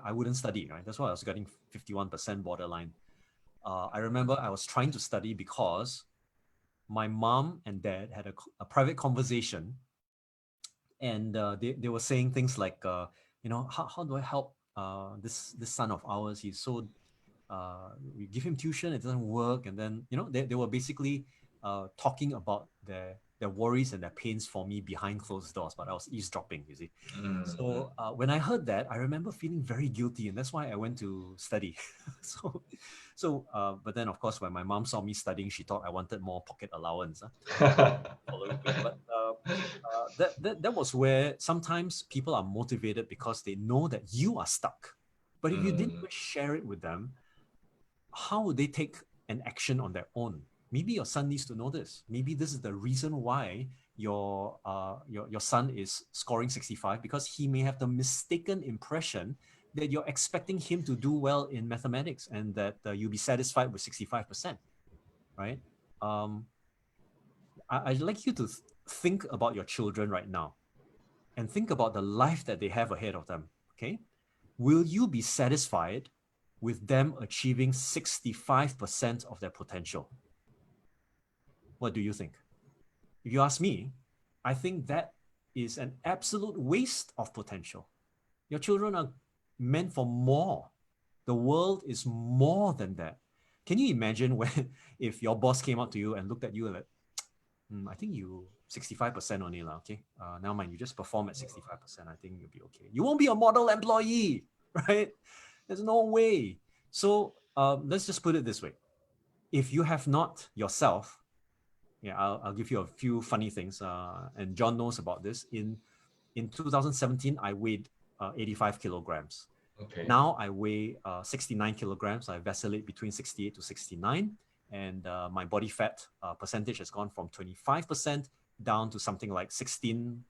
I wouldn't study, right? That's why I was getting 51% borderline. I remember I was trying to study because my mom and dad had a private conversation, and they were saying things like, how do I help this son of ours? He's so we give him tuition, it doesn't work, and then they were basically talking about their their worries and their pains for me behind closed doors, but I was eavesdropping, you see. Mm. So when I heard that, I remember feeling very guilty, and that's why I went to study. But then of course, when my mom saw me studying, she thought I wanted more pocket allowance for a little bit. But that was where sometimes people are motivated because they know that you are stuck. But if you didn't even share it with them, how would they take an action on their own? Maybe your son needs to know this. Maybe this is the reason why your son is scoring 65, because he may have the mistaken impression that you're expecting him to do well in mathematics and that you'll be satisfied with 65%, right? I'd like you to think about your children right now and think about the life that they have ahead of them, okay? Will you be satisfied with them achieving 65% of their potential? What do you think? If you ask me, I think that is an absolute waste of potential. Your children are meant for more. The world is more than that. Can you imagine when, if your boss came up to you and looked at you like, I think you 65% only, okay? Never mind, you just perform at 65%. I think you'll be okay. You won't be a model employee, right? There's no way. So let's just put it this way. If you have not yourself, I'll give you a few funny things. And John knows about this. In 2017, I weighed 85 kilograms. Okay. Now I weigh 69 kilograms. I vacillate between 68 to 69. And my body fat percentage has gone from 25% down to something like 16,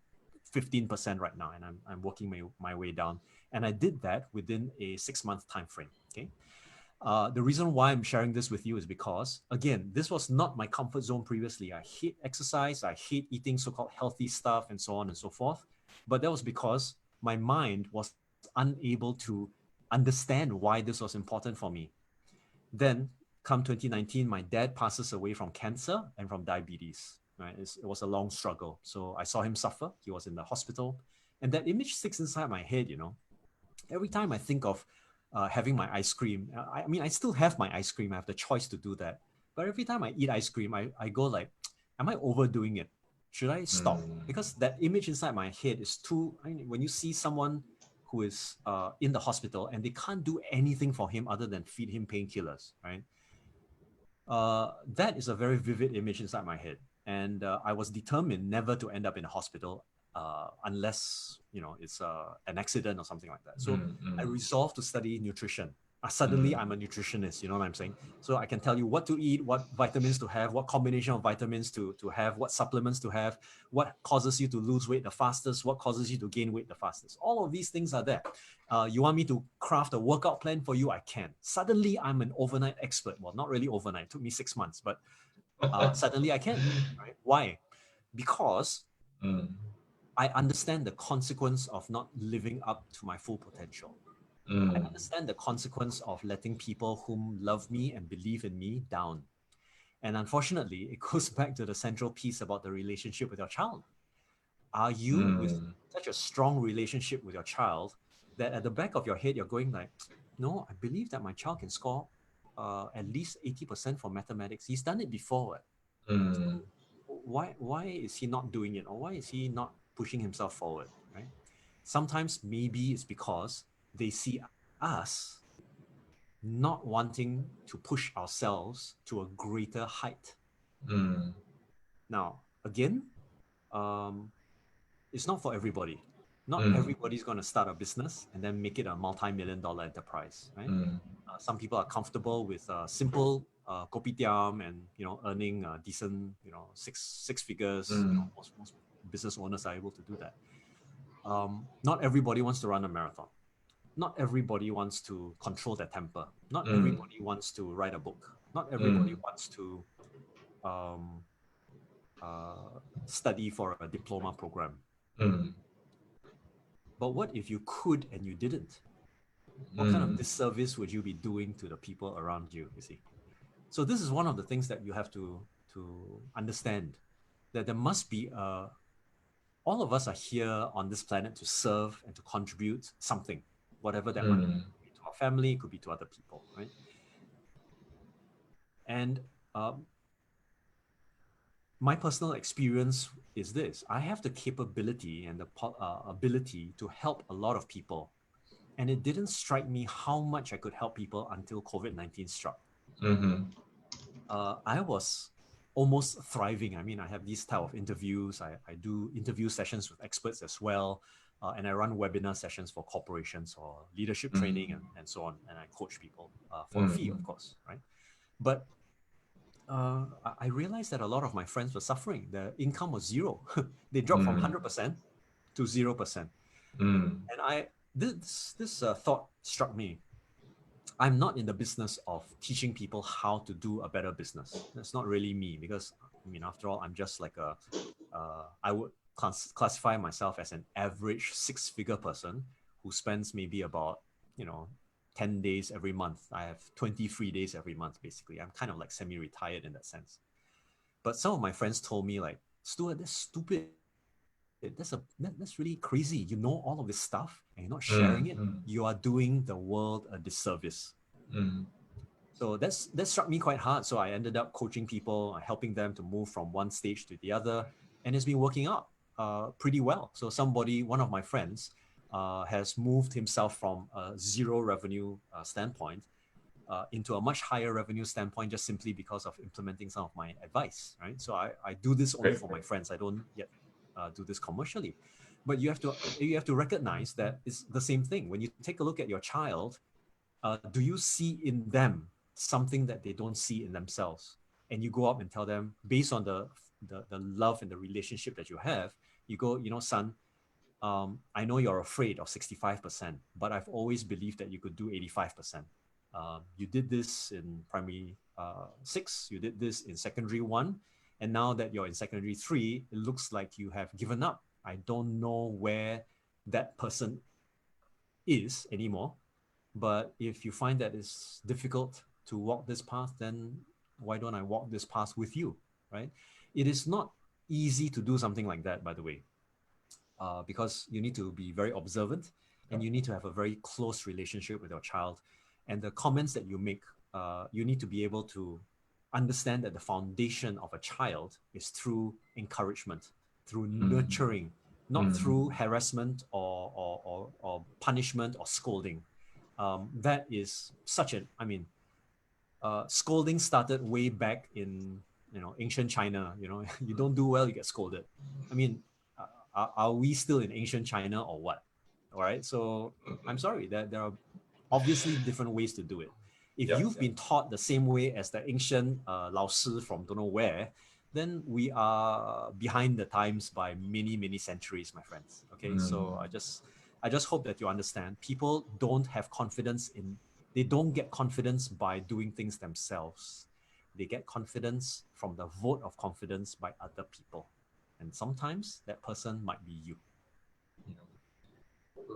15% right now. And I'm working my way down. And I did that within a 6-month time frame. Okay. The reason why I'm sharing this with you is because, again, this was not my comfort zone previously. I hate exercise. I hate eating so-called healthy stuff and so on and so forth. But that was because my mind was unable to understand why this was important for me. Then, come 2019, my dad passes away from cancer and from diabetes. Right? It was a long struggle. So I saw him suffer. He was in the hospital. And that image sticks inside my head, Every time I think of having my ice cream, I mean, I still have my ice cream. I have the choice to do that. But every time I eat ice cream, I go like, am I overdoing it? Should I stop? Because that image inside my head is too, when you see someone who is in the hospital and they can't do anything for him other than feed him painkillers, right? That is a very vivid image inside my head. And I was determined never to end up in a hospital unless, it's an accident or something like that. So I resolved to study nutrition. Suddenly, I'm a nutritionist, you know what I'm saying? So I can tell you what to eat, what vitamins to have, what combination of vitamins to have, what supplements to have, what causes you to lose weight the fastest, what causes you to gain weight the fastest. All of these things are there. You want me to craft a workout plan for you? I can. Suddenly, I'm an overnight expert. Well, not really overnight. It took me 6 months, but suddenly I can. Right? Why? Because I understand the consequence of not living up to my full potential. I understand the consequence of letting people whom love me and believe in me down. And unfortunately, it goes back to the central piece about the relationship with your child. Are you with such a strong relationship with your child that at the back of your head, you're going like, no, I believe that my child can score at least 80% for mathematics. He's done it before. So why is he not doing it? Or why is he not pushing himself forward, right? Sometimes maybe it's because they see us not wanting to push ourselves to a greater height. Now, again, it's not for everybody. Not everybody's going to start a business and then make it a multi-million-dollar enterprise, right? Some people are comfortable with simple kopitiam and earning decent six figures. Most business owners are able to do that. Not everybody wants to run a marathon. Not everybody wants to control their temper. Not everybody wants to write a book. Not everybody wants to study for a diploma program. But what if you could and you didn't? What kind of disservice would you be doing to the people around you, you see? So this is one of the things that you have to understand, that there must be all of us are here on this planet to serve and to contribute something, whatever that might be. It could be to our family, it could be to other people, right? And my personal experience is this: I have the capability and the ability to help a lot of people. And it didn't strike me how much I could help people until COVID-19 struck. Mm-hmm. I was almost thriving. I mean, I have these type of interviews. I do interview sessions with experts as well. And I run webinar sessions for corporations or leadership training and so on. And I coach people for a fee, of course, right? But I realized that a lot of my friends were suffering. Their income was zero. They dropped from 100% to 0%. And this thought struck me. I'm not in the business of teaching people how to do a better business. That's not really me, because I mean, after all, I'm just like I would classify myself as an average 6-figure person who spends maybe about, 10 days every month. I have 23 days every month, basically. I'm kind of like semi-retired in that sense. But some of my friends told me, like, Stuart, that's stupid. That's really crazy. You know all of this stuff and you're not sharing it. You are doing the world a disservice. So that struck me quite hard. So I ended up coaching people, helping them to move from one stage to the other, and it's been working out pretty well. So one of my friends, has moved himself from a zero revenue standpoint into a much higher revenue standpoint, just simply because of implementing some of my advice, right? So I do this only for my friends. I don't yet do this commercially. But you have to recognize that it's the same thing. When you take a look at your child, do you see in them something that they don't see in themselves? And you go up and tell them, based on the love and the relationship that you have, you go, son, I know you're afraid of 65%, but I've always believed that you could do 85%. You did this in primary 6, you did this in secondary 1, and now that you're in secondary 3, it looks like you have given up. I don't know where that person is anymore, but if you find that it's difficult to walk this path, then why don't I walk this path with you, right? It is not easy to do something like that, by the way. Because you need to be very observant and you need to have a very close relationship with your child. And the comments that you make, you need to be able to understand that the foundation of a child is through encouragement, through nurturing, not through harassment or punishment or scolding. That is scolding started way back in ancient China. You don't do well, you get scolded. I mean, are we still in ancient China or what? All right. So I'm sorry that there are obviously different ways to do it. If you've been taught the same way as the ancient Lao Shi from don't know where, then we are behind the times by many, many centuries, my friends. Okay. So I just hope that you understand. People don't have confidence they don't get confidence by doing things themselves. They get confidence from the vote of confidence by other people. And sometimes that person might be you.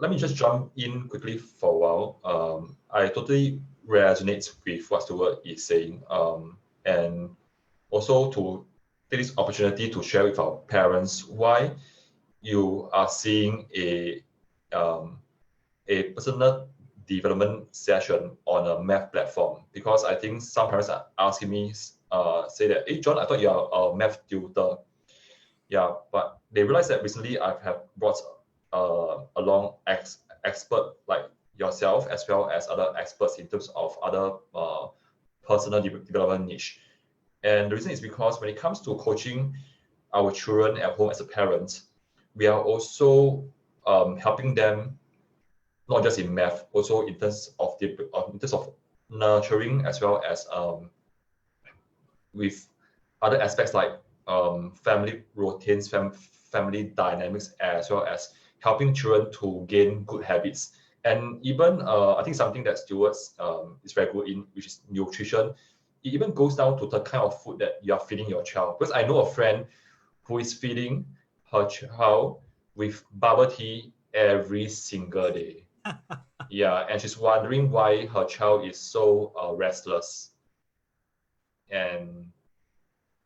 Let me just jump in quickly for a while. I totally resonate with what Stuart is saying. And also to take this opportunity to share with our parents why you are seeing a personal development session on a math platform. Because I think some parents are asking me, say that, hey, John, I thought you are a math tutor. Yeah, but they realized that recently I have brought along expert like yourself, as well as other experts in terms of other personal development niche. And the reason is because when it comes to coaching our children at home as a parent, we are also helping them not just in math, also in terms of nurturing, as well as with other aspects like family routines, family dynamics, as well as helping children to gain good habits. And even I think something that Stuart is very good in, which is nutrition. It even goes down to the kind of food that you are feeding your child. Because I know a friend who is feeding her child with bubble tea every single day. Yeah, and she's wondering why her child is so restless. And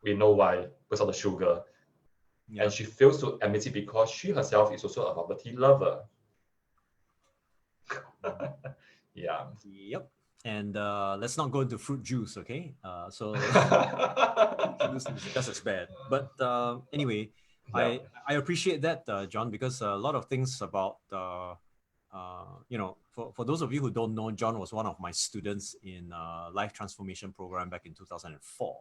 we know why, because of the sugar. Yeah. And she fails to admit it because she herself is also a bubble tea lover. Yeah. Yep. And let's not go into fruit juice, okay? So juice is just as bad. But anyway, Yeah. I appreciate that, John, because a lot of things about for those of you who don't know, John was one of my students in life transformation program back in 2004,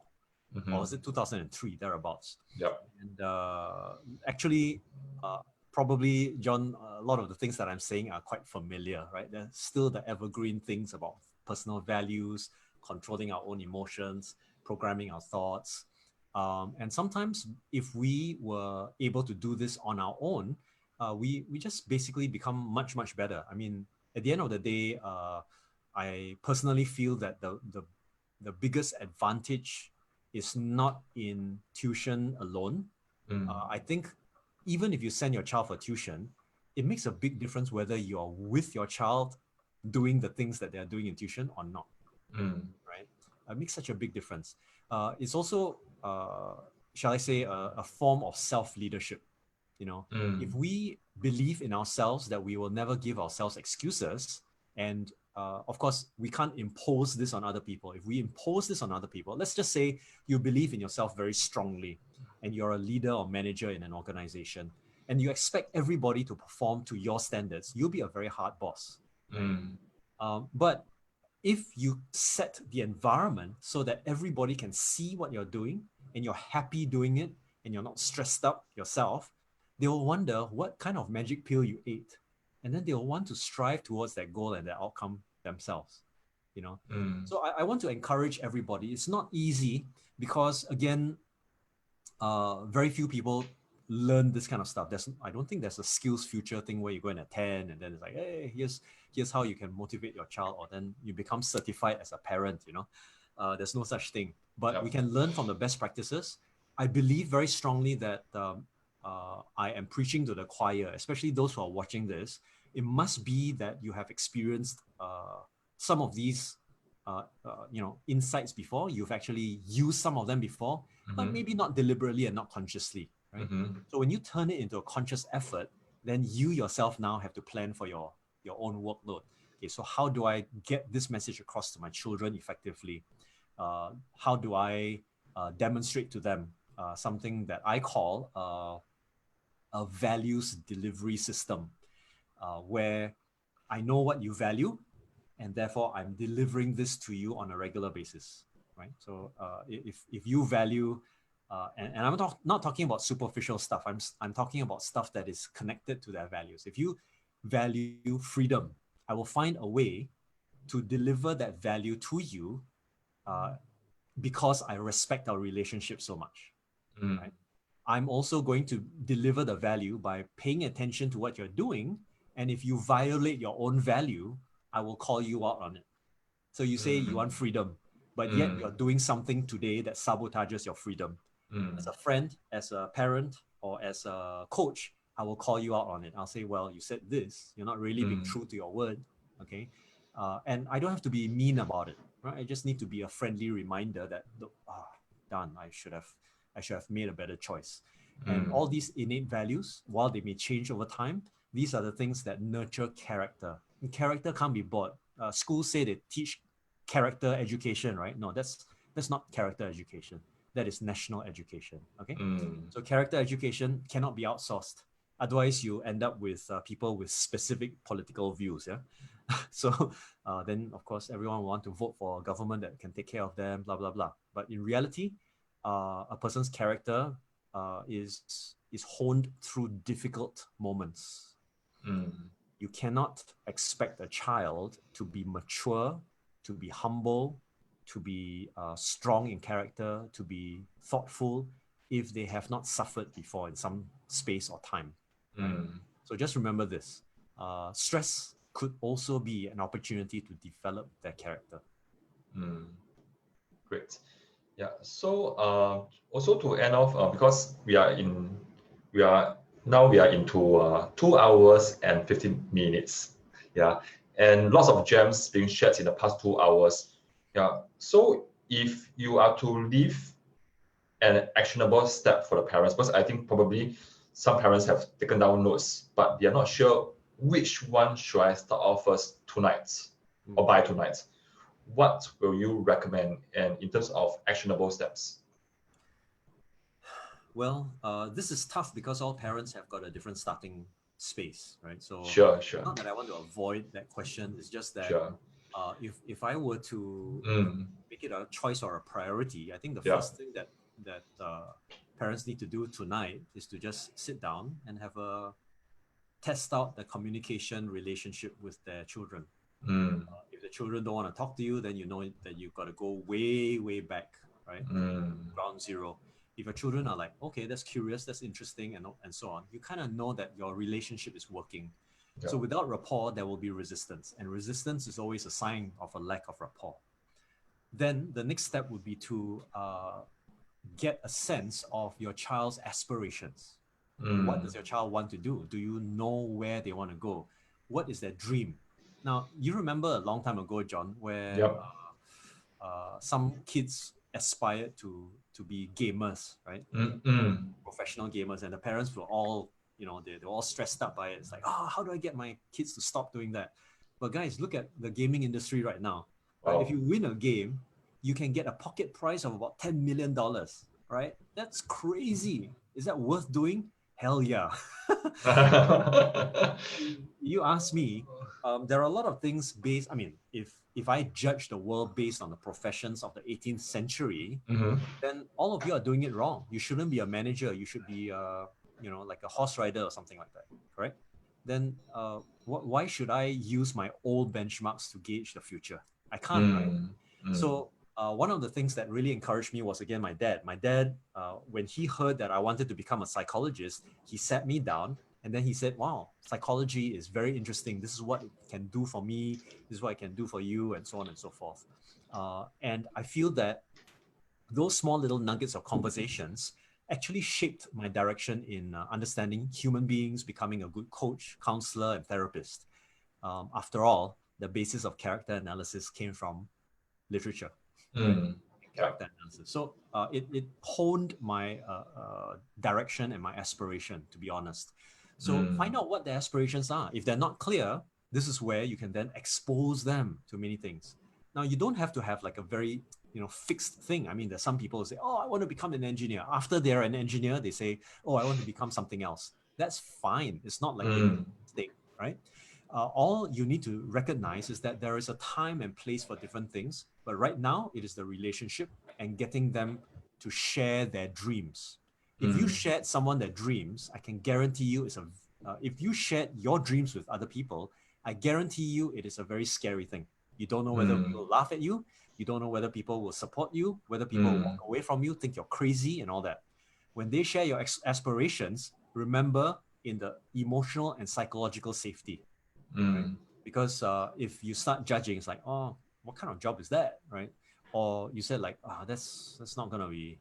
or was it 2003 thereabouts? Yep. And actually, probably John, a lot of the things that I'm saying are quite familiar, right? There's still the evergreen things about personal values, controlling our own emotions, programming our thoughts. And sometimes if we were able to do this on our own, we just basically become much, much better. I mean, at the end of the day, I personally feel that the biggest advantage is not in tuition alone. I think even if you send your child for tuition, it makes a big difference whether you're with your child doing the things that they're doing in tuition or not, right? It makes such a big difference. It's also, shall I say, a form of self-leadership. You know, if we believe in ourselves that we will never give ourselves excuses, and of course, we can't impose this on other people. If we impose this on other people, let's just say you believe in yourself very strongly and you're a leader or manager in an organization and you expect everybody to perform to your standards, you'll be a very hard boss. Right? But if you set the environment so that everybody can see what you're doing and you're happy doing it and you're not stressed up yourself, they'll wonder what kind of magic pill you ate. And then they'll want to strive towards that goal and that outcome themselves. You know, so I want to encourage everybody. It's not easy because, again, very few people learn this kind of stuff. I don't think there's a skills future thing where you go and attend and then it's like, hey, here's how you can motivate your child, or then you become certified as a parent. You know, there's no such thing. But we can learn from the best practices. I believe very strongly that I am preaching to the choir, especially those who are watching this. It must be that you have experienced some of these insights before. You've actually used some of them before, but maybe not deliberately and not consciously, right? So when you turn it into a conscious effort, then you yourself now have to plan for your own workload. Okay, so how do I get this message across to my children effectively? How do I demonstrate to them something that I call a values delivery system, where I know what you value, and therefore I'm delivering this to you on a regular basis, right? So if you value, and I'm not talking about superficial stuff, I'm talking about stuff that is connected to their values. If you value freedom, I will find a way to deliver that value to you because I respect our relationship so much, right? I'm also going to deliver the value by paying attention to what you're doing. And if you violate your own value, I will call you out on it. So you say you want freedom, but yet you're doing something today that sabotages your freedom. As a friend, as a parent, or as a coach, I will call you out on it. I'll say, well, you said this, you're not really being true to your word, okay? And I don't have to be mean about it, right? I just need to be a friendly reminder that, darn, I should have made a better choice. And all these innate values, while they may change over time, these are the things that nurture character. And character can't be bought. Schools say they teach character education, right? No, that's not character education. That is national education. Okay, so character education cannot be outsourced. Otherwise, you end up with people with specific political views. Yeah, so then of course everyone will want to vote for a government that can take care of them. Blah blah blah. But in reality, a person's character is honed through difficult moments. You cannot expect a child to be mature, to be humble, to be strong in character, to be thoughtful, if they have not suffered before in some space or time. Right? So just remember this. Stress could also be an opportunity to develop their character. Great. Yeah. So also to end off, because we are into 2 hours and 15 minutes. Yeah. And lots of gems being shared in the past 2 hours. Yeah. So if you are to leave an actionable step for the parents, because I think probably some parents have taken down notes, but they are not sure which one should I start off first tonight or by tonight. what will you recommend and in terms of actionable steps? Well, this is tough because all parents have got a different starting space, right? So Sure, sure, not that I want to avoid that question. It's just that sure. if I were to make it a choice or a priority, I think the Yeah. first thing that parents need to do tonight is to just sit down and have a test out the communication relationship with their children. Mm, If the children don't want to talk to you, then you know that you've got to go way, way back, right? Ground zero. If your children are like, okay, that's curious, that's interesting, and so on, you kind of know that your relationship is working. yeah. So without rapport, there will be resistance. And resistance is always a sign of a lack of rapport. Then the next step would be to get a sense of your child's aspirations. What does your child want to do? Do you know where they want to go? What is their dream? Now, you remember a long time ago, John, where Yep. some kids aspired to be gamers, right? Professional gamers, and the parents were all, they're all stressed up by it. It's like, oh, how do I get my kids to stop doing that? But guys, look at the gaming industry right now. Right? Wow. If you win a game, you can get a pocket prize of about $10 million, right? That's crazy. Is that worth doing? Hell yeah. You ask me, there are a lot of things based. I mean, if I judge the world based on the professions of the 18th century, then all of you are doing it wrong. You shouldn't be a manager. You should be, like a horse rider or something like that. Correct? Then, why should I use my old benchmarks to gauge the future? I can't, right? So one of the things that really encouraged me was, again, my dad. My dad, when he heard that I wanted to become a psychologist, he sat me down and then he said, wow, psychology is very interesting. This is what it can do for me. This is what it can do for you, and so on and so forth. And I feel that those small little nuggets of conversations actually shaped my direction in understanding human beings, becoming a good coach, counselor, and therapist. After all, the basis of character analysis came from literature, right? Character analysis. So it honed my direction and my aspiration, to be honest. So find out what the aspirations are. If they're not clear, this is where you can then expose them to many things. Now, you don't have to have like a very fixed thing. I mean, there's some people who say, oh, I want to become an engineer. After they're an engineer, they say, oh, I want to become something else. That's fine. It's not like a thing, right? All you need to recognize is that there is a time and place for different things. But right now, it is the relationship and getting them to share their dreams. If you shared someone their dreams, I can guarantee you if you shared your dreams with other people, I guarantee you it is a very scary thing. You don't know whether people will laugh at you. You don't know whether people will support you, whether people will walk away from you, think you're crazy and all that. When they share your aspirations, remember in the emotional and psychological safety. Right? Because if you start judging, it's like, oh, what kind of job is that, right? Or you said like, that's not gonna be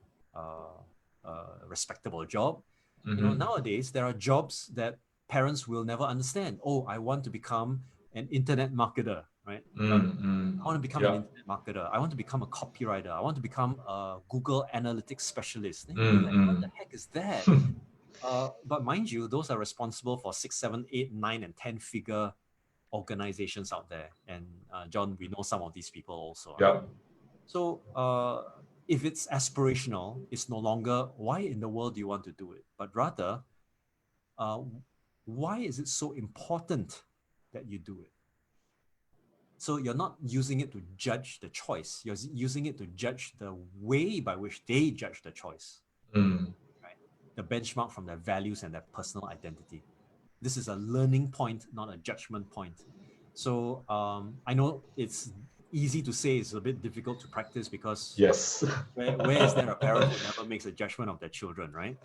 a respectable job. Nowadays there are jobs that parents will never understand. Oh, I want to become an internet marketer, right? John, I want to become an internet marketer. I want to become a copywriter. I want to become a Google Analytics specialist. Then you'll be like, what the heck is that? But mind you, those are responsible for 6, 7, 8, 9, and 10 figure organizations out there. And John, we know some of these people also. Yeah. Right? So if it's aspirational, it's no longer why in the world do you want to do it, but rather why is it so important that you do it? So you're not using it to judge the choice. You're using it to judge the way by which they judge the choice. Right? The benchmark from their values and their personal identity. This is a learning point, not a judgment point. So I know it's easy to say, it's a bit difficult to practice because yes. where is there a parent who never makes a judgment of their children, right?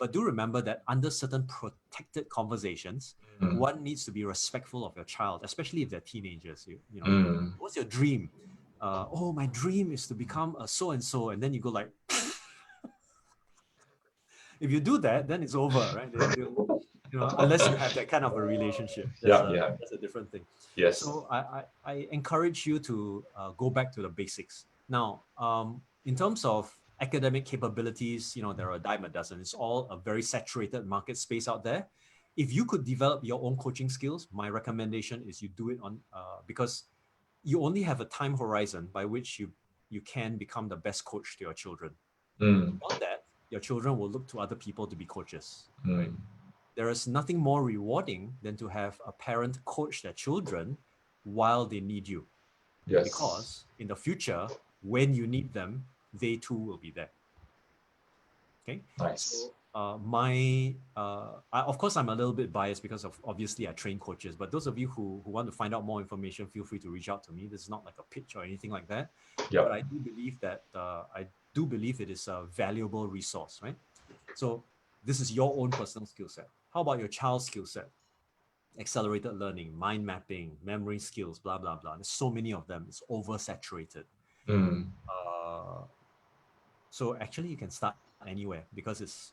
But do remember that under certain protected conversations, one needs to be respectful of your child, especially if they're teenagers. What's your dream? Oh, my dream is to become a so-and-so. And then you go like, if you do that, then it's over, right? Unless you have that kind of a relationship, that's a different thing. Yes. So I encourage you to go back to the basics. Now, in terms of academic capabilities, there are a dime a dozen. It's all a very saturated market space out there. If you could develop your own coaching skills, my recommendation is you do it on because you only have a time horizon by which you can become the best coach to your children. Mm. Beyond that, your children will look to other people to be coaches, right? Mm. There is nothing more rewarding than to have a parent coach their children while they need you. Yes. Because in the future, when you need them, they too will be there. Okay. Nice. So of course, I'm a little bit biased because of obviously I train coaches. But those of you who want to find out more information, feel free to reach out to me. This is not like a pitch or anything like that. Yeah. But I do believe it is a valuable resource, right? So this is your own personal skill set. How about your child's skill set? Accelerated learning, mind mapping, memory skills, blah blah blah. There's so many of them. It's oversaturated. Mm. So actually, you can start anywhere because it's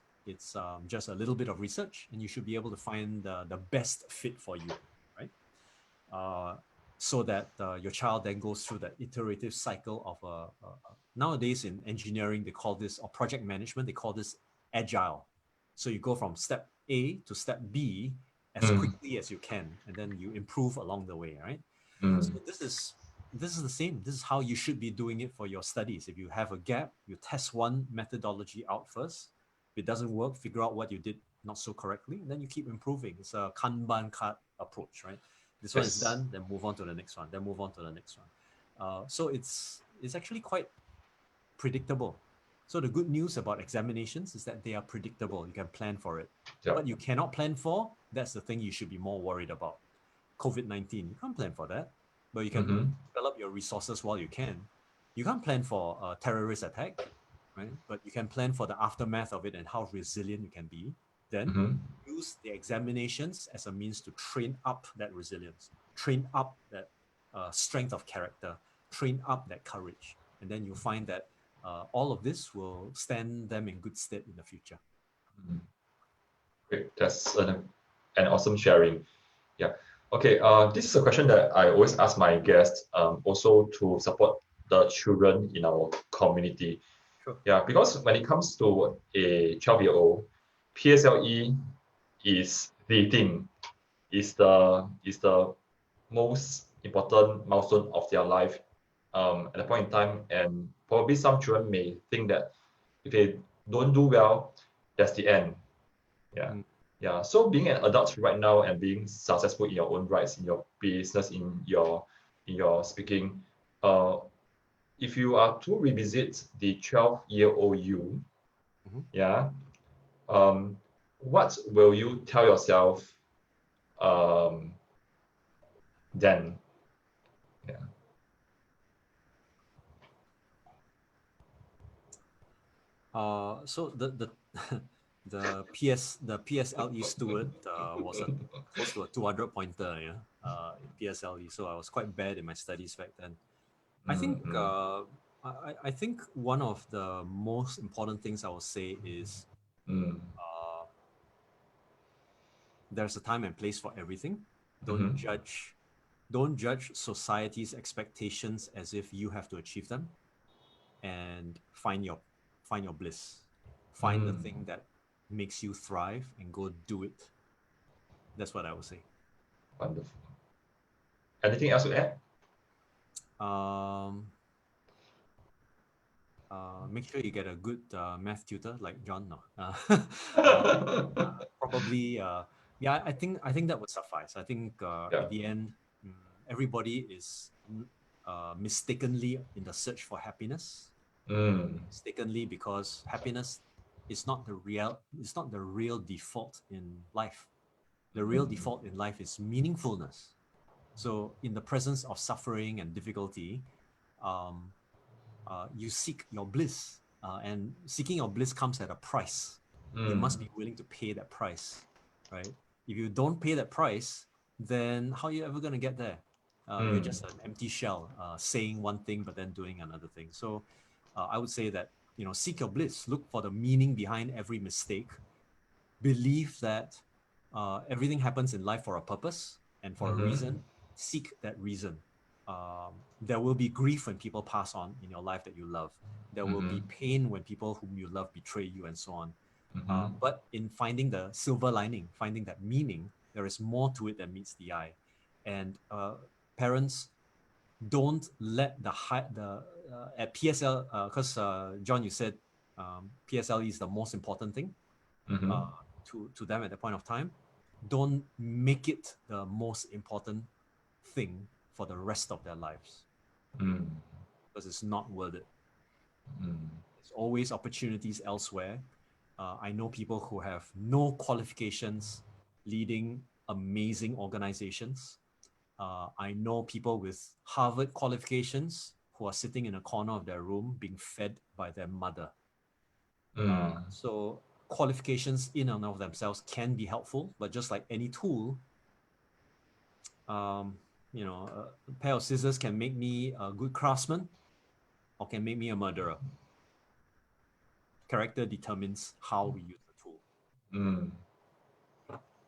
just a little bit of research, and you should be able to find the best fit for you, right? So that your child then goes through that iterative cycle of nowadays in engineering they call this, or project management they call this, agile. So you go from step A to step B as quickly as you can, and then you improve along the way, right? So this is the same. This is how you should be doing it for your studies. If you have a gap, you test one methodology out first. If it doesn't work, figure out what you did not so correctly, and then you keep improving. It's a Kanban card approach, right? This one is done, then move on to the next one, then move on to the next one. So it's actually quite predictable. So the good news about examinations is that they are predictable. You can plan for it. Yeah. What you cannot plan for, that's the thing you should be more worried about. COVID-19, you can't plan for that, but you can develop your resources while you can. You can't plan for a terrorist attack, right? But you can plan for the aftermath of it and how resilient you can be. Then use the examinations as a means to train up that resilience, train up that strength of character, train up that courage. And then you'll find that all of this will stand them in good stead in the future. Great. That's an awesome sharing. Yeah. Okay. This is a question that I always ask my guests, also to support the children in our community. Sure. Yeah, because when it comes to a 12-year-old, PSLE is the thing, is the most important milestone of their life at a point in time. And probably some children may think that if they don't do well, that's the end. Yeah. Yeah. So being an adult right now and being successful in your own rights, in your business, in your speaking, if you are to revisit the 12-year-old you, yeah, what will you tell yourself then? Yeah. So the the PSLE Stuart was close to a 200 pointer, yeah, in PSLE. So I was quite bad in my studies back then. I think I think one of the most important things I will say is there's a time and place for everything. Don't judge society's expectations as if you have to achieve them, and find your bliss. Find the thing that makes you thrive and go do it. That's what I would say. Wonderful. Anything else to add? Make sure you get a good math tutor like John. No, probably. Yeah, I think that would suffice. I think at the end, everybody is mistakenly in the search for happiness. Mistakenly, because happiness is not the real default in life. The real default in life is meaningfulness. So in the presence of suffering and difficulty, you seek your bliss, and seeking your bliss comes at a price. You must be willing to pay that price, right? If you don't pay that price, then how are you ever going to get there? You're just an empty shell, saying one thing but then doing another thing. So I would say that, seek your bliss. Look for the meaning behind every mistake. Believe that everything happens in life for a purpose and for a reason. Seek that reason. There will be grief when people pass on in your life that you love. There will be pain when people whom you love betray you, and so on. But in finding the silver lining, finding that meaning, there is more to it than meets the eye. And parents, don't let at PSL, because John, you said PSLE is the most important thing Mm-hmm. to them at that point of time. Don't make it the most important thing for the rest of their lives, Mm. because it's not worth it. Mm. There's always opportunities elsewhere. I know people who have no qualifications leading amazing organizations. I know people with Harvard qualifications who are sitting in a corner of their room being fed by their mother. Mm. So qualifications in and of themselves can be helpful, but just like any tool, a pair of scissors can make me a good craftsman or can make me a murderer. Character determines how we use the tool. Mm.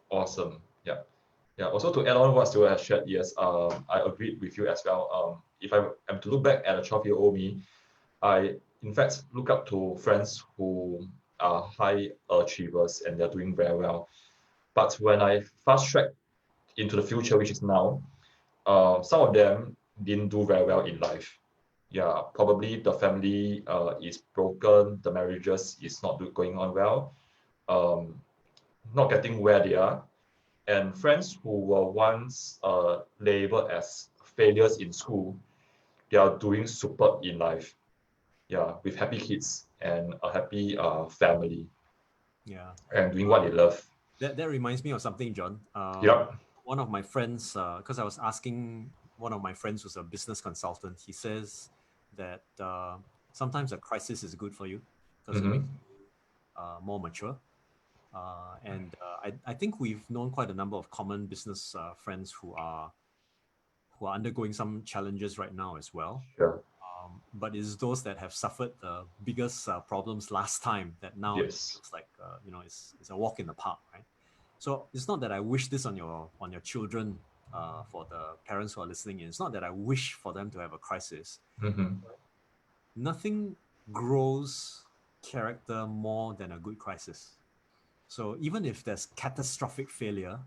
Awesome. Yeah. Yeah. Also to add on what Stuart has shared, yes, I agreed with you as well. If I am to look back at a 12-year-old me, I in fact look up to friends who are high achievers and they're doing very well. But when I fast track into the future, which is now, some of them didn't do very well in life. Yeah, probably the family is broken, the marriages is not going on well, um, not getting where they are, and friends who were once labeled as failures in school, they are doing superb in life. Yeah, with happy kids and a happy family Yeah. and doing what they love. That reminds me of something, John. Yep. One of my friends, because I was asking one of my friends who's a business consultant, he says that sometimes a crisis is good for you because it makes Mm-hmm. you more mature. I think we've known quite a number of common business friends who are undergoing some challenges right now as well. Sure. But it's those that have suffered the biggest problems last time that now it Yes. feels like it's a walk in the park, right? So it's not that I wish this on your children, for the parents who are listening in. It's not that I wish for them to have a crisis. Mm-hmm. Nothing grows character more than a good crisis. So even if there's catastrophic failure,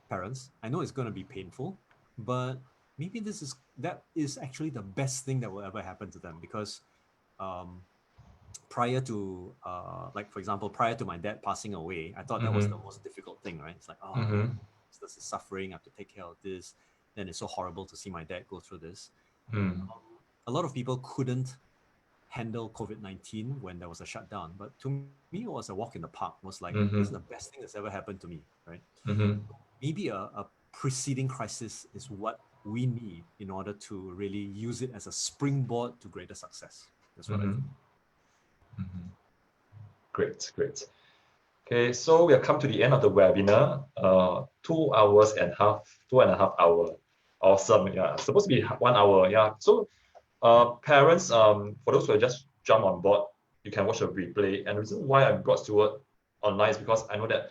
parents, I know it's going to be painful, but maybe that is actually the best thing that will ever happen to them, because um, prior to like for example, prior to my dad passing away, I thought that was Mm-hmm. the most difficult thing, right? It's like, oh, Mm-hmm. this is suffering, I have to take care of this. Then it's so horrible to see my dad go through this. Mm. A lot of people couldn't handle COVID-19 when there was a shutdown. But to me, it was a walk in the park. It was like, this is the Mm-hmm. best thing that's ever happened to me, right? Mm-hmm. Maybe a preceding crisis is what we need in order to really use it as a springboard to greater success. That's what I Mm-hmm. think. Mm-hmm. Great, great. Okay, so we have come to the end of the webinar. 2 hours and half, 2.5 hours. Awesome. Yeah, supposed to be 1 hour. Yeah. So, parents, for those who have just jumped on board, you can watch a replay. And the reason why I brought Stuart online is because I know that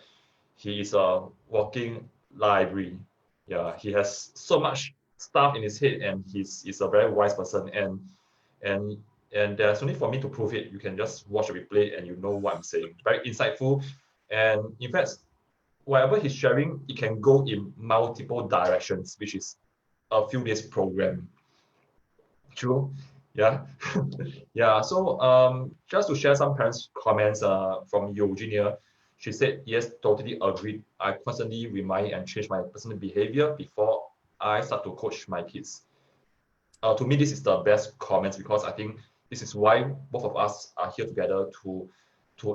he is a walking library. Yeah, he has so much stuff in his head, and he's a very wise person. And and there's only for me to prove it. You can just watch a replay and you know what I'm saying. Very insightful, and in fact, whatever he's sharing, it can go in multiple directions, which is a few days program. True. Yeah. Yeah. So just to share some parents' comments from Eugenia, she said, yes, totally agreed. I constantly remind and change my personal behavior before I start to coach my kids. To me, this is the best comments because I think this is why both of us are here together to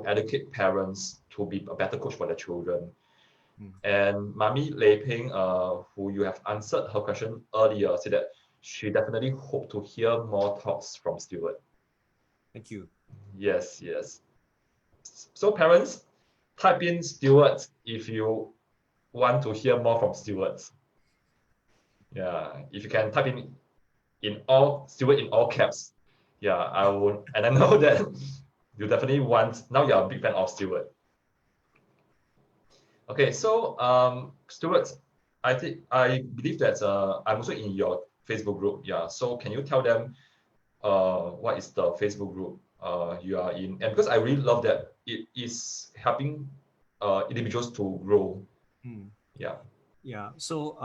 educate parents to be a better coach for their children. Mm. And Mami Lei Ping, who you have answered her question earlier, said that she definitely hope to hear more thoughts from Stuart. Thank you. Yes, yes. So parents, type in Stuart if you want to hear more from Stuart. Yeah, if you can type in all Stuart in all caps. Yeah, I will, and I know that you definitely want. Now you're a big fan of Stuart. Okay, so Stuart, I believe that I'm also in your Facebook group. Yeah, so can you tell them what is the Facebook group you are in? And because I really love that it is helping individuals to grow. Mm. Yeah. Yeah, so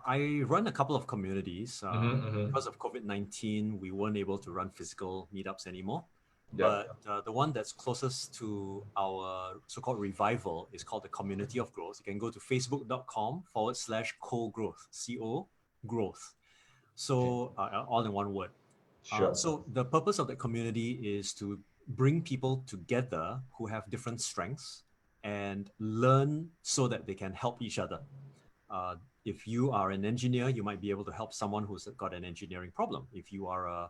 I run a couple of communities. Mm-hmm. Because of COVID-19, we weren't able to run physical meetups anymore. Yeah. But the one that's closest to our so-called revival is called the Community of Growth. You can go to facebook.com/co-growth, CO growth. Okay. So all in one word. Sure. So the purpose of the community is to bring people together who have different strengths and learn so that they can help each other. Uh, if you are an engineer, you might be able to help someone who's got an engineering problem. If you are a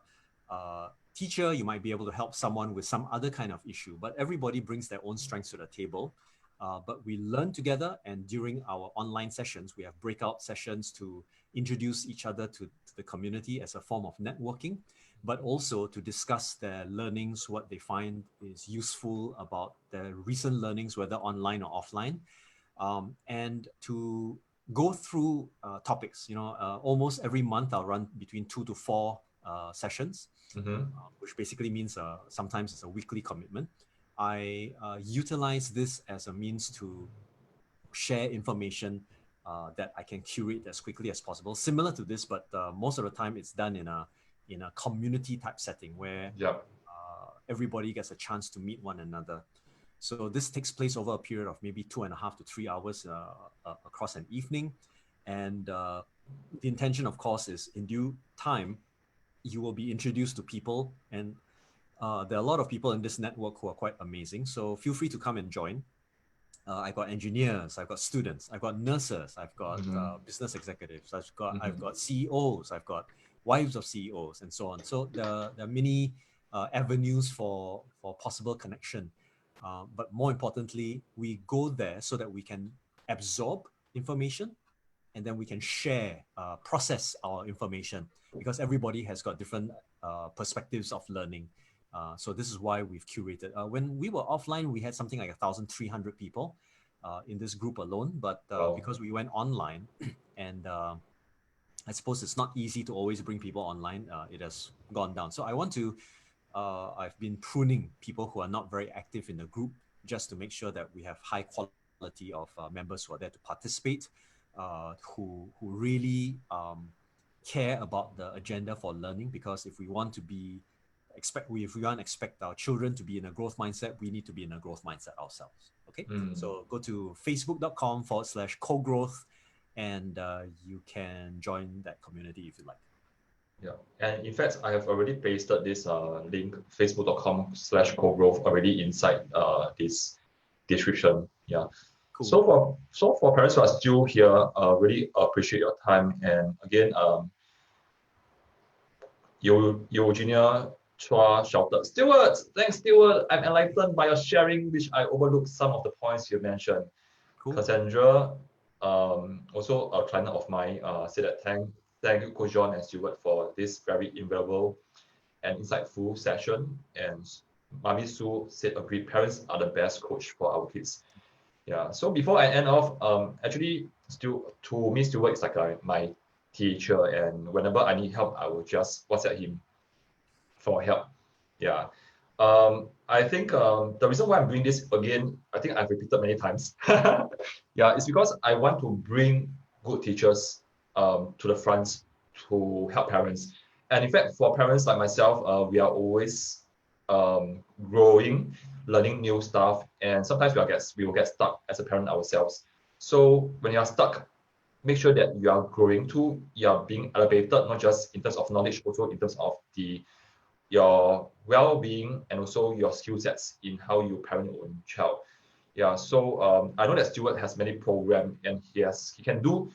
teacher, you might be able to help someone with some other kind of issue. But everybody brings their own strengths to the table. But we learn together, and during our online sessions, we have breakout sessions to introduce each other to the community as a form of networking, but also to discuss their learnings, what they find is useful about their recent learnings, whether online or offline, and to go through topics. Almost every month I'll run between 2 to 4 sessions, Mm-hmm. which basically means sometimes it's a weekly commitment. I utilize this as a means to share information that I can curate as quickly as possible, similar to this, but most of the time it's done in a community type setting where Yeah. everybody gets a chance to meet one another. So this takes place over a period of maybe 2.5 to 3 hours across an evening. And the intention, of course, is in due time, you will be introduced to people. And there are a lot of people in this network who are quite amazing. So feel free to come and join. I've got engineers, I've got students, I've got nurses, I've got Mm-hmm. business executives, I've Mm-hmm. got CEOs, I've got wives of CEOs, and so on. So there are many avenues for possible connection. But more importantly, we go there so that we can absorb information and then we can share, process our information, because everybody has got different perspectives of learning. So this is why we've curated. When we were offline, we had something like 1,300 people in this group alone. But Wow. because we went online, and I suppose it's not easy to always bring people online, it has gone down. So I've been pruning people who are not very active in the group, just to make sure that we have high quality of members who are there to participate, who really care about the agenda for learning. Because if we want to expect our children to be in a growth mindset, we need to be in a growth mindset ourselves. Okay, Mm. so go to facebook.com/co-growth, and you can join that community if you like. Yeah, and in fact, I have already pasted this link, facebook.com/co-growth, already inside this description. Yeah. Cool. So for parents who are still here, really appreciate your time. And again, Eugenia Chua shouted, Stuart, thanks, Stuart. I'm enlightened by your sharing, which I overlooked some of the points you mentioned. Cool. Cassandra, also a client of mine, said that thank you, Coach John and Stuart, for this very invaluable and insightful session. And Mami Sue said, agreed, parents are the best coach for our kids. Yeah. So before I end off, actually, to me, Stuart is like my teacher, and whenever I need help, I will just WhatsApp him for help. Yeah. I think the reason why I'm doing this again, I think I've repeated many times. Yeah, it's because I want to bring good teachers to the front to help parents. And in fact, for parents like myself, we are always growing, learning new stuff, and sometimes we will get stuck as a parent ourselves. So when you are stuck, make sure that you are growing too, you are being elevated, not just in terms of knowledge, also in terms of your well-being and also your skill sets in how you parent your own child. Yeah, so I know that Stuart has many programs and he can do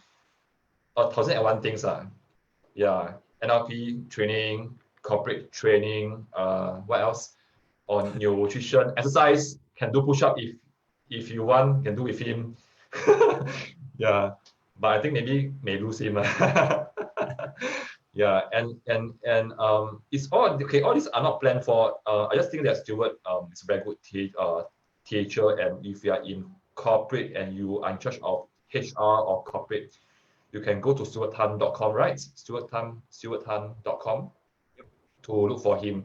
1,001 things. Yeah, NLP training, corporate training, what else? On nutrition, exercise, can do push-up if you want, can do with him. Yeah, but I think maybe may lose him. Yeah, and it's all okay. All these are not planned for. I just think that Stuart is a very good teacher, and if you are in corporate and you are in charge of HR or corporate, you can go to stuarttan.com, right? stuarttan.com Yep. to look for him.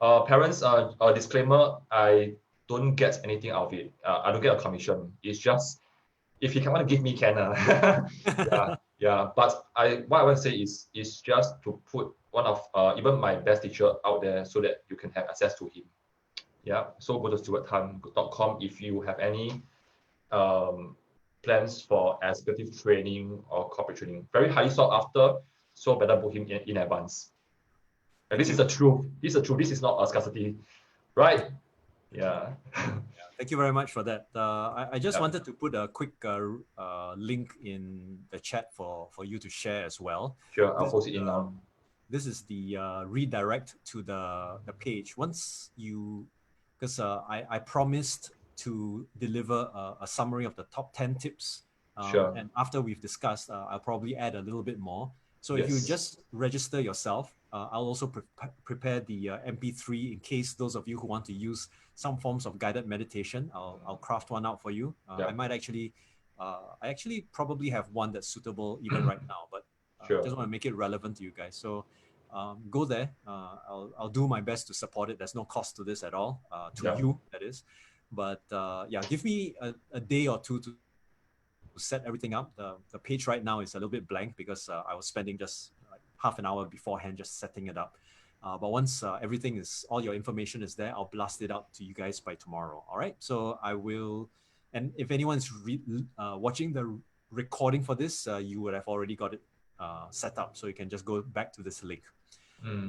Parents, a disclaimer: I don't get anything out of it. I don't get a commission. It's just if he can want to give me, can. Yeah, yeah. But what I want to say is just to put one of even my best teacher out there so that you can have access to him. Yeah. So go to stuarttan.com if you have any plans for executive training or corporate training. Very highly sought after, so better book him in advance. And this is the truth. This is the truth. This is not a scarcity, right? Yeah. Thank you very much for that. I just Yeah. wanted to put a quick link in the chat for you to share as well. Sure, I'll post it in now. This is the redirect to the page. Once you, because I promised to deliver a summary of the top 10 tips. Sure. And after we've discussed, I'll probably add a little bit more. So if you Yes. just register yourself, I'll also prepare the MP3 in case those of you who want to use some forms of guided meditation. I'll craft one out for you. Yeah. I might actually, I actually probably have one that's suitable even right now, but Sure. just want to make it relevant to you guys. So go there. I'll do my best to support it. There's no cost to this at all, to you, that is. But yeah, give me a day or two to set everything up. The page right now is a little bit blank because I was spending just like half an hour beforehand just setting it up. But once everything is, all your information is there, I'll blast it out to you guys by tomorrow. All right. So I will, and if anyone's watching the recording for this, you would have already got it set up. So you can just go back to this link.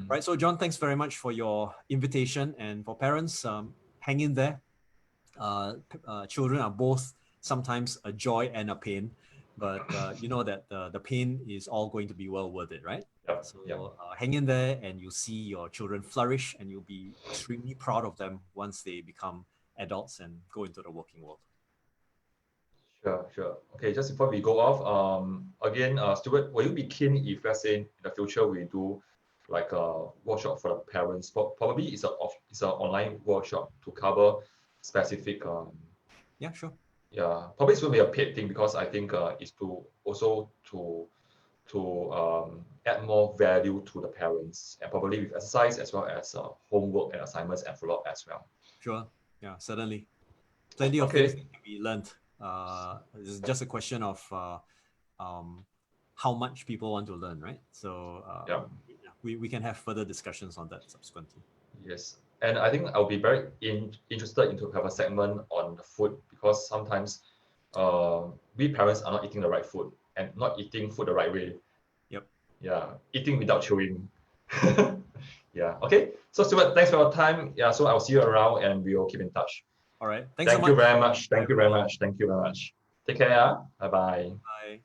Right. So John, thanks very much for your invitation. And for parents, hang in there. Children are both sometimes a joy and a pain, but you know that the pain is all going to be well worth it, right? Yep. So hang in there and you'll see your children flourish and you'll be extremely proud of them once they become adults and go into the working world. Sure. Okay, just before we go off, again, Stuart, will you be keen if, let's say, in the future we do like a workshop for the parents? Probably it's an online workshop to cover specific. Yeah, sure. Yeah, probably it's going to be a paid thing because I think it's to add more value to the parents and probably with exercise as well as homework and assignments and follow-up as well. Sure. Yeah, certainly. Plenty of things that can be learned. It's just a question of how much people want to learn, right? So we can have further discussions on that subsequently. Yes. And I think I'll be very interested to have a segment on the food because sometimes we parents are not eating the right food and not eating food the right way. Yep. Yeah, eating without chewing. Yeah. Okay. So Stuart, thanks for your time. Yeah. So I'll see you around and we'll keep in touch. All right. Thanks so much. Thank you very much. Thank you very much. Take care. Bye-bye. Bye.